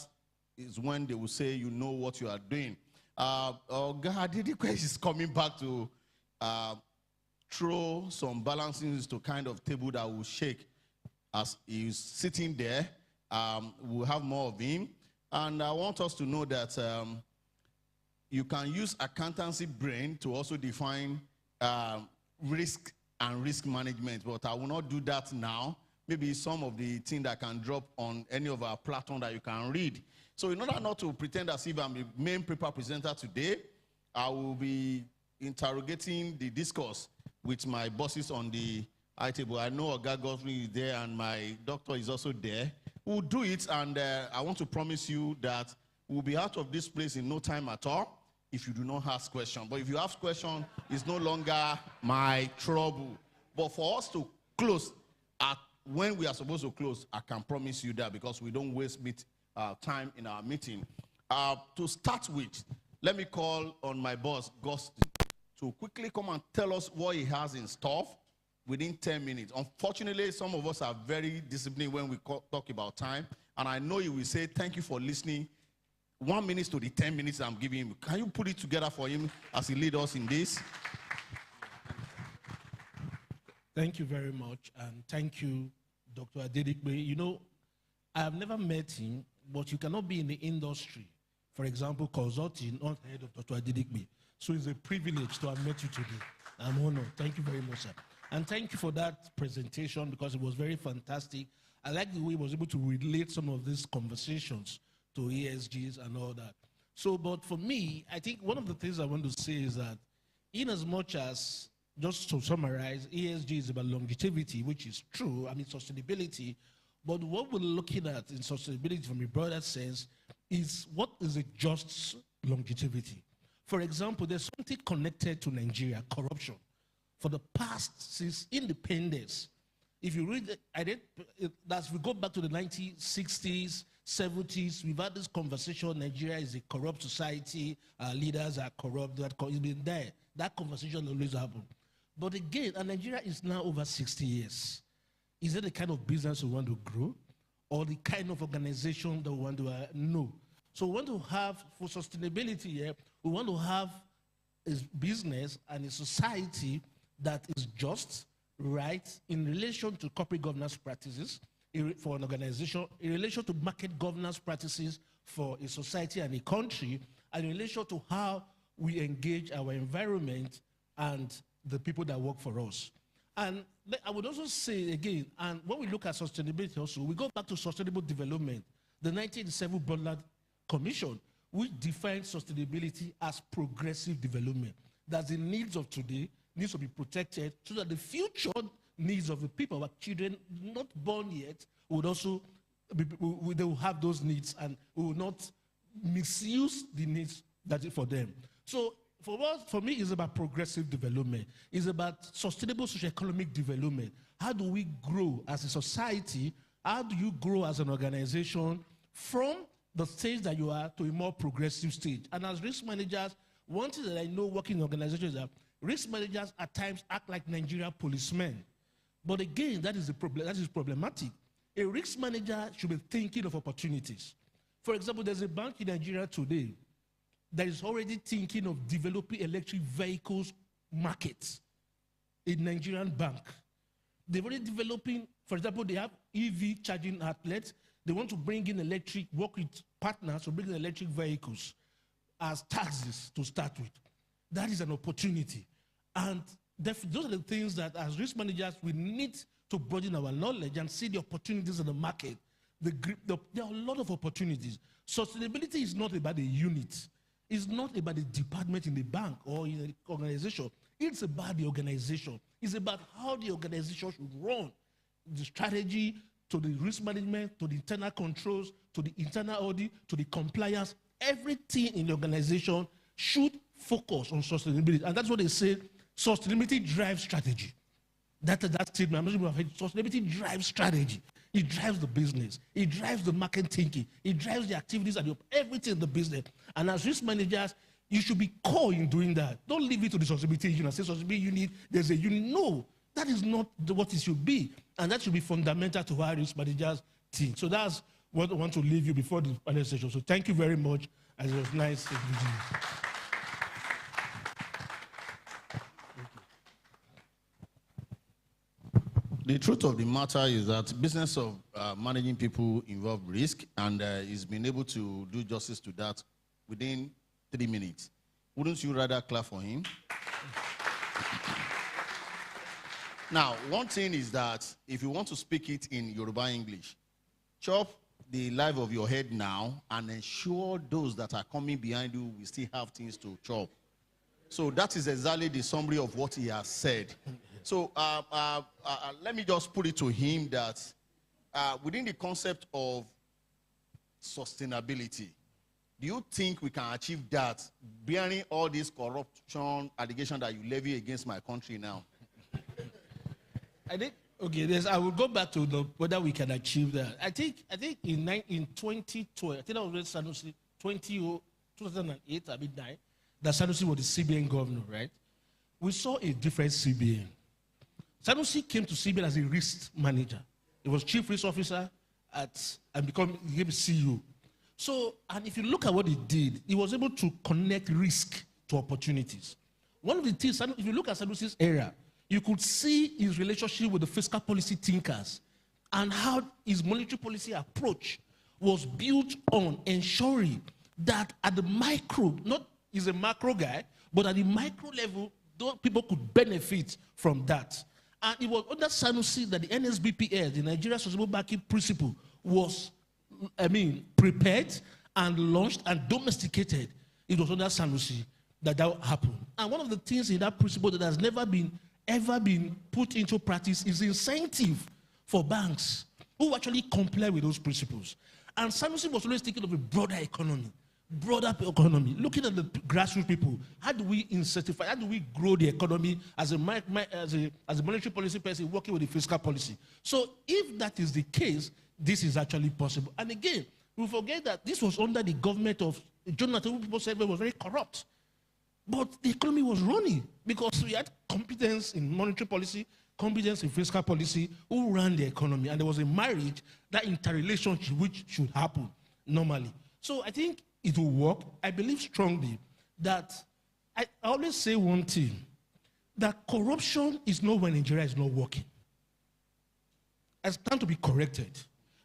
is when they will say you know what you are doing. Ogadidikwe is coming back to throw some balancings to kind of table that will shake as he's sitting there. We'll have more of him. And I want us to know that you can use accountancy brain to also define risk and risk management, but I will not do that now. Maybe some of the things that can drop on any of our platform that you can read. So in order not to pretend as if I'm the main paper presenter today, I will be interrogating the discourse with my bosses on the high table. I know Oga Godfrey is there and my doctor is also there. We'll do it, and I want to promise you that we'll be out of this place in no time at all if you do not ask questions. But if you ask questions, it's no longer my trouble. But for us to close at when we are supposed to close, I can promise you that, because we don't waste time in our meeting. To start with, let me call on my boss, Gustin, to quickly come and tell us what he has in store within 10 minutes. Unfortunately, some of us are very disciplined when we talk about time, and I know you will say, thank you for listening. 1 minute to the 10 minutes I'm giving him. Can you put it together for him as he leads us in this? Thank you very much, and thank you, Dr. Adedikbe. You know, I have never met him, but you cannot be in the industry, for example, consulting, not head of Dr. Adedikbe. So it's a privilege to have met you today. I'm honored. Thank you very much, sir. And thank you for that presentation, because it was very fantastic. I like the way he was able to relate some of these conversations to ESGs and all that. So, but for me, I think one of the things I want to say is that in as much as, just to summarize, ESG is about longevity, which is true, I mean sustainability, but what we're looking at in sustainability from a broader sense is what is a just longevity. For example, there's something connected to Nigeria, corruption. For the past, since independence, if you read, as we go back to the 1960s, 70s, we've had this conversation, Nigeria is a corrupt society, our leaders are corrupt, it's been there. That conversation always happens. But again, and Nigeria is now over 60 years. Is it the kind of business we want to grow, or the kind of organization that we want to know? So we want to have, for sustainability here, we want to have a business and a society that is just, right, in relation to corporate governance practices for an organization, in relation to market governance practices for a society and a country, and in relation to how we engage our environment and the people that work for us. And I would also say again, and when we look at sustainability also, we go back to sustainable development. The 1987 Brundtland Commission, which defines sustainability as progressive development. That the needs of today needs to be protected so that the future needs of the people, our children not born yet, would also they will have those needs, and we will not misuse the needs that is for them. So for me, it's about progressive development. It's about sustainable socio-economic development. How do we grow as a society? How do you grow as an organization from the stage that you are to a more progressive stage? And as risk managers, one thing that I know working in organizations is that risk managers at times act like Nigeria policemen. But again, that is problematic. A risk manager should be thinking of opportunities. For example, there's a bank in Nigeria today that is already thinking of developing electric vehicles markets. A Nigerian bank. They're already developing, for example, they have EV charging outlets. They want to bring in electric, work with partners to bring in electric vehicles as taxes to start with. That is an opportunity. And those are the things that as risk managers, we need to broaden our knowledge and see the opportunities in the market. There are a lot of opportunities. Sustainability is not about a unit. It's not about the department in the bank or in an organization. It's about the organization. It's about how the organization should run. The strategy, to the risk management, to the internal controls, to the internal audit, to the compliance. Everything in the organization should focus on sustainability. And that's what they say, sustainability drives strategy. That statement, I'm not sure if I've heard, sustainability drives strategy. It drives the business. It drives the market thinking. It drives the activities and everything in the business. And as risk managers, you should be core in doing that. Don't leave it to the sustainability unit and say sustainability unit, there's a unit. No, that is not what it should be. And that should be fundamental to our risk managers team. So that's what I want to leave you before the panel session. So thank you very much. And it was nice to meet you. The truth of the matter is that business of managing people involved risk, and he's been able to do justice to that within 3 minutes. Wouldn't you rather clap for him? Now, one thing is that if you want to speak it in Yoruba English, chop the life of your head now and ensure those that are coming behind you will still have things to chop. So that is exactly the summary of what he has said. So let me just put it to him that within the concept of sustainability, do you think we can achieve that bearing all this corruption allegation that you levy against my country now? I think, okay, I will go back to whether we can achieve that. I think in 2012, I think that was Sanusi, 2008, I mean, that Sanusi was the CBN governor, right? We saw a different CBN. Sanusi came to CBN as a risk manager. He was chief risk officer and became CEO. So, and if you look at what he did, he was able to connect risk to opportunities. One of the things, if you look at Sanusi's era, you could see his relationship with the fiscal policy thinkers and how his monetary policy approach was built on ensuring that at the micro, not he's a macro guy, but at the micro level, those people could benefit from that. And it was under Sanusi that the NSBPS, the Nigeria Sustainable Banking Principle, was, prepared and launched and domesticated. It was under Sanusi that happened. And one of the things in that principle that has never been put into practice is incentive for banks who actually comply with those principles. And Sanusi was always thinking of a broader economy, looking at the grassroots people. How do we incentivize, how do we grow the economy as a monetary policy person working with the fiscal policy? So if that is the case, this is actually possible. And again, we forget that this was under the government of Jonathan, who people said was very corrupt. But the economy was running because we had competence in monetary policy, competence in fiscal policy, who ran the economy. And there was a marriage, that interrelationship which should happen normally. So I think it will work. I believe strongly that I always say one thing, that corruption is not when Nigeria is not working. I stand to be corrected.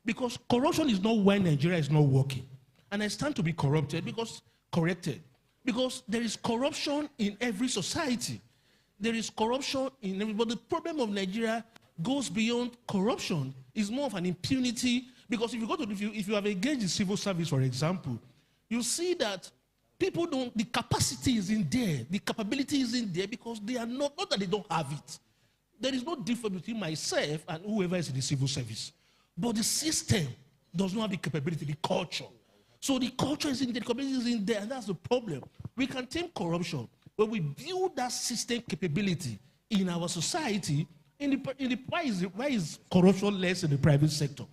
Because corruption is not when Nigeria is not working. And I stand to be corrected. Because there is corruption in every society. There is corruption in everybody. The problem of Nigeria goes beyond corruption. It's more of an impunity. Because if you have engaged in civil service, for example, you see that people the capacity isn't there. The capability isn't there because they are not that they don't have it. There is no difference between myself and whoever is in the civil service. But the system does not have the capability, the culture. So the culture is in there, the capability is in there, and that's the problem. We can tame corruption when we build that system capability in our society. Why is corruption less in the private sector?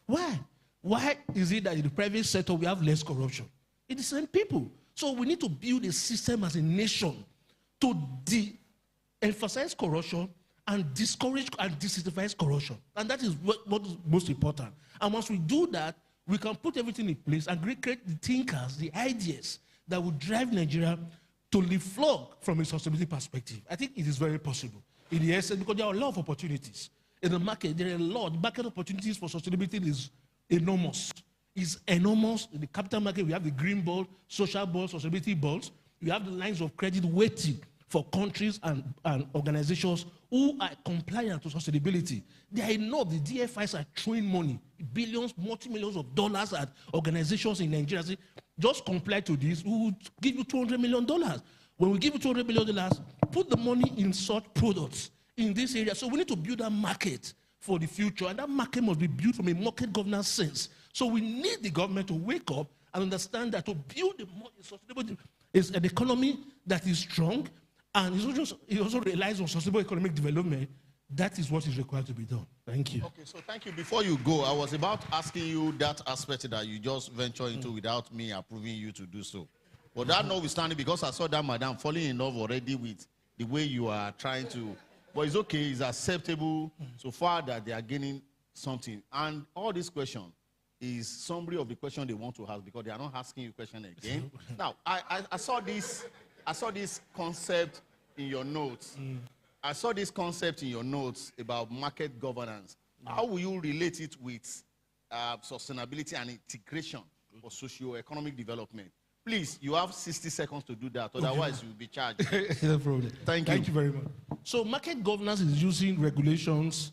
Why? Why is it that in the private sector we have less corruption? It's the same people. So we need to build a system as a nation to de-emphasize corruption and discourage and disincentivize corruption. And that is what is most important. And once we do that, we can put everything in place and create the thinkers, the ideas that will drive Nigeria to leapfrog from a sustainability perspective. I think it is very possible. In the essence, because there are a lot of opportunities. In the market, there are a lot. The market opportunities for sustainability is enormous. It's enormous. In the capital market, we have the green bond, social bonds, sustainability bonds. We have the lines of credit waiting for countries and organizations who are compliant to sustainability. They are enough. The DFIs are throwing money, billions, multi-millions of dollars at organizations in Nigeria. Say, just comply to this, we will give you $200 million. When we give you $200 million, put the money in such products in this area. So we need to build a market for the future, and that market must be built from a market governance sense. So we need the government to wake up and understand that to build a sustainable is an economy that is strong, and it also relies on sustainable economic development. That is what is required to be done. Thank you. Okay, so thank you. Before you go, I was about asking you that aspect that you just ventured into without me approving you to do so. But that notwithstanding, because I saw that madam falling in love already with the way you are trying to, but it's okay, it's acceptable so far that they are gaining something. And all this question is summary of the question they want to ask because they are not asking you question again. Now, I saw this concept in your notes. I saw this concept in your notes about market governance. How will you relate it with sustainability and integration for socio-economic development. Please, you have 60 seconds to do that, otherwise you'll be charged. No problem. Thank you. Thank you very much. So market governance is using regulations,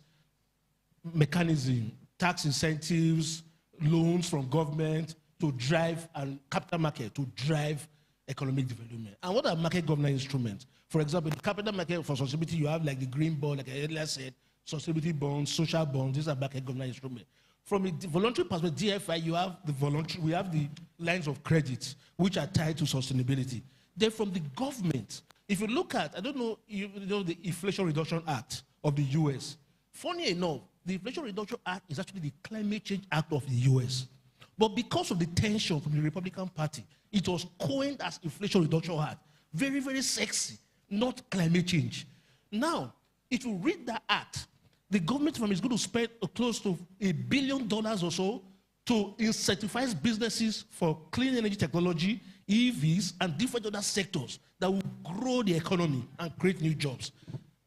mechanism, tax incentives, loans from government to drive, and capital market to drive economic development. And what are market governance instruments? For example, the capital market for sustainability, you have like the green bond, like I earlier said, sustainability bonds, social bonds. These are market governance instruments. From a voluntary perspective, DFI, you have the voluntary, we have the lines of credit, which are tied to sustainability. Then from the government, if you look at, I don't know, you know the Inflation Reduction Act of the US. Funny enough, the Inflation Reduction Act is actually the Climate Change Act of the US. But because of the tension from the Republican Party, it was coined as Inflation Reduction Act. Very, very sexy, not climate change. Now, if you read that act, the government is going to spend close to $1 billion or so to incentivize businesses for clean energy technology, EVs, and different other sectors that will grow the economy and create new jobs.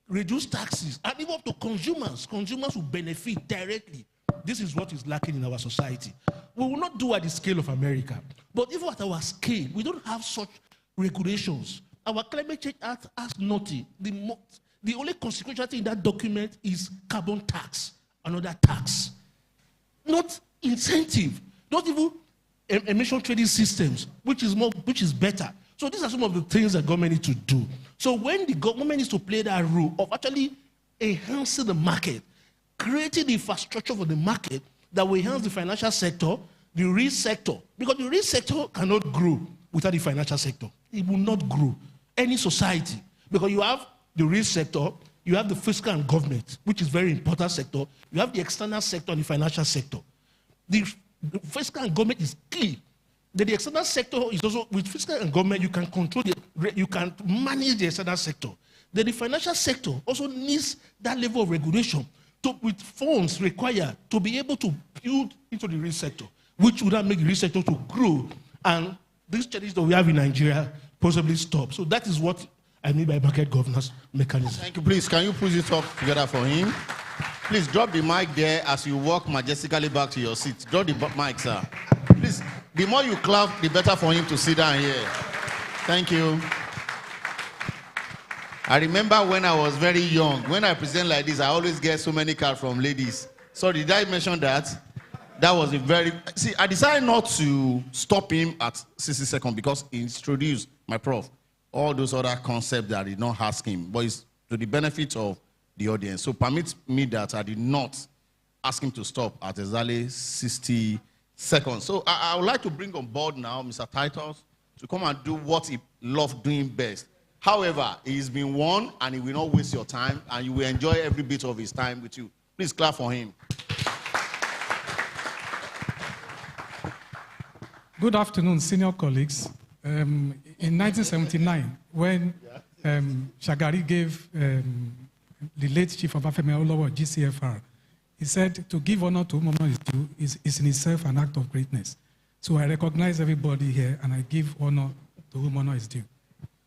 Reduce taxes, and even up to consumers. Consumers will benefit directly. This is what is lacking in our society. We will not do at the scale of America, but even at our scale, we don't have such regulations. Our Climate Change Act has nothing. The only consequential thing in that document is carbon tax, another tax. Not incentive, not even emission trading systems, which is better. So these are some of the things that government needs to do. So when the government needs to play that role of actually enhancing the market, creating the infrastructure for the market that will enhance the financial sector, the real sector, because the real sector cannot grow without the financial sector. It will not grow. Any society, because you have the real sector, you have the fiscal and government, which is very important sector. You have the external sector and the financial sector. The fiscal and government is key. The external sector is also, with fiscal and government, you can control, you can manage the external sector. Then the financial sector also needs that level of regulation with funds required to be able to build into the real sector, which would not make the real sector to grow. And this challenge that we have in Nigeria possibly stop. So that is what I mean by market governance mechanism. Thank you. Please, can you put it up together for him? Please drop the mic there as you walk majestically back to your seat. Drop the mic, sir. Please, the more you clap, the better for him to sit down here. Thank you. I remember when I was very young, when I present like this, I always get so many cards from ladies. So did I mention that? That was a very... See, I decided not to stop him at 60 seconds because he introduced my prof. All those other concepts that I did not ask him, but it's to the benefit of the audience. So permit me that I did not ask him to stop at exactly 60 seconds. So I would like to bring on board now Mr. Titus to come and do what he loved doing best. However, he's been warned and he will not waste your time and you will enjoy every bit of his time with you. Please clap for him. Good afternoon, senior colleagues. In 1979, when Shagari gave the late Chief of Afemi Awolowo GCFR, he said to give honor to whom honor is due is in itself an act of greatness. So I recognize everybody here and I give honor to whom honor is due.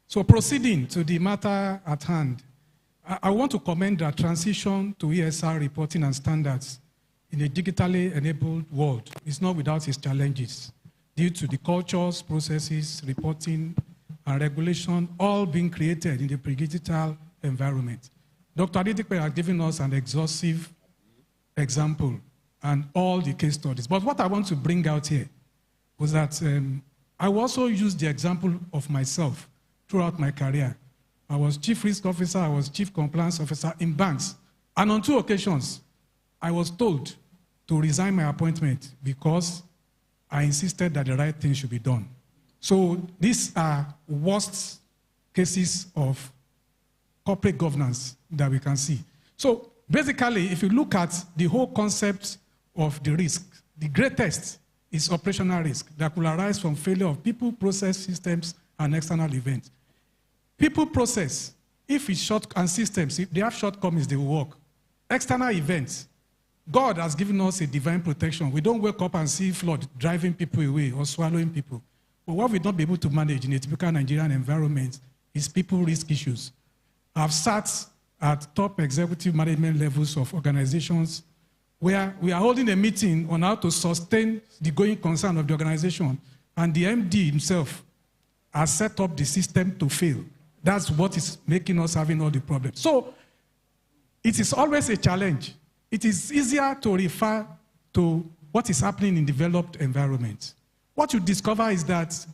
So proceeding to the matter at hand, I want to commend the transition to ESR reporting and standards in a digitally enabled world is not without its challenges due to the cultures, processes, reporting, and regulation all being created in the pre-digital environment. Dr. Adedikpe has given us an exhaustive example and all the case studies. But what I want to bring out here was that I will also use the example of myself throughout my career. I was chief risk officer, I was chief compliance officer in banks. And on 2 occasions, I was told to resign my appointment because I insisted that the right thing should be done. So these are worst cases of corporate governance that we can see. So basically, if you look at the whole concept of the risk, the greatest is operational risk that will arise from failure of people, process, systems, and external events. People process, if it's short, and systems, if they have shortcomings, they will work. External events, God has given us a divine protection. We don't wake up and see flood driving people away or swallowing people. But what we don't be able to manage in a typical Nigerian environment is people risk issues. I've sat at top executive management levels of organizations where we are holding a meeting on how to sustain the going concern of the organization, and the MD himself has set up the system to fail. That's what is making us having all the problems. So it is always a challenge. It is easier to refer to what is happening in developed environments. What you discover is that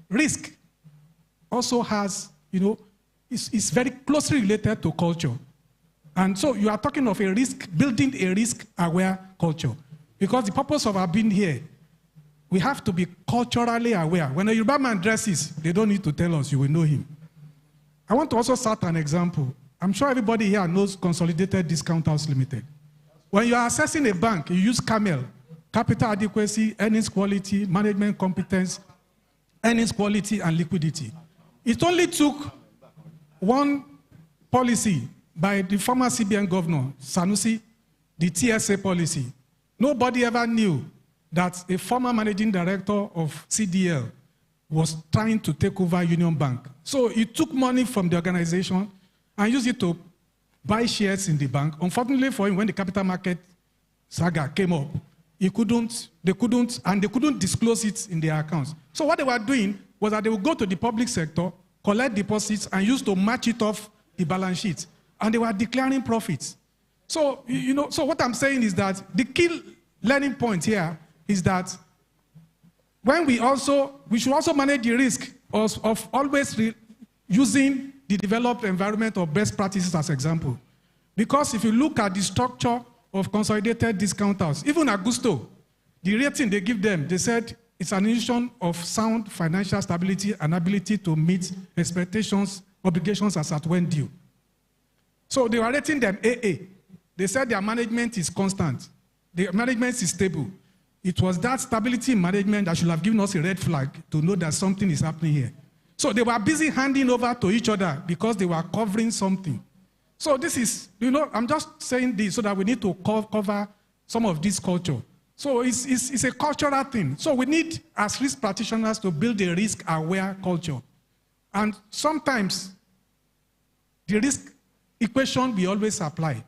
risk also has, is very closely related to culture. And so you are talking of a risk, building a risk-aware culture. Because the purpose of our being here, we have to be culturally aware. When a Yoruba man dresses, they don't need to tell us, you will know him. I want to also start an example. I'm sure everybody here knows Consolidated Discount House Limited. When you are assessing a bank, you use CAMEL, capital adequacy, earnings quality, management competence, earnings quality, and liquidity. It only took one policy by the former CBN governor, Sanusi, the TSA policy. Nobody ever knew that a former managing director of CDL was trying to take over Union Bank. So he took money from the organization and used it to buy shares in the bank. Unfortunately for him, when the capital market saga came up, they couldn't disclose it in their accounts. So what they were doing was that they would go to the public sector, collect deposits, and use to match it off the balance sheet. And they were declaring profits. So, so what I'm saying is that the key learning point here is that when we should also manage the risk of always using the developed environment or best practices as example. Because if you look at the structure of Consolidated Discount House, even Augusto, the rating they give them, they said it's an institution of sound financial stability and ability to meet expectations, obligations as at when due. So they were rating them AA. They said their management is constant. The management is stable. It was that stability in management that should have given us a red flag to know that something is happening here. So they were busy handing over to each other because they were covering something. So this is, I'm just saying this so that we need to cover some of this culture. So it's a cultural thing. So we need, as risk practitioners, to build a risk-aware culture. And sometimes the risk equation we always apply.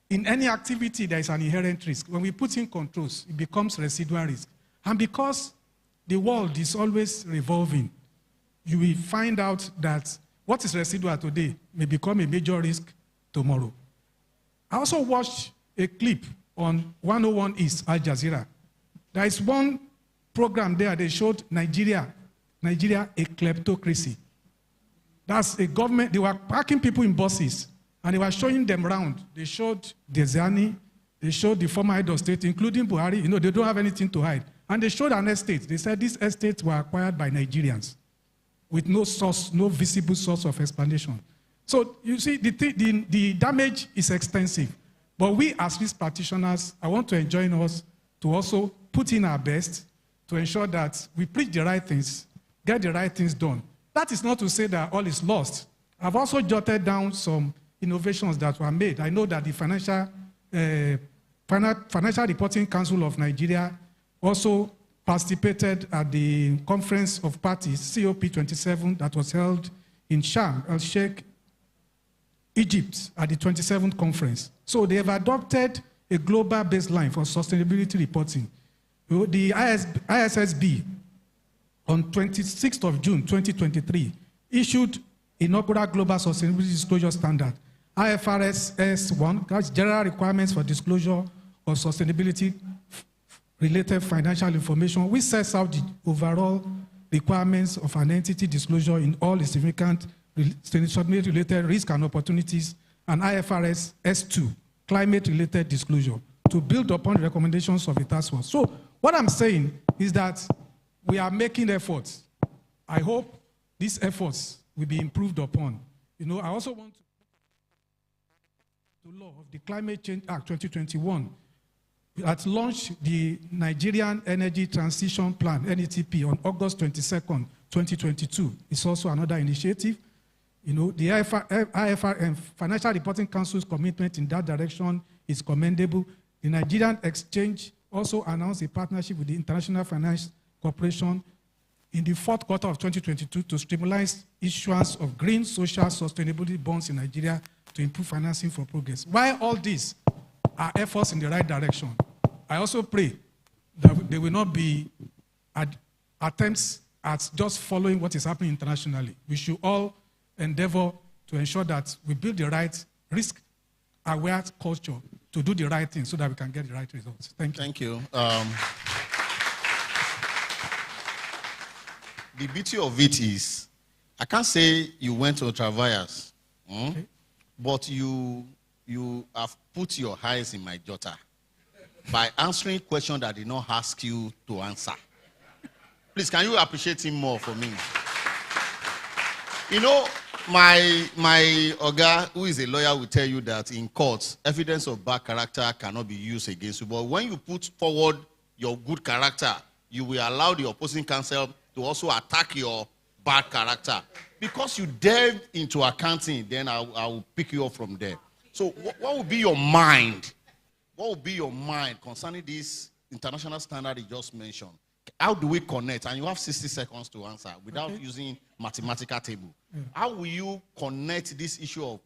In any activity, there is an inherent risk. When we put in controls, it becomes residual risk. And because the world is always revolving, you will find out that what is residual today may become a major risk tomorrow. I also watched a clip on 101 East, Al Jazeera. There is one program there, they showed Nigeria, a kleptocracy. That's a government, they were packing people in buses, and they were showing them around. They showed Dezani, they showed the former head of state, including Buhari. They don't have anything to hide. And they showed an estate. They said these estates were acquired by Nigerians with no source, no visible source of explanation. So you see, the damage is extensive. But we as risk practitioners, I want to enjoin us to also put in our best to ensure that we preach the right things, get the right things done. That is not to say that all is lost. I've also jotted down some innovations that were made. I know that the Financial Reporting Council of Nigeria also participated at the Conference of Parties, COP27, that was held in Sharm el-Sheikh, Egypt, at the 27th conference. So they have adopted a global baseline for sustainability reporting. The ISSB, on 26th of June 2023, issued inaugural Global Sustainability Disclosure Standard, IFRS S1, that's general requirements for disclosure of sustainability-related financial information, which sets out the overall requirements of an entity disclosure in all the significant sustainability-related risks and opportunities, and IFRS S2, climate-related disclosure, to build upon the recommendations of the task force. So what I'm saying is that we are making efforts. I hope these efforts will be improved upon. I also want to law of the Climate Change Act 2021 that launched the Nigerian Energy Transition Plan, NETP, on August 22nd, 2022. It's also another initiative. The IFRM, Financial Reporting Council's commitment in that direction is commendable. The Nigerian Exchange also announced a partnership with the International Finance Corporation in the fourth quarter of 2022 to stimulate issuance of green social sustainability bonds in Nigeria to improve financing for progress. While all this, our efforts in the right direction. I also pray that there will not be attempts at just following what is happening internationally. We should all endeavor to ensure that we build the right risk-aware culture to do the right thing so that we can get the right results. Thank you. Thank you. The beauty of it is, I can't say you went to Travaillas, okay, but you have put your eyes in my daughter by answering a question that did not ask you to answer. Please, can you appreciate him more for me? You know, my Oga, who is a lawyer, will tell you that in court, evidence of bad character cannot be used against you. But when you put forward your good character, you will allow the opposing counsel to also attack your bad character. Because you delved into accounting, then I will pick you up from there. So what would be your mind? What would be your mind concerning this international standard you just mentioned? How do we connect? And you have 60 seconds to answer without using mathematical table. How will you connect this issue of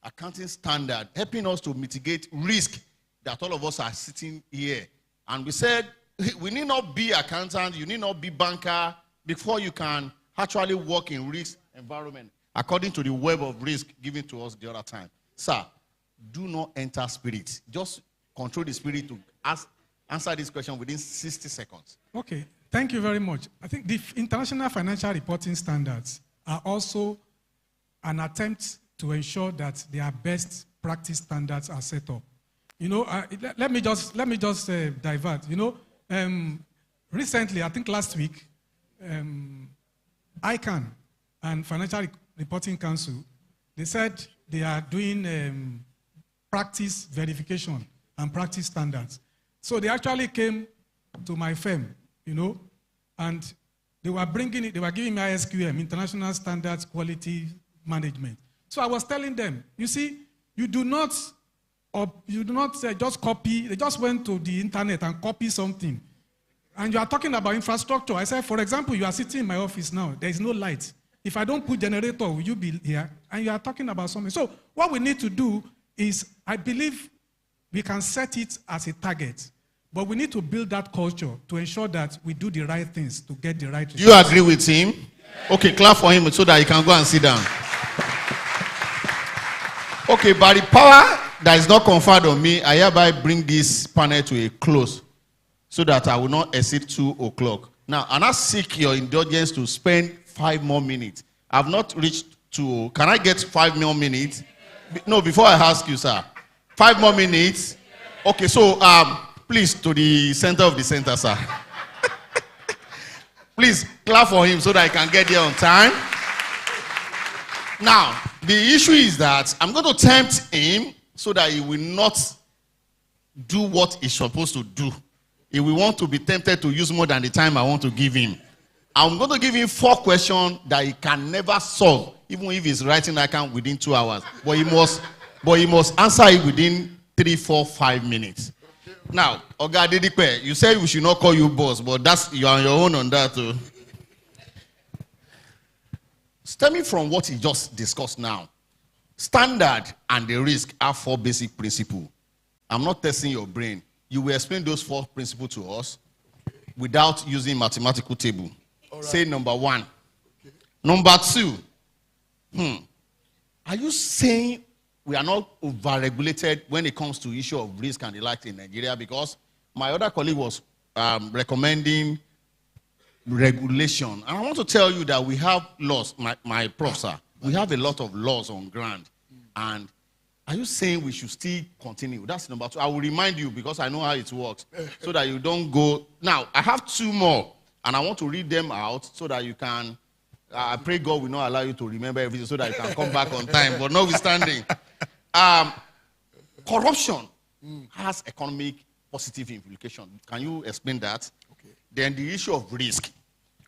accounting standard, helping us to mitigate risk that all of us are sitting here? And we said, we need not be accountant, you need not be banker before you can actually work in risk environment, according to the web of risk given to us the other time. Sir, do not enter spirit. Just control the spirit to answer this question within 60 seconds. Okay, thank you very much. I think the international financial reporting standards are also an attempt to ensure that their best practice standards are set up. You know, let me just divert. You know, recently, I think last week, ICANN and Financial Reporting Council, they said they are doing practice verification and practice standards. So they actually came to my firm, you know, and they were bringing it, they were giving me ISQM, International Standards Quality Management. So I was telling them, you see, you do not just copy, they just went to the internet and copy something. And you are talking about infrastructure. I said, for example, you are sitting in my office now, there is no light. If I don't put generator, will you be here? And you are talking about something. So what we need to do is, I believe we can set it as a target, but we need to build that culture to ensure that we do the right things to get the right results. Do you agree with him? Okay, clap for him so that he can go and sit down. Okay, by the power that is not conferred on me, I hereby bring this panel to a close so that I will not exceed 2 o'clock. Now, and I seek your indulgence to spend 5 more minutes. I've not reached 2. Can I get 5 more minutes? No, before I ask you, sir. 5 more minutes. Okay, so please, to the center of the center, sir. Please clap for him so that I can get there on time. Now, the issue is that I'm going to tempt him so that he will not do what he's supposed to do. He will want to be tempted to use more than the time I want to give him. I'm going to give him 4 questions that he can never solve, even if he's writing an account within 2 hours. But he must answer it within 3, 4, 5 minutes. Now, Oga Adedipe, you said we should not call you boss, but you're on your own on that too. Stemming from what he just discussed now, standard and the risk are 4 basic principles. I'm not testing your brain. You will explain those 4 principles to us without using mathematical table. Right. Say number 1. Okay. Number 2, are you saying we are not over-regulated when it comes to issue of risk and the like in Nigeria? Because my other colleague was recommending regulation. And I want to tell you that we have laws, my professor, we have a lot of laws on ground. And are you saying we should still continue? That's number 2. I will remind you because I know how it works so that you don't go. Now, I have 2 more and I want to read them out so that you can, I pray God will not allow you to remember everything so that you can come back on time. But notwithstanding, corruption has economic positive implication. Can you explain that? Okay. Then the issue of risk.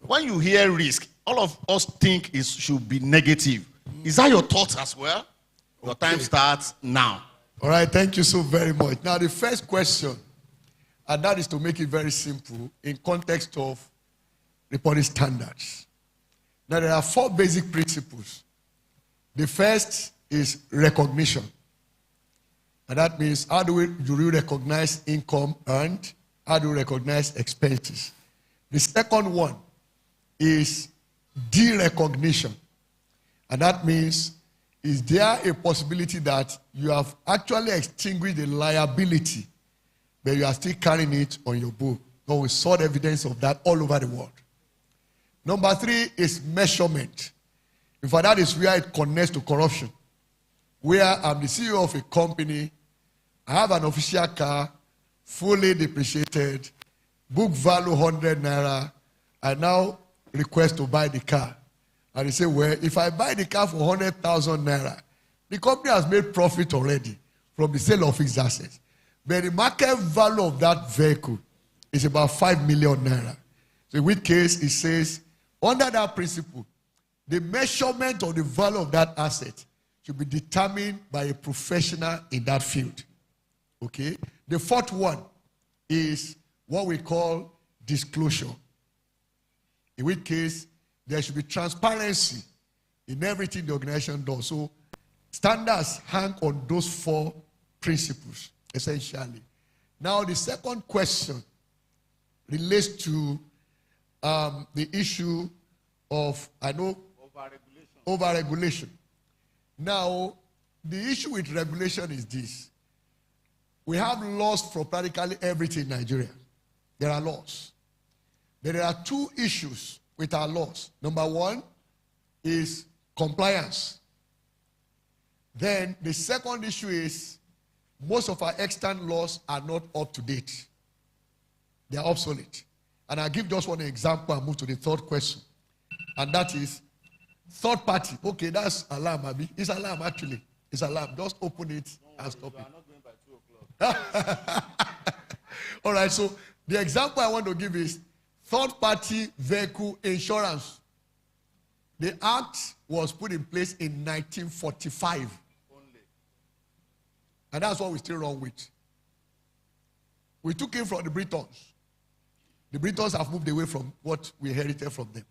When you hear risk, all of us think it should be negative. Is that your thoughts as well? Your time starts now. All right, thank you so very much. Now, the first question, and that is to make it very simple in context of reporting standards. Now, there are 4 basic principles. The first is recognition. And that means do you recognize income earned? How do you recognize expenses? The second one is derecognition. And that means, is there a possibility that you have actually extinguished the liability, but you are still carrying it on your book? But we saw the evidence of that all over the world. Number 3 is measurement. In fact, that is where it connects to corruption. Where I'm the CEO of a company, I have an official car, fully depreciated, book value 100 naira, I now request to buy the car. And they say, well, if I buy the car for 100,000 naira, the company has made profit already from the sale of its assets. But the market value of that vehicle is about 5 million naira. So in which case it says, under that principle, the measurement of the value of that asset should be determined by a professional in that field. Okay? The fourth one is what we call disclosure. In which case, there should be transparency in everything the organization does. So standards hang on those 4 principles, essentially. Now, the second question relates to the issue of, overregulation. Now, the issue with regulation is this. We have laws for practically everything in Nigeria. There are laws. But there are 2 issues with our laws. Number 1 is compliance. Then the second issue is most of our extant laws are not up to date. They are obsolete. And I'll give just one example and move to the third question. And that is third party. Okay, that's alarm, Abi. It's alarm, actually. It's alarm. Just open it and stop it. Not going by 2 o'clock. All right, so the example I want to give is third-party vehicle insurance. The act was put in place in 1945. Only. And that's what we're still wrong with. We took it from the Britons. The Britons have moved away from what we inherited from them.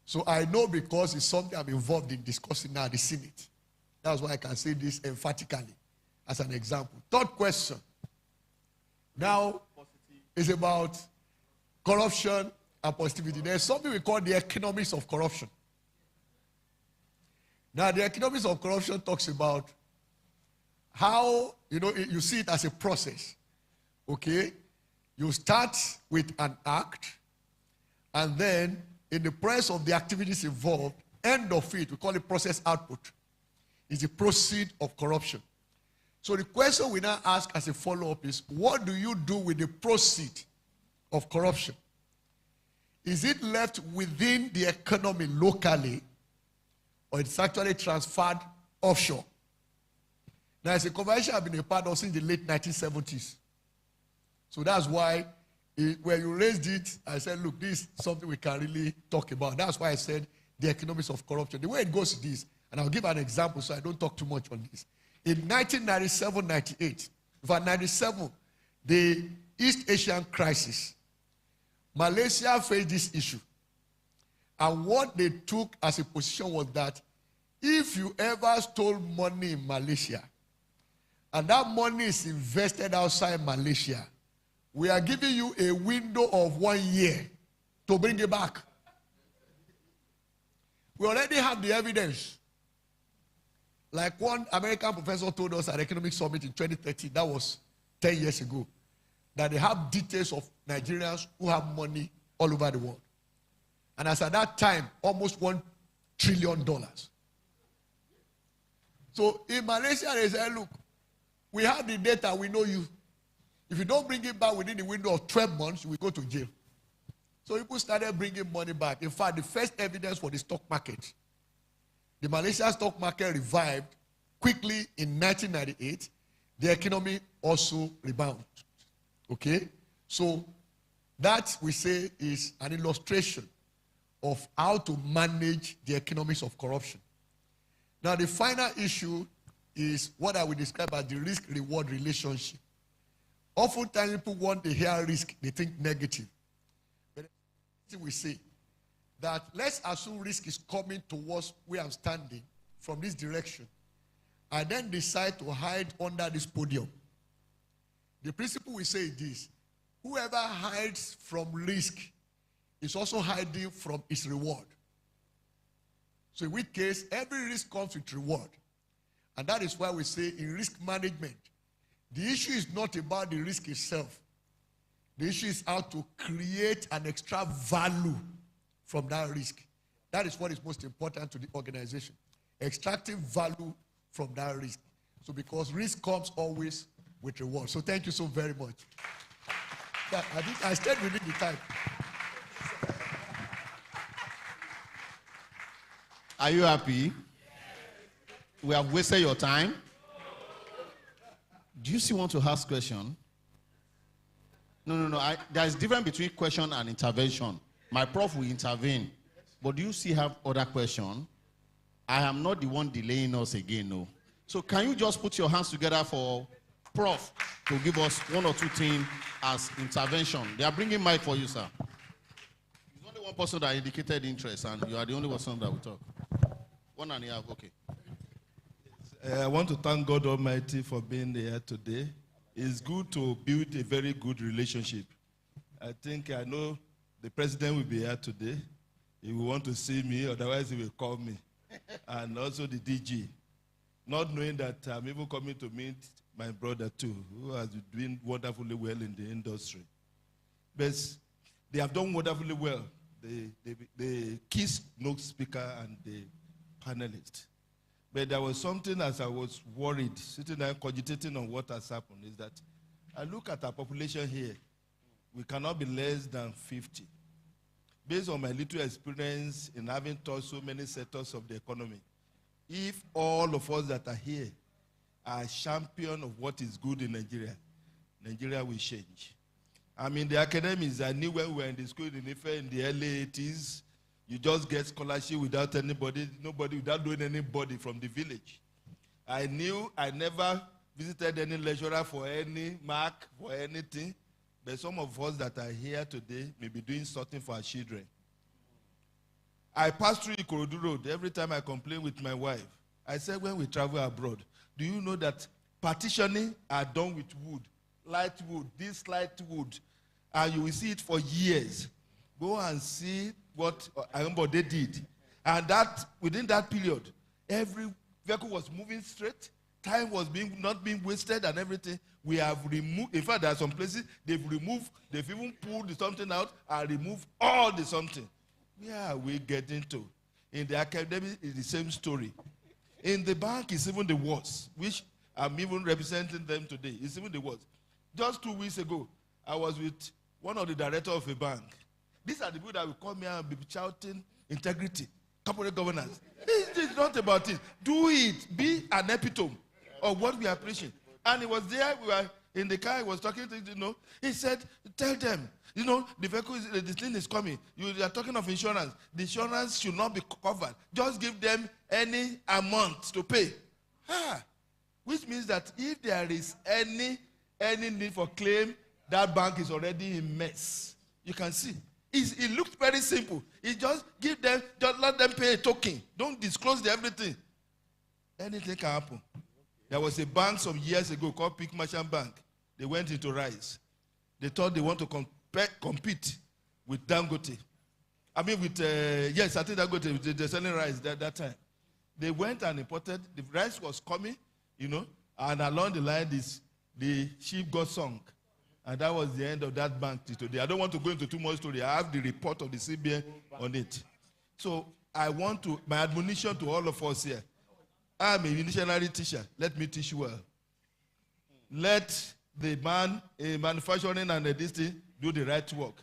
So I know because it's something I'm involved in discussing now at the Senate. That's why I can say this emphatically as an example. Third question. Now is about corruption and positivity. There's something we call the economics of corruption. Now, the economics of corruption talks about how, you see it as a process. Okay? You start with an act, and then in the price of the activities involved, end of it, we call it process output, is the proceed of corruption. So the question we now ask as a follow-up is, what do you do with the proceed of corruption? Is it left within the economy locally, or it's actually transferred offshore? Now, it's a conversation I've been a part of since the late 1970s. So that's why, when you raised it, I said, look, this is something we can really talk about. That's why I said the economics of corruption. The way it goes is this, and I'll give an example so I don't talk too much on this. In 1997-98, in fact, 97, the East Asian crisis, Malaysia faced this issue. And what they took as a position was that if you ever stole money in Malaysia, and that money is invested outside Malaysia, we are giving you a window of 1 year to bring it back. We already have the evidence. Like one American professor told us at the Economic Summit in 2013, that was 10 years ago, that they have details of Nigerians who have money all over the world. And as at that time, almost $1 trillion. So in Malaysia, they said, look, we have the data, we know you. If you don't bring it back within the window of 12 months, you will go to jail. So people started bringing money back. In fact, the first evidence for the stock market, the Malaysian stock market revived quickly in 1998. The economy also rebounded. Okay? So that, we say, is an illustration of how to manage the economics of corruption. Now, the final issue is what I would describe as the risk-reward relationship. Oftentimes, people want to hear risk, they think negative. But we say that let's assume risk is coming towards where I'm standing from this direction. I then decide to hide under this podium. The principle we say is this: whoever hides from risk is also hiding from its reward. So in which case, every risk comes with reward. And that is why we say in risk management, the issue is not about the risk itself. The issue is how to create an extra value from that risk. That is what is most important to the organization. Extracting value from that risk. So because risk comes always with reward. So thank you so very much. Yeah, I think I stayed within the time. Are you happy? We have wasted your time. Do you still want to ask question? No. There's a difference between question and intervention. My prof will intervene. But do you still have other question? I am not the one delaying us again, no. So can you just put your hands together for prof to give us one or two things as intervention? They are bringing mic for you, sir. There's only one person that indicated interest, and you are the only person that will talk. 1.5, okay. I want to thank God Almighty for being here today. It's good to build a very good relationship. I know the president will be here today. He will want to see me, otherwise he will call me. And also the DG. Not knowing that I'm even coming to meet my brother too, who has been doing wonderfully well in the industry. But they have done wonderfully well. The key note speaker and the panelist. But there was something as I was worried, sitting there cogitating on what has happened, is that I look at our population here, we cannot be less than 50. Based on my little experience in having touched so many sectors of the economy, if all of us that are here are champion of what is good in Nigeria, Nigeria will change. I mean, the academics, I knew when we were in the school in Ife in the early 80s, you just get scholarship without nobody without knowing anybody from the village. I knew I never visited any lecturer for any mark, for anything, but some of us that are here today may be doing something for our children. I pass through Ikorodu Road every time I complain with my wife. I said, when we travel abroad, do you know that partitioning are done with wood, light wood, this light wood, and you will see it for years. Go and see what they did. And that within that period, every vehicle was moving straight, time was not being wasted and everything. We have removed, in fact, there are some places they've even pulled something out and removed all the something. Where are we getting to? In the academy, it's the same story. In the bank, it's even the worst, which I'm even representing them today. It's even the worst. Just 2 weeks ago, I was with one of the directors of a bank. These are the people that will come here and be shouting integrity, corporate governance. It's not about it. Do it. Be an epitome of what we are preaching. And he was there. We were in the car. He was talking to, he said, tell them, the vehicle, the thing is coming. You are talking of insurance. The insurance should not be covered. Just give them any amount to pay. Which means that if there is any need for claim, that bank is already in mess. You can see. It looks very simple. It just give them, just let them pay a token. Don't disclose everything. Anything can happen. There was a bank some years ago called Peak Merchant Bank. They went into rise. They thought they want to compete with Dangote. I mean with, yes, I think Dangote, they're selling rice that time. They went and imported, the rice was coming, and along the line, the ship got sunk. And that was the end of that bank today. I don't want to go into too much story. I have the report of the CBN on it. So my admonition to all of us here, I'm a missionary teacher. Let me teach well. Let the man in manufacturing and this thing do the right work.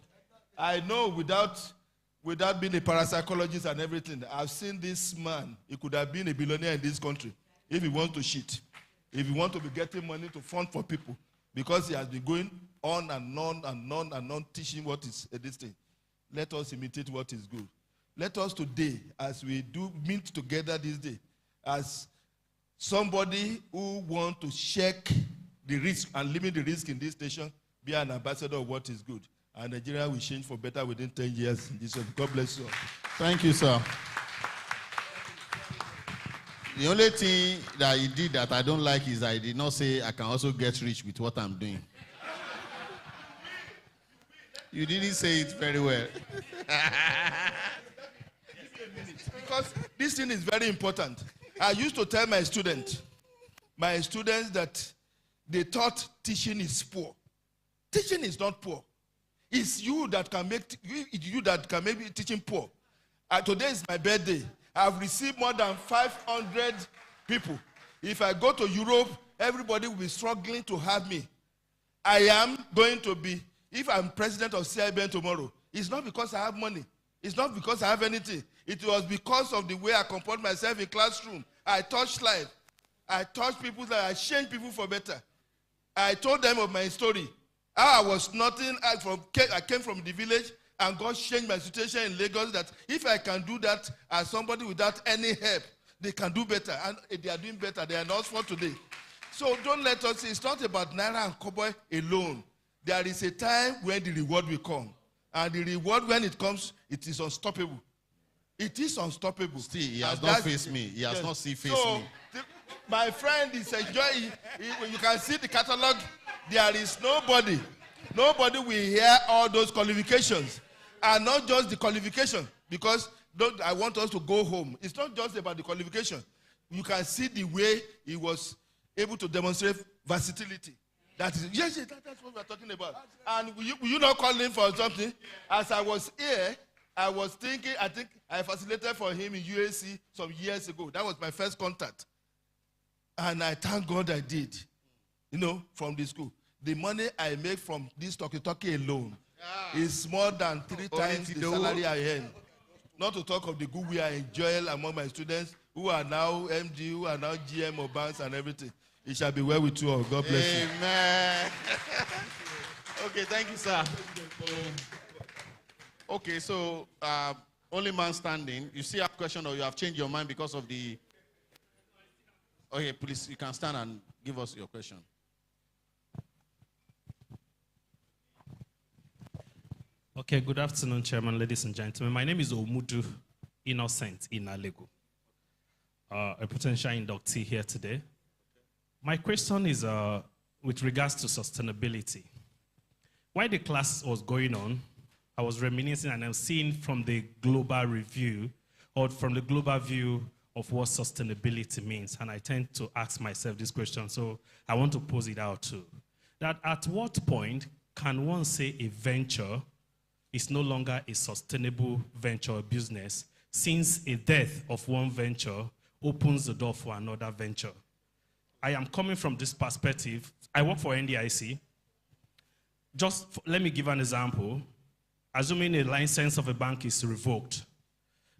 I know without being a parapsychologist and everything, I've seen this man. He could have been a billionaire in this country if he wants to cheat, if he wants to be getting money to fund for people, because he has been going on and on and on and on teaching what is this thing. Let us imitate what is good. Let us today, as we do meet together this day, as somebody who wants to check the risk and limit the risk in this nation, be an ambassador of what is good. And Nigeria will change for better within 10 years. God bless you all. Thank you, sir. The only thing that he did that I don't like is that he did not say I can also get rich with what I'm doing. You didn't say it very well. Because this thing is very important. I used to tell my students that they thought teaching is poor. Teaching is not poor. It's you that can make teaching poor. Today is my birthday. I've received more than 500 people. If I go to Europe, everybody will be struggling to have me. I am going to be, if I'm president of CIBN tomorrow, it's not because I have money. It's not because I have anything. It was because of the way I comport myself in classroom. I touched life. I touched people, that I changed people for better. I told them of my story. I was nothing. I came from the village, and God changed my situation in Lagos, that if I can do that as somebody without any help, they can do better. And they are doing better. They are not for today. So don't let us, it's not about Naira and Kobo alone. There is a time when the reward will come. And the reward, when it comes, it is unstoppable. It is unstoppable. Still, he has not faced me. He has not seen face me. My friend is enjoying. You can see the catalog. There is nobody will hear all those qualifications. And not just the qualification, because I want us to go home. It's not just about the qualification. You can see the way he was able to demonstrate versatility. That is, yes, that's what we're talking about. And will you not call him for something? As I was here, I was thinking, I think I facilitated for him in UAC some years ago. That was my first contact. And I thank God I did, from the school. The money I make from this talkie alone is more than 3 times the salary I earn. Not to talk of the good way I enjoy among my students who are now MD, who are now GM or banks and everything. It shall be well with you all. God bless you. Amen. Okay, thank you, sir. Okay, so only man standing. You see a question, or you have changed your mind because of the... Okay, please, you can stand and give us your question. Okay, good afternoon, Chairman, ladies and gentlemen. My name is Omudu Innocent Inalego, a potential inductee here today. My question is with regards to sustainability. While the class was going on, I was reminiscing and I'm seeing from the global review, or from the global view of what sustainability means. And I tend to ask myself this question, so I want to pose it out too. That at what point can one say a venture is no longer a sustainable venture or business, since a death of one venture opens the door for another venture? I am coming from this perspective. I work for NDIC. Let me give an example. Assuming a license of a bank is revoked,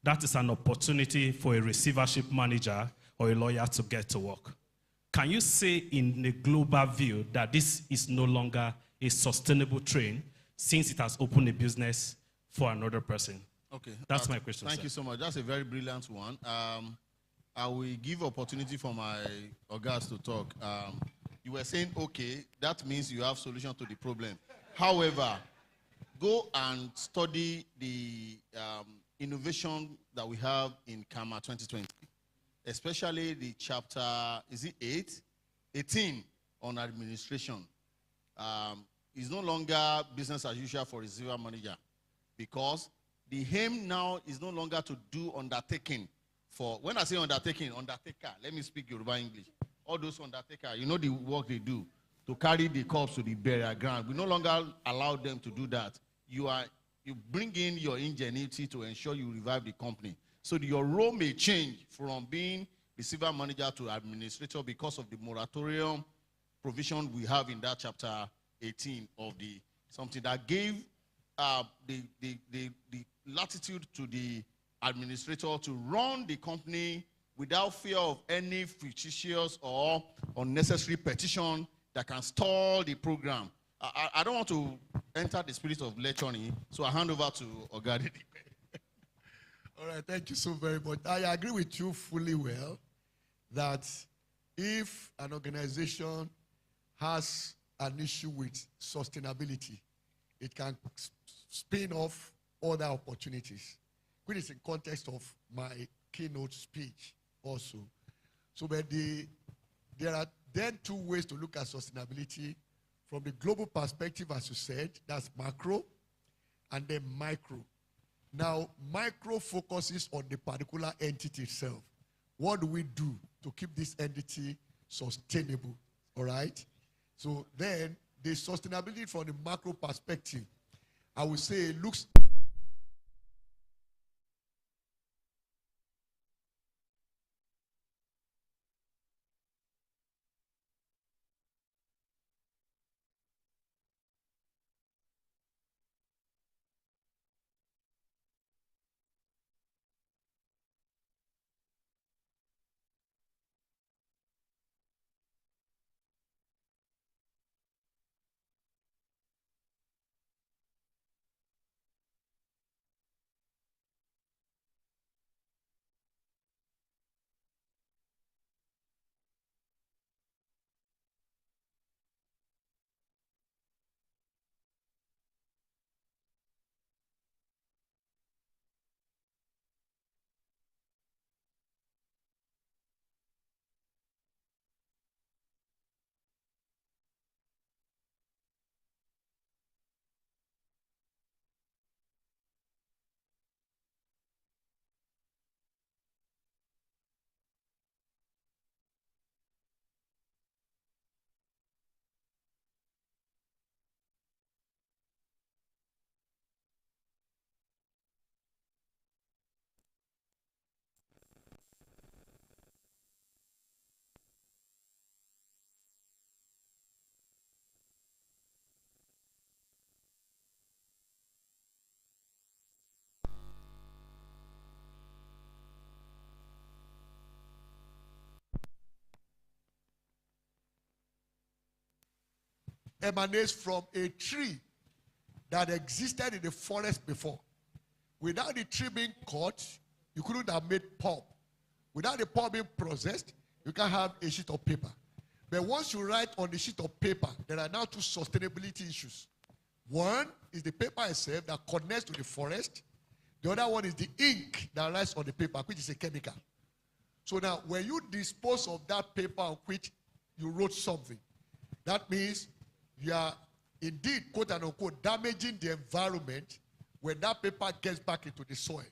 that is an opportunity for a receivership manager or a lawyer to get to work. Can you say in the global view that this is no longer a sustainable trend, since it has opened a business for another person? Okay. That's my question, Thank sir. you so much. That's a very brilliant one. I will give opportunity for my guys to talk. You were saying, okay, that means you have solution to the problem. However, go and study the innovation that we have in CAMA 2020, especially the chapter, is it 18 on administration. It's no longer business as usual for receiver manager, because the aim now is no longer to do undertaking. When I say undertaking, undertaker, let me speak Yoruba English. All those undertaker, you know the work they do to carry the corpse to the burial ground. We no longer allow them to do that. You bring in your ingenuity to ensure you revive the company. So your role may change from being receiver manager to administrator because of the moratorium provision we have in that chapter 18 of the something that gave the latitude to the administrator to run the company without fear of any fictitious or unnecessary petition that can stall the program. I don't want to enter the spirit of lecturing, so I hand over to Ogadi. All right, thank you so very much. I agree with you fully well that if an organization has an issue with sustainability, it can spin off other opportunities, which is in context of my keynote speech also. So but there are then two ways to look at sustainability from the global perspective, as you said, that's macro, and then micro. Now, micro focuses on the particular entity itself. What do we do to keep this entity sustainable? All right? So then, the sustainability from the macro perspective, I would say it looks emanates from a tree that existed in the forest before. Without the tree being cut, you couldn't have made pulp. Without the pulp being processed, you can't have a sheet of paper. But once you write on the sheet of paper, there are now two sustainability issues. One is the paper itself that connects to the forest. The other one is the ink that writes on the paper, which is a chemical. So now, when you dispose of that paper on which you wrote something, that means you are indeed, quote unquote, damaging the environment when that paper gets back into the soil.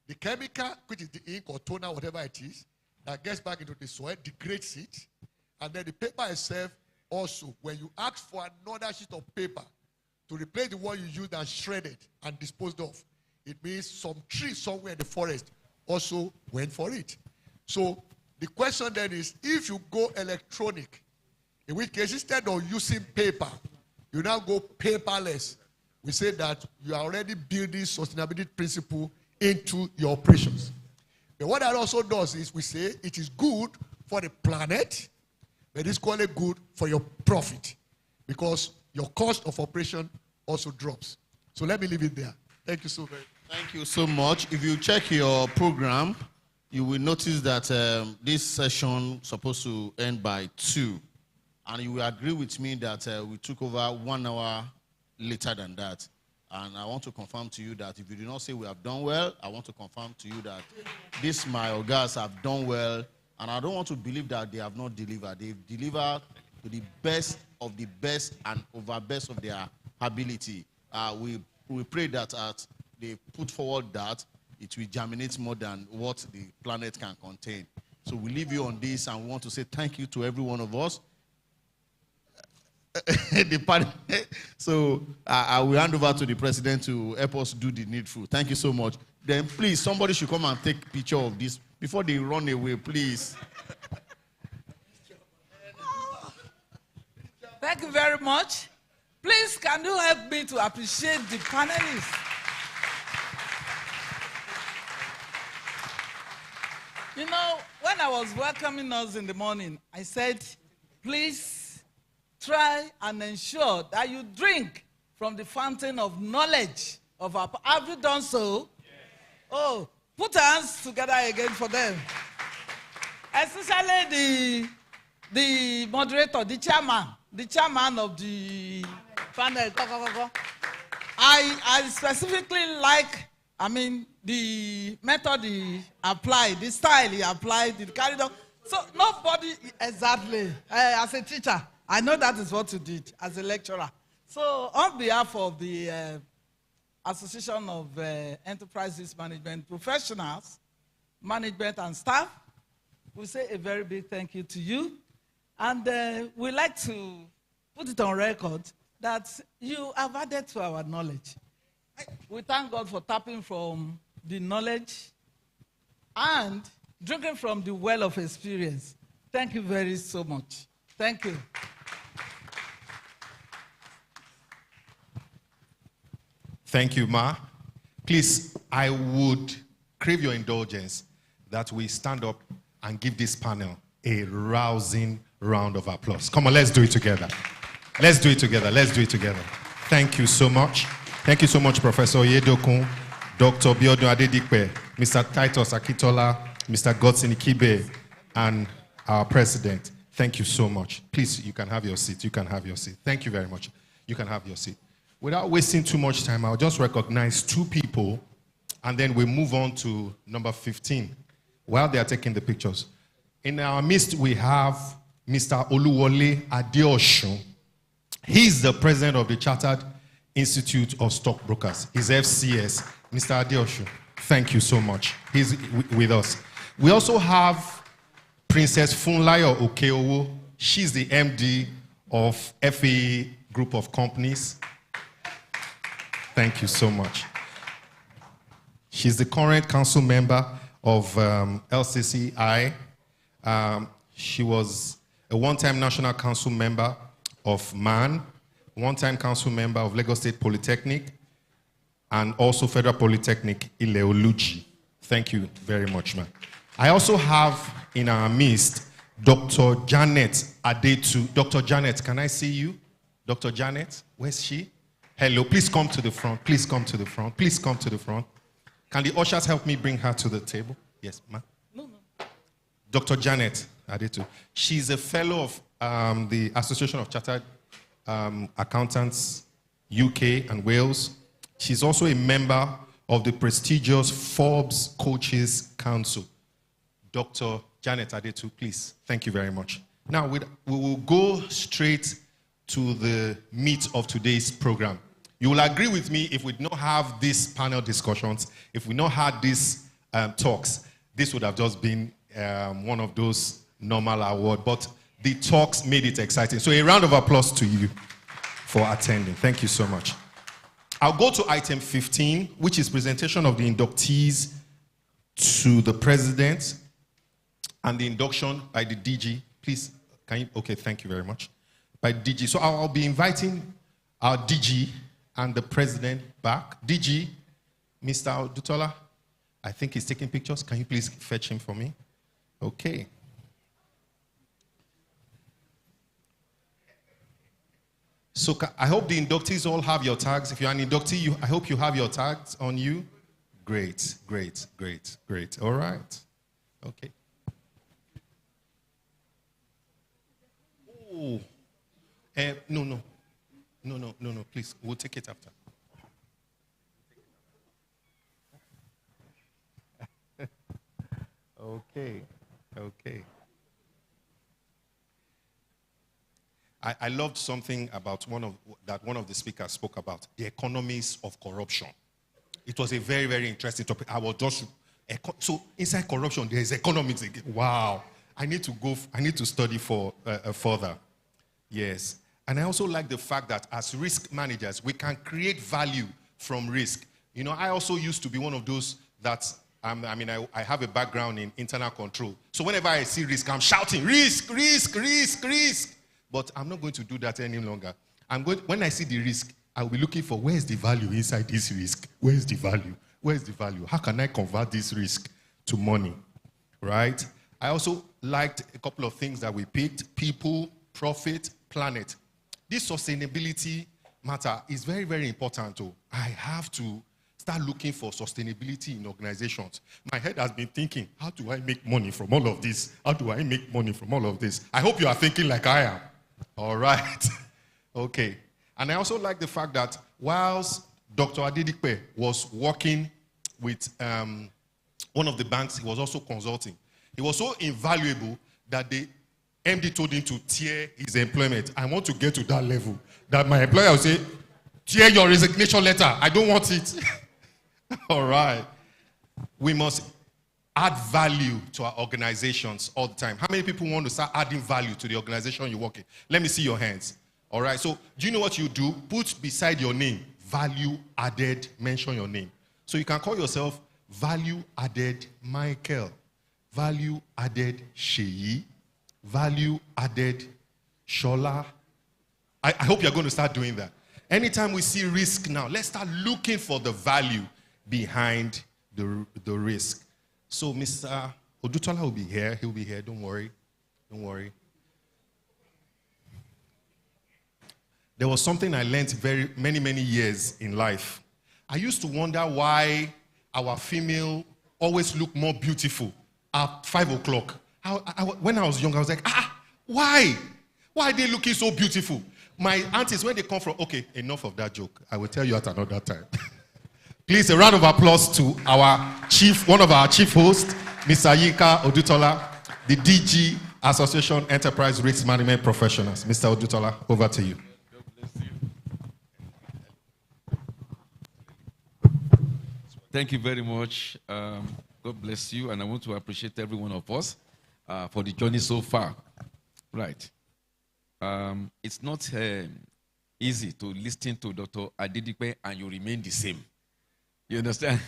The chemical, which is the ink or toner, whatever it is, that gets back into the soil, degrades it. And then the paper itself also, when you ask for another sheet of paper to replace the one you used and shredded and disposed of, it means some tree somewhere in the forest also went for it. So the question then is, if you go electronic, in which case instead of using paper, you now go paperless, we say that you are already building sustainability principle into your operations. But what that also does is we say it is good for the planet, but it's equally good for your profit because your cost of operation also drops. So let me leave it there. Thank you so very much. Thank you so much. If you check your program, you will notice that this session is supposed to end by 2. And you will agree with me that we took over 1 hour later than that. And I want to confirm to you that if you do not say we have done well, I want to confirm to you that these my ogas have done well. And I don't want to believe that they have not delivered. They've delivered to the best of the best and over best of their ability. We pray that as they put forward that, it will germinate more than what the planet can contain. So we leave you on this and we want to say thank you to every one of us. So I will hand over to the president to help us do the needful. Thank you so much. Then please, somebody should come and take a picture of this before they run away, please. Thank you very much. Please, can you help me to appreciate the panelists? You know, when I was welcoming us in the morning, I said, please try and ensure that you drink from the fountain of knowledge of our. Have you done so? Yes. Oh, put hands together again for them. Especially the moderator, the chairman of the panel. I specifically like, the method he applied, the style he applied, he carried on. So nobody, exactly. As a teacher, I know that is what you did as a lecturer. So on behalf of the Association of Enterprises Management Professionals, Management and Staff, we say a very big thank you to you. And we like to put it on record that you have added to our knowledge. We thank God for tapping from the knowledge and drinking from the well of experience. Thank you very so much. Thank you. Thank you, Ma. Please, I would crave your indulgence that we stand up and give this panel a rousing round of applause. Come on, let's do it together. Let's do it together. Let's do it together. Thank you so much. Thank you so much, Professor Yedokun, Dr. Biodun Adedikpe, Mr. Titus Akitola, Mr. Godson Ikibe, and our president. Thank you so much. Please, you can have your seat. You can have your seat. Thank you very much. You can have your seat. Without wasting too much time, I'll just recognize two people, and then we move on to number 15 while they are taking the pictures. In our midst, we have Mr. Oluwole Adeosun. He's the president of the Chartered Institute of Stockbrokers. He's FCS. Mr. Adeosun, thank you so much. He's with us. We also have Princess Funlayo Okeowo. She's the MD of FAA Group of Companies. Thank you so much. She's the current council member of LCCI. She was a one-time national council member of MAN, one-time council member of Lagos State Polytechnic, and also Federal Polytechnic Ileoluji. Thank you very much, man. I also have in our midst Dr. Janet Adetu. Dr. Janet, can I see you? Dr. Janet, where's she? Hello, please come to the front. Please come to the front. Please come to the front. Can the ushers help me bring her to the table? Yes, ma'am. No. Dr. Janet Adetu. She's a fellow of the Association of Chartered Accountants, UK and Wales. She's also a member of the prestigious Forbes Coaches Council. Dr. Janet Adetu, please. Thank you very much. Now, we will go straight to the meat of today's program. You will agree with me, if we did not have these panel discussions, if we not had these talks, this would have just been one of those normal awards, but the talks made it exciting. So a round of applause to you for attending. Thank you so much. I'll go to item 15, which is presentation of the inductees to the president and the induction by the DG. Please, can you? Okay, thank you very much. By DG. So I'll be inviting our DG and the president back. DG, Mr. Dutola, I think he's taking pictures. Can you please fetch him for me? Okay. So I hope the inductees all have your tags. If you're an inductee, I hope you have your tags on you. Great, great, great, great. All right. Okay. Oh. No, please. We'll take it after. Okay. I loved something about one of the speakers spoke about, the economies of corruption. It was a very, very interesting topic. So inside corruption, there is economics again. Wow. I need to study for further. Yes. And I also like the fact that as risk managers, we can create value from risk. You know, I also used to be one of those that, I have a background in internal control. So whenever I see risk, I'm shouting, risk, risk, risk, risk. But I'm not going to do that any longer. When I see the risk, I'll be looking for where's the value inside this risk? Where's the value? Where's the value? How can I convert this risk to money? Right? I also liked a couple of things that we picked: people, profit, planet. This sustainability matter is very, very important too. I have to start looking for sustainability in organizations. My head has been thinking, how do I make money from all of this? How do I make money from all of this? I hope you are thinking like I am. All right. Okay. And I also like the fact that whilst Dr. Adedikpe was working with one of the banks, he was also consulting. It was so invaluable that the MD told him to tear his employment. I want to get to that level. That my employer will say, tear your resignation letter. I don't want it. All right. We must add value to our organizations all the time. How many people want to start adding value to the organization you work in? Let me see your hands. All right. So do you know what you do? Put beside your name, value added, mention your name. So you can call yourself value added Michael, value added Sheyi, value added Shola. I hope you're going to start doing that. Anytime we see risk now, let's start looking for the value behind the risk. So Mr. Odutola will be here. He'll be here. Don't worry. Don't worry. There was something I learned many years in life. I used to wonder why our female always look more beautiful at 5 o'clock. When I was young, I was like, why? Why are they looking so beautiful? My aunties, when they come from, okay, enough of that joke. I will tell you at another time. Please, a round of applause to our chief, one of our chief hosts, Mr. Yinka Odutola, the DG Association Enterprise Risk Management Professionals. Mr. Odutola, over to you. Thank you very much. God bless you, and I want to appreciate every one of us for the journey so far. Right. It's not easy to listen to Dr. Adedipe and you remain the same. You understand?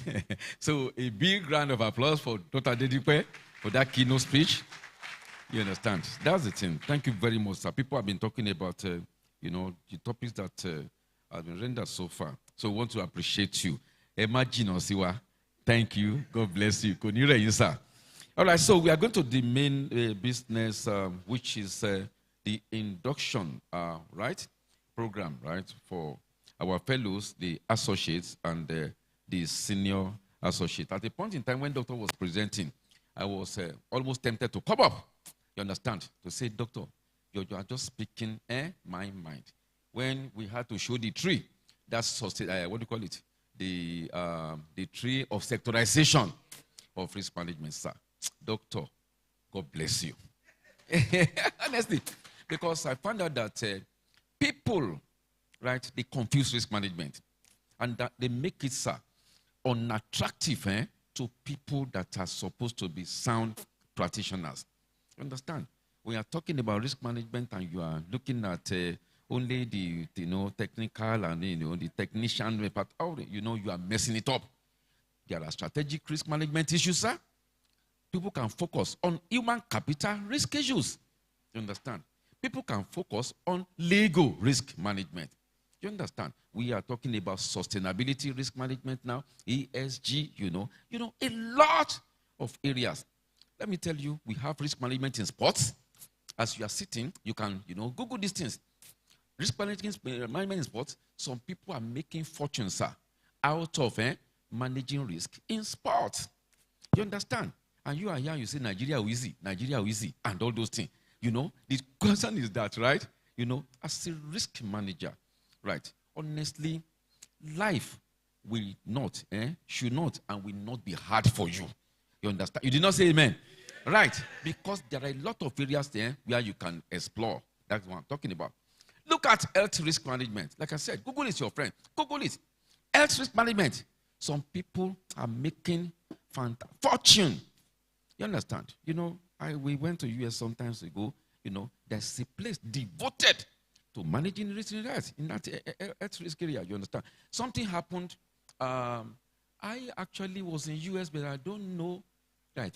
So a big round of applause for Dr. Adedipe for that keynote speech. You understand? That's the thing. Thank you very much, sir. People have been talking about, the topics that have been rendered so far. So we want to appreciate you. Imagine Osiwa. Thank you. God bless you. Sir. All right, so we are going to the main business, which is the induction, program, for our fellows, the associates, and the senior associate. At the point in time when Doctor was presenting, I was almost tempted to come up, you understand, to say, Doctor, you are just speaking my mind. When we had to show the tree, that's, what do you call it? The tree of sectorization of risk management, sir. Doctor, God bless you. Honestly, because I found out that people, they confuse risk management, and that they make it, sir, unattractive to people that are supposed to be sound practitioners. You understand? We are talking about risk management, and you are looking at only the technical and the technician part. You are messing it up. There are strategic risk management issues, sir. People can focus on human capital risk issues. You understand? People can focus on legal risk management. You understand? We are talking about sustainability risk management now, ESG, a lot of areas. Let me tell you, we have risk management in sports. As you are sitting, you can, Google these things. Risk management in sports, some people are making fortunes, sir, out of managing risk in sports. You understand? And you are here, you say Nigeria easy, and all those things. The question is that, right? As a risk manager, right? Honestly, life will not, should not, and will not be hard for you. You understand? You did not say amen. Right? Because there are a lot of areas there where you can explore. That's what I'm talking about. Look at health risk management. Like I said, Google is your friend. Google it. Health risk management. Some people are making fortune. You understand? We went to US some times ago. There's a place devoted to managing risk in that health risk area. You understand? Something happened. I actually was in US, but I don't know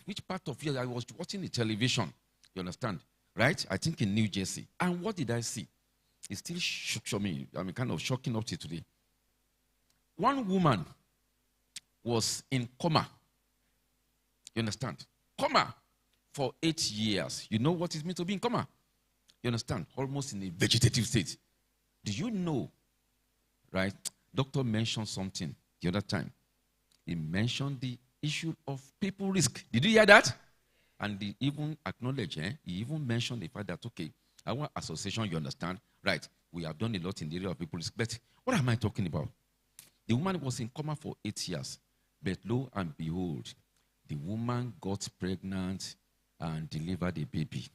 which part of US. I was watching the television. You understand? Right? I think in New Jersey. And what did I see? It still shook me. Kind of shocking up to today. One woman was in coma. You understand? Coma for 8 years. You know what it means to be in coma? You understand? Almost in a vegetative state. Do you know, right? Doctor mentioned something the other time. He mentioned the issue of people risk. Did you hear that? And he even acknowledged, he even mentioned the fact that, okay, our association, you understand, right, we have done a lot in the area of people risk. But what am I talking about? The woman was in coma for 8 years. But lo and behold, the woman got pregnant and delivered a baby,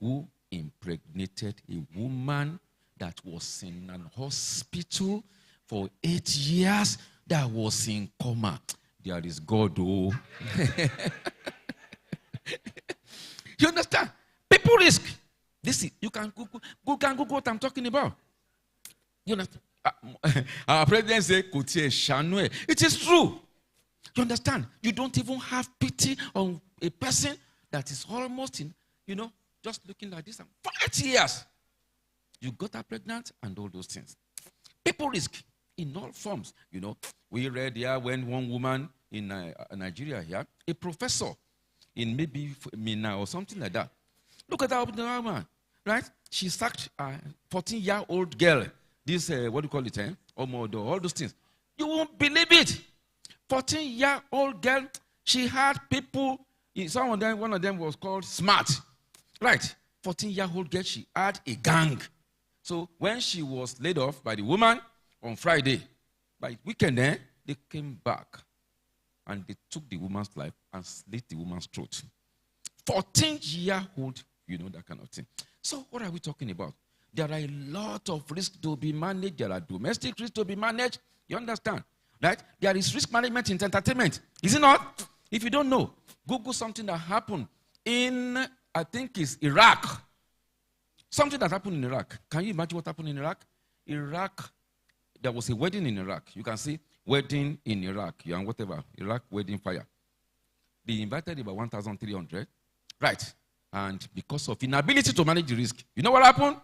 who impregnated a woman that was in an hospital for 8 years, that was in coma. There is God, oh. You understand? People risk. This is, you can Google what I'm talking about. You understand? Our president said, it is true. You understand? You don't even have pity on a person that is almost in, just looking like this. 5 years. You got her pregnant and all those things. People risk in all forms. We read here when one woman in Nigeria here, a professor in maybe Mina or something like that. Look at that woman, right? She sacked a 14-year-old girl. This, what do you call it, all those things. You won't believe it. 14-year-old girl, she had people, one of them was called Smart. Right, 14-year-old girl, she had a gang. So when she was laid off by the woman on Friday, by weekend, they came back and they took the woman's life and slit the woman's throat. 14-year-old, that kind of thing. So what are we talking about? There are a lot of risks to be managed. There are domestic risks to be managed. You understand? Right? There is risk management in entertainment. Is it not? If you don't know, Google something that happened in, I think it's Iraq. Something that happened in Iraq. Can you imagine what happened in Iraq? Iraq, there was a wedding in Iraq. You can see wedding in Iraq, and whatever. Iraq wedding fire. They invited about 1,300. Right. And because of inability to manage the risk, you know what happened?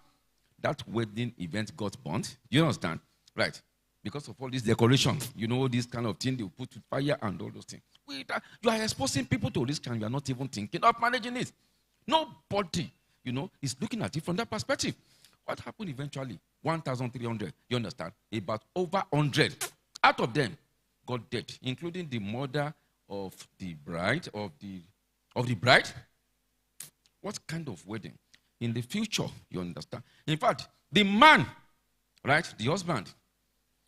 That wedding event got burnt. You understand? Right. Because of all this decoration, this kind of thing they put with fire and all those things. You are exposing people to risk and you are not even thinking of managing it. Nobody, is looking at it from that perspective. What happened eventually? 1,300. You understand? About over 100 out of them got dead, including the mother of the bride, of the bride. What kind of wedding? In the future, you understand? In fact, the man, right, the husband,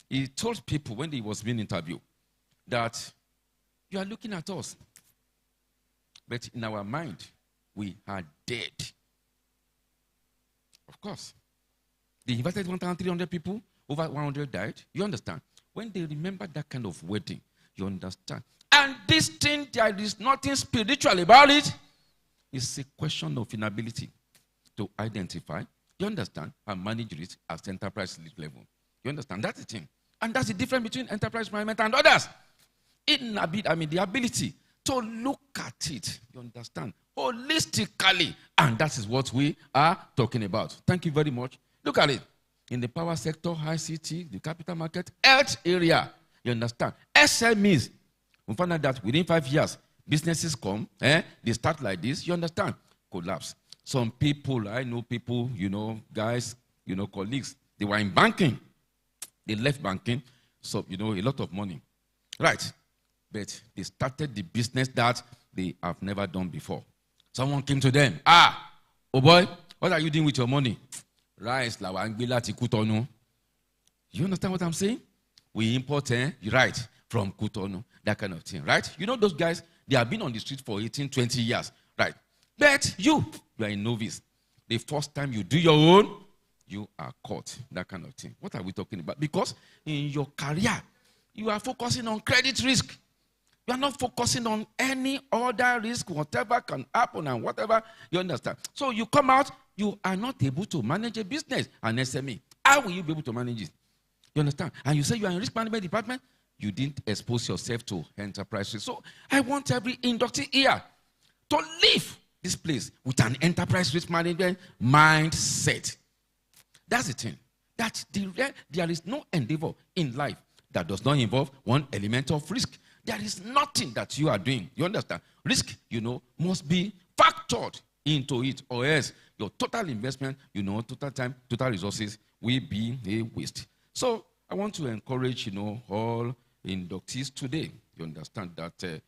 he told people when he was being interviewed that you are looking at us, but in our mind, we are dead. Of course. They invited 1,300 people, over 100 died. You understand? When they remember that kind of wedding, you understand? And this thing, there is nothing spiritual about it. It's a question of inability to identify, you understand, and manage it at enterprise level. You understand? That's the thing. And that's the difference between enterprise management and others. The ability to look at it, you understand, holistically. And that is what we are talking about. Thank you very much. Look at it. In the power sector, ICT, the capital market, health area, you understand. SMEs, we found out that within 5 years, businesses come, they start like this, you understand, collapse. Some people, I know people, guys, colleagues, they were in banking. They left banking, so, a lot of money. Right. But they started the business that they have never done before. Someone came to them. Oh boy, what are you doing with your money? Rice, lawangila, tikutonu. You understand what I'm saying? We import, right, from Kutonu, that kind of thing, right? Those guys, they have been on the street for 18, 20 years, right? But you are a novice. The first time you do your own, you are caught, that kind of thing. What are we talking about? Because in your career, you are focusing on credit risk. You are not focusing on any other risk, whatever can happen and whatever, you understand. So you come out, you are not able to manage a business, an SME. How will you be able to manage it? You understand? And you say you are in risk management department, you didn't expose yourself to enterprise risk. So I want every inductee here to leave this place with an enterprise risk management mindset. That's the thing. That there is no endeavor in life that does not involve one element of risk. There is nothing that you are doing. You understand? Risk, must be factored into it, or else your total investment, total time, total resources will be a waste. So I want to encourage, all inductees today. You understand that,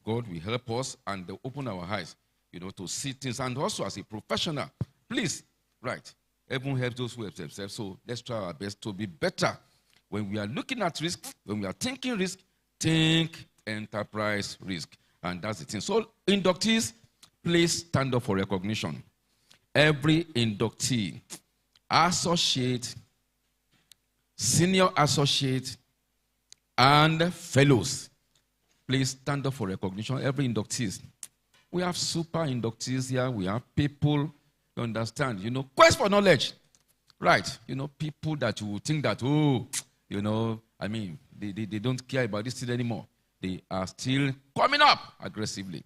God will help us and open our eyes, to see things. And also as a professional, please, right, everyone helps those who help themselves. So let's try our best to be better. When we are looking at risk, when we are thinking risk, think enterprise risk. And that's the thing. So inductees, please stand up for recognition. Every inductee, associate, senior associate, and fellows, please stand up for recognition. Every inductees. We have super inductees here. We have people, you understand, quest for knowledge. Right. People that you think that, they don't care about this thing anymore. They are still coming up aggressively.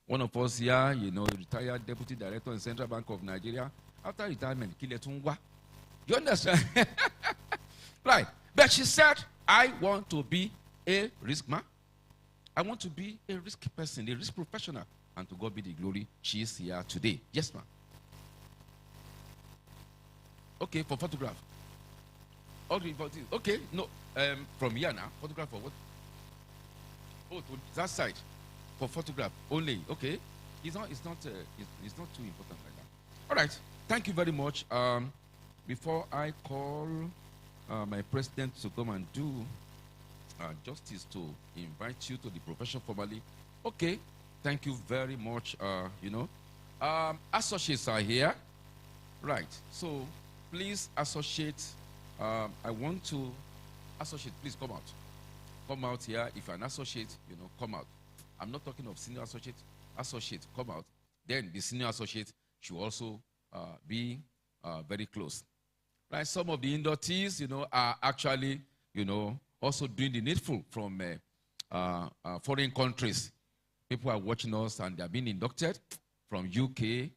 One of us here, retired deputy director in Central Bank of Nigeria, after retirement, you understand? Right. But she said, I want to be a risk man. I want to be a risk person, a risk professional. And to God be the glory, she is here today. Yes, ma'am. Okay, for photograph. Okay, no. From here now, photograph for what? Oh, to that side. For photograph only. Okay. It's not too important like that. All right. Thank you very much. Before I call my president to come and do justice to invite you to the profession formally. Okay. Thank you very much. Associates are here. Right. So please associate. I want to associate. Please come out. Come out here. If you're an associate, come out. I'm not talking of senior associate. Associate, come out. Then the senior associate should also be very close. Right. Some of the inductees, are actually, also doing the needful from foreign countries. People are watching us and they are being inducted from UK,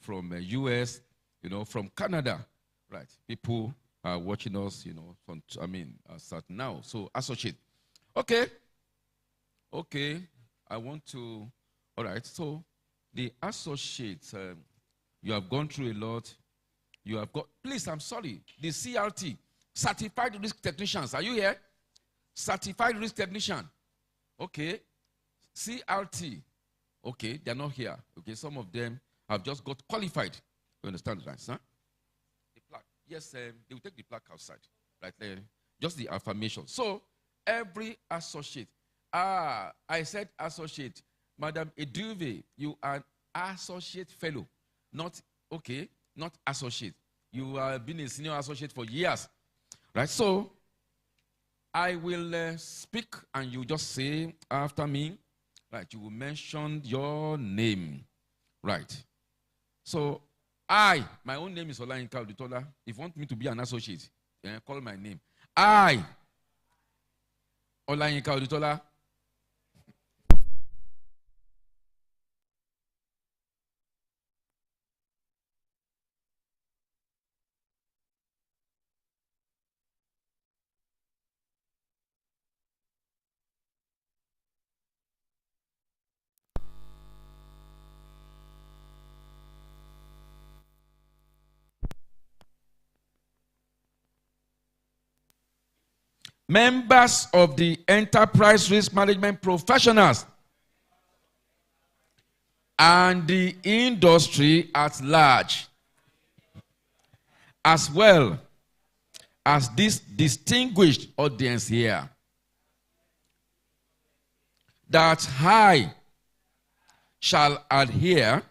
from US, from Canada, right? People are watching us, start now. So associate. Okay. Okay. I want to, all right. So the associates, you have gone through a lot. You have got, please, I'm sorry. The CRT, Certified Risk Technicians. Are you here? Certified Risk Technician. Okay. CRT, okay, they're not here. Okay, some of them have just got qualified. You understand that, huh? The plaque. Yes, they will take the plaque outside. Right there. Just the affirmation. So, every associate. I said associate. Madam Eduve, you are an associate fellow. Not, okay, not associate. You have been a senior associate for years. Right, so, I will speak and you just say after me. Right, you will mention your name. Right. So, my own name is Olayinka Odutola. If you want me to be an associate, call my name. Olayinka Odutola. Members of the enterprise risk management professionals and the industry at large, as well as this distinguished audience here, that I shall adhere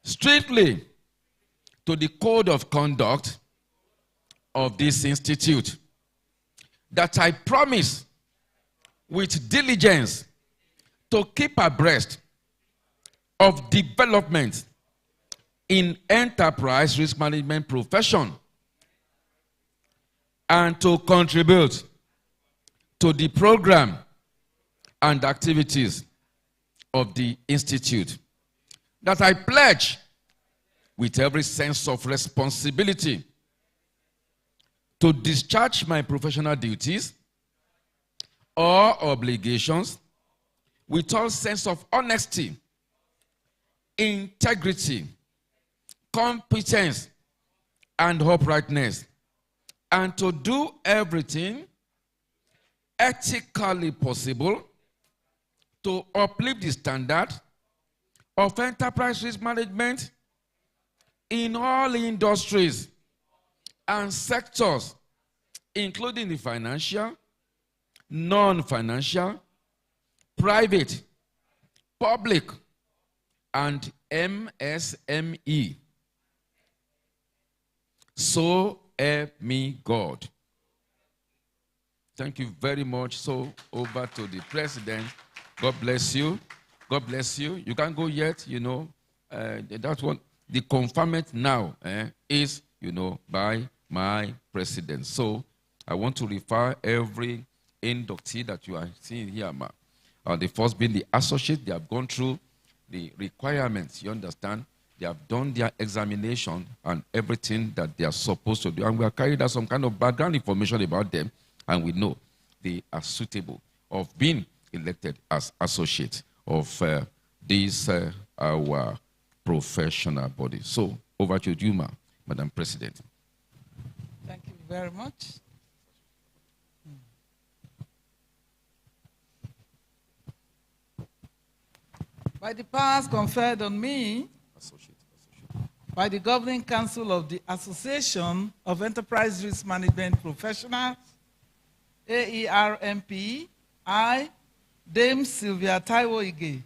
strictly to the code of conduct of this institute, that I promise with diligence to keep abreast of development in enterprise risk management profession and to contribute to the program and activities of the institute, that I pledge with every sense of responsibility to discharge my professional duties or obligations with all sense of honesty, integrity, competence, and uprightness, and to do everything ethically possible to uplift the standard of enterprise risk management in all industries and sectors, including the financial, non-financial, private, public, and MSME. So help me God. Thank you very much. So over to the president. God bless you. God bless you. You can't go yet, you know. That's what the conferment now is, you know, by my president. So I want to refer every inductee that you are seeing here, the first being the associate. They have gone through the requirements, you understand. They have done their examination and everything that they are supposed to do. And we have carried out some kind of background information about them, and we know they are suitable of being elected as associate of this our professional body. So over to you, Madam President. Thank you very much. By the powers conferred on me by the Governing Council of the Association of Enterprise Risk Management Professionals, AERMP, I, Dame Sylvia Taiwo Ige,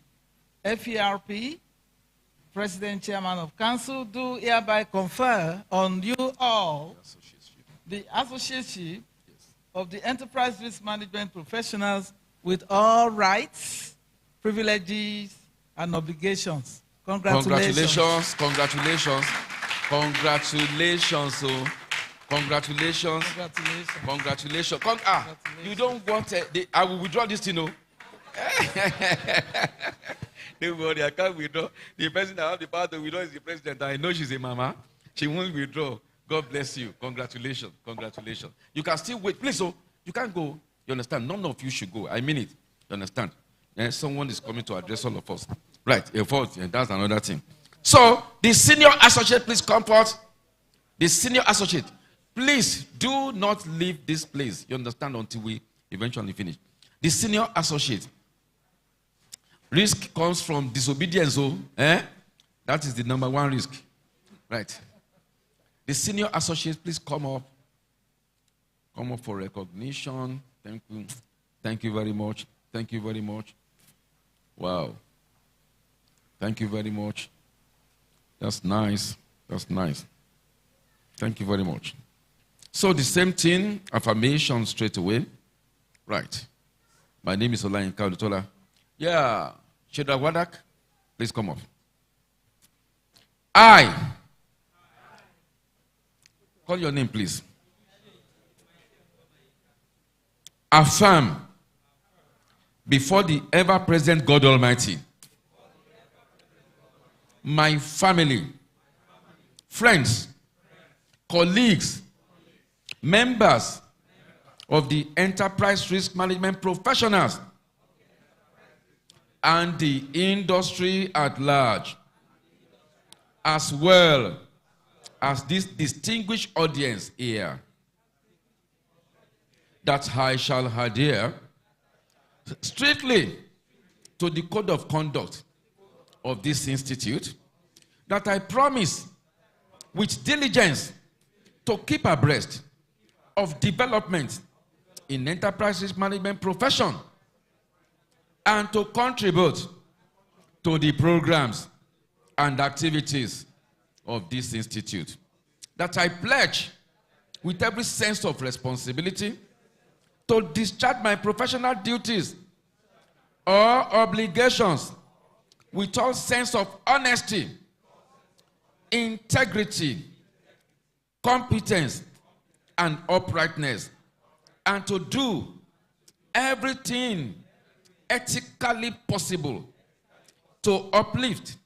FERP, President Chairman of Council, do hereby confer on you all the associateship of the Enterprise Risk Management Professionals with all rights, privileges, and obligations. Congratulations. Congratulations. Congratulations. Oh. Congratulations. Congratulations. You don't want I will withdraw this, you know. Don't worry, I can't withdraw. The person that has the power to withdraw is the president. I know she's a mama. She won't withdraw. God bless you. Congratulations. Congratulations. You can still wait. Please, so you can't go. You understand? None of you should go. I mean it. You understand? Someone is coming to address all of us. Right. That's another thing. So, the senior associate, please come forth. The senior associate, please do not leave this place. You understand? Until we eventually finish. The senior associate. Risk comes from disobedience. That is the number one risk. Right. The senior associate, please come up. Come up for recognition. Thank you. Thank you very much. Thank you very much. Wow. Thank you very much. That's nice. That's nice. Thank you very much. So the same thing, affirmation straight away. Right. My name is Olayin Kaudutola. Yeah. Shedra Wadak, please come up. I. Call your name, please. Affirm before the ever-present God Almighty, my family, friends, colleagues, members of the enterprise risk management professionals, and the industry at large, as well as this distinguished audience here, that I shall adhere strictly to the code of conduct of this institute, that I promise with diligence to keep abreast of development in enterprise risk management profession and to contribute to the programs and activities of this institute. That I pledge with every sense of responsibility to discharge my professional duties or obligations with all sense of honesty, integrity, competence, and uprightness, and to do everything ethically possible to uplift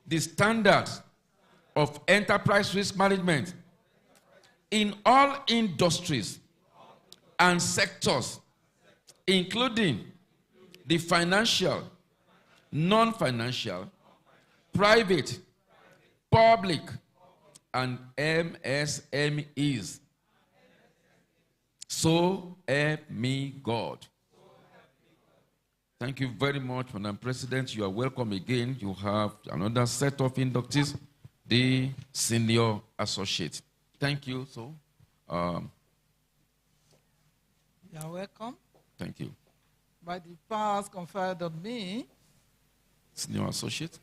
the standards of enterprise risk management in all industries and sectors, including the financial, non-financial, private, public, and MSMEs. So help me God. Thank you very much, Madam President. You are welcome again. You have another set of inductees, the senior associate. Thank you. So, you are welcome. Thank you. By the powers conferred on me, senior associate,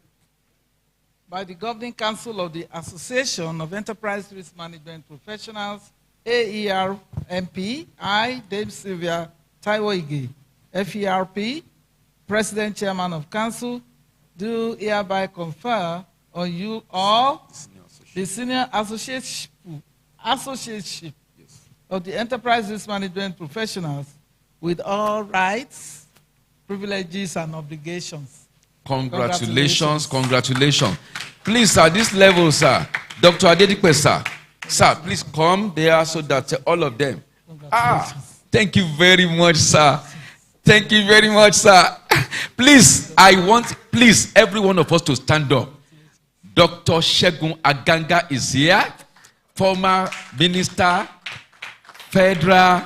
by the Governing Council of the Association of Enterprise Risk Management Professionals, AERMP, I, Dame Sylvia Taiwoige, FERP, President Chairman of Council, do hereby confer on you all the senior associateship of the Enterprise Risk Management Professionals with all rights, privileges, and obligations. Congratulations, congratulations. Please, at this level, sir, Dr. Adedipe, sir, please come there so that all of them. Thank you very much, sir. Thank you very much, sir. Please, I want, please, every one of us to stand up. Dr. Shegun Aganga is here, former Minister, Federal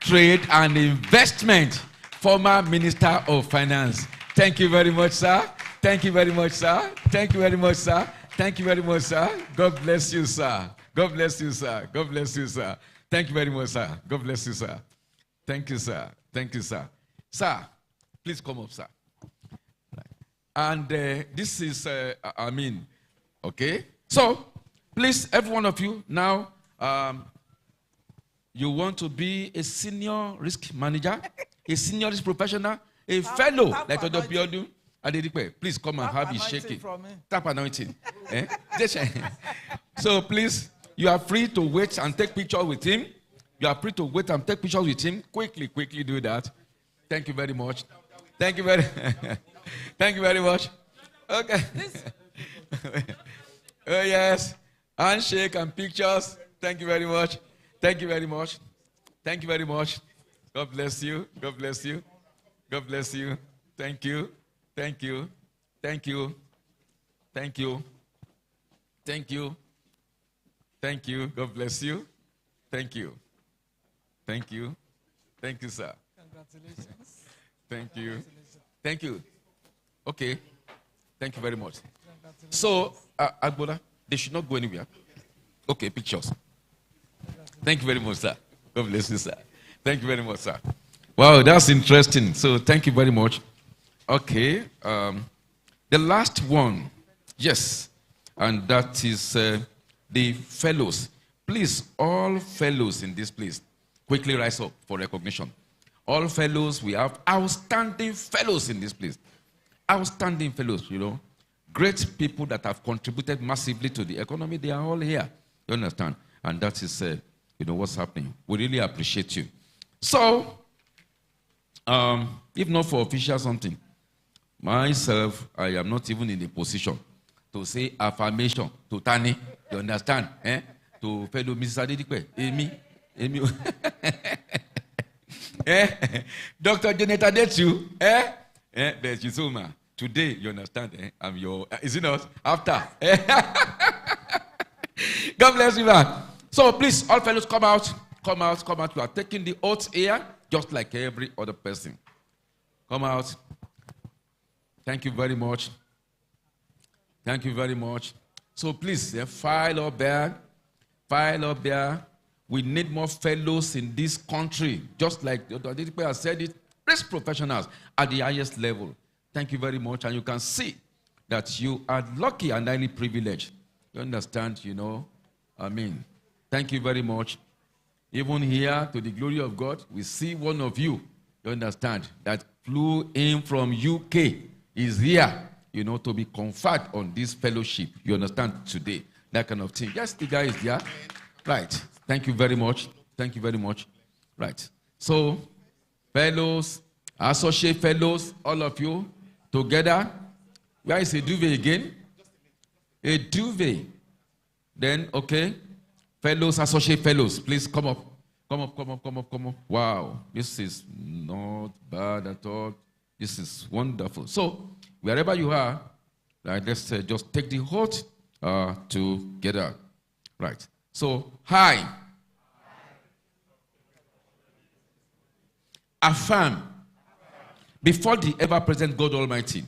Trade and Investment, former Minister of Finance. Thank you very much, sir. Thank you very much, sir. Thank you very much, sir. Thank you very much, sir. God bless you, sir. God bless you, sir. God bless you, sir. Thank you very much, sir. God bless you, sir. Thank you, sir. Thank you, sir. Sir, please come up, sir. And this is, okay. So, please, every one of you, now, you want to be a senior risk manager, a senior risk professional, a fellow like Dr. Biodun Adedipe. Please come and have his shaking. Tap anointing. So, please, you are free to wait and take pictures with him. You are free to wait and take pictures with him. Quickly do that. Thank you very much. Thank you very Thank you very much. Okay. Oh, yes. Handshake and pictures. Thank you very much. Thank you very much. Thank you very much. God bless you. God bless you. God bless you. Thank you. Thank you. Thank you. Thank you. Thank you. Thank you. God bless you. Thank you. Thank you. Thank you, sir. Congratulations. Thank you. Thank you. Okay. Thank you very much. So, Agbola, they should not go anywhere. Okay, pictures. Thank you very much, sir. God bless you, sir. Thank you very much, sir. Wow, that's interesting. So, thank you very much. Okay. The last one, yes, and that is the fellows. Please, all fellows in this place, quickly rise up for recognition. All fellows, we have outstanding fellows in this place. Outstanding fellows, you know. Great people that have contributed massively to the economy, they are all here. You understand? And that is, you know, what's happening. We really appreciate you. So, if not for official something, myself, I am not even in a position to say affirmation to Tani. You understand? To fellow Mrs. Adedipe, Amy. Dr. Jonathan Detu, but Jisuma, today, you understand, I'm your, is it not? After. God bless you, man. So please, all fellows, come out. Come out, come out. You are taking the oath here, just like every other person. Come out. Thank you very much. Thank you very much. So please, file up there. File up there. We need more fellows in this country, just like Dr. Adedipe has said it, risk professionals at the highest level. Thank you very much. And you can see that you are lucky and highly privileged. You understand, you know? Thank you very much. Even here, to the glory of God, we see one of you, you understand, that flew in from UK, is here, you know, to be conferred on this fellowship. You understand, today, that kind of thing. Yes, the guy is here. Right. Thank you very much. Thank you very much. Right. So, fellows, associate fellows, all of you, together. Where is a duvet again? A duvet. Then, okay. Fellows, associate fellows, please come up. Come up, come up, come up, come up. Wow. This is not bad at all. This is wonderful. So, wherever you are, right, let's just take the oath together. Right. So, hi. Affirm before the ever-present God Almighty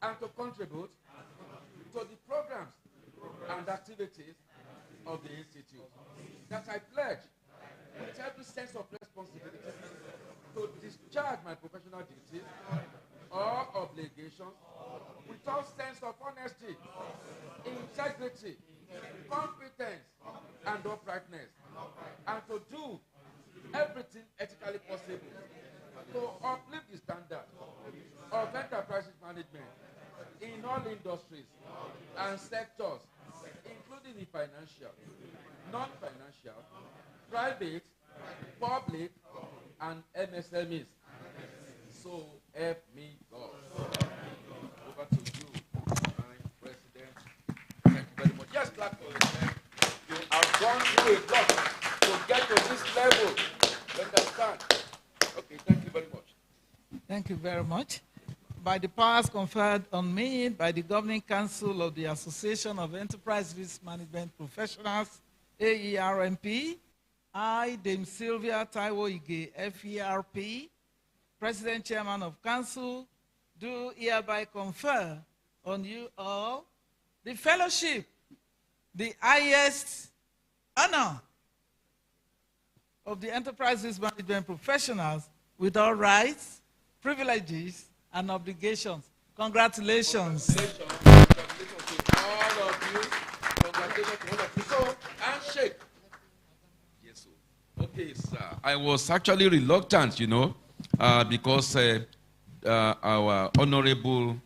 and to contribute to the programs and activities of the Institute. That I pledge with every sense of responsibility to discharge my professional duties or obligations with all sense of honesty, integrity, competence, and uprightness, and to do everything ethically possible to uplift the standard of enterprises management in all industries and sectors, including the financial, non-financial, private, public, and MSMEs. So help me God. Over to you, my President. Thank you very much. Yes, clap for yourself. You have gone through a lot to get to this level. You understand? Okay, thank you very much. Thank you very much. By the powers conferred on me by the Governing Council of the Association of Enterprise Risk Management Professionals, AERMP, I, Dame Sylvia Taiwo Ige, FERP, President Chairman of Council, do hereby confer on you all the fellowship, the highest honor of the Enterprise Risk Management Professionals with all rights, privileges, and obligations. Congratulations. Congratulations to all of you. Congratulations to all of you. So, handshake. Yes, sir. Okay, sir. I was actually reluctant, because our honorable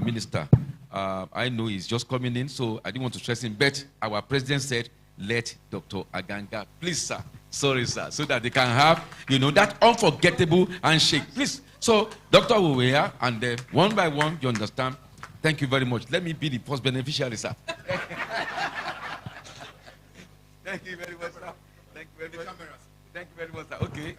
minister, I know he's just coming in, so I didn't want to stress him, but our president said, let Dr. Aganga, please, sir, sorry, sir, so that they can have, that unforgettable handshake. Please. So, Dr. Uweya, and one by one, you understand. Thank you very much. Let me be the first beneficiary, sir. Thank you very much, sir. Thank you very much. Thank you very much, sir. Okay.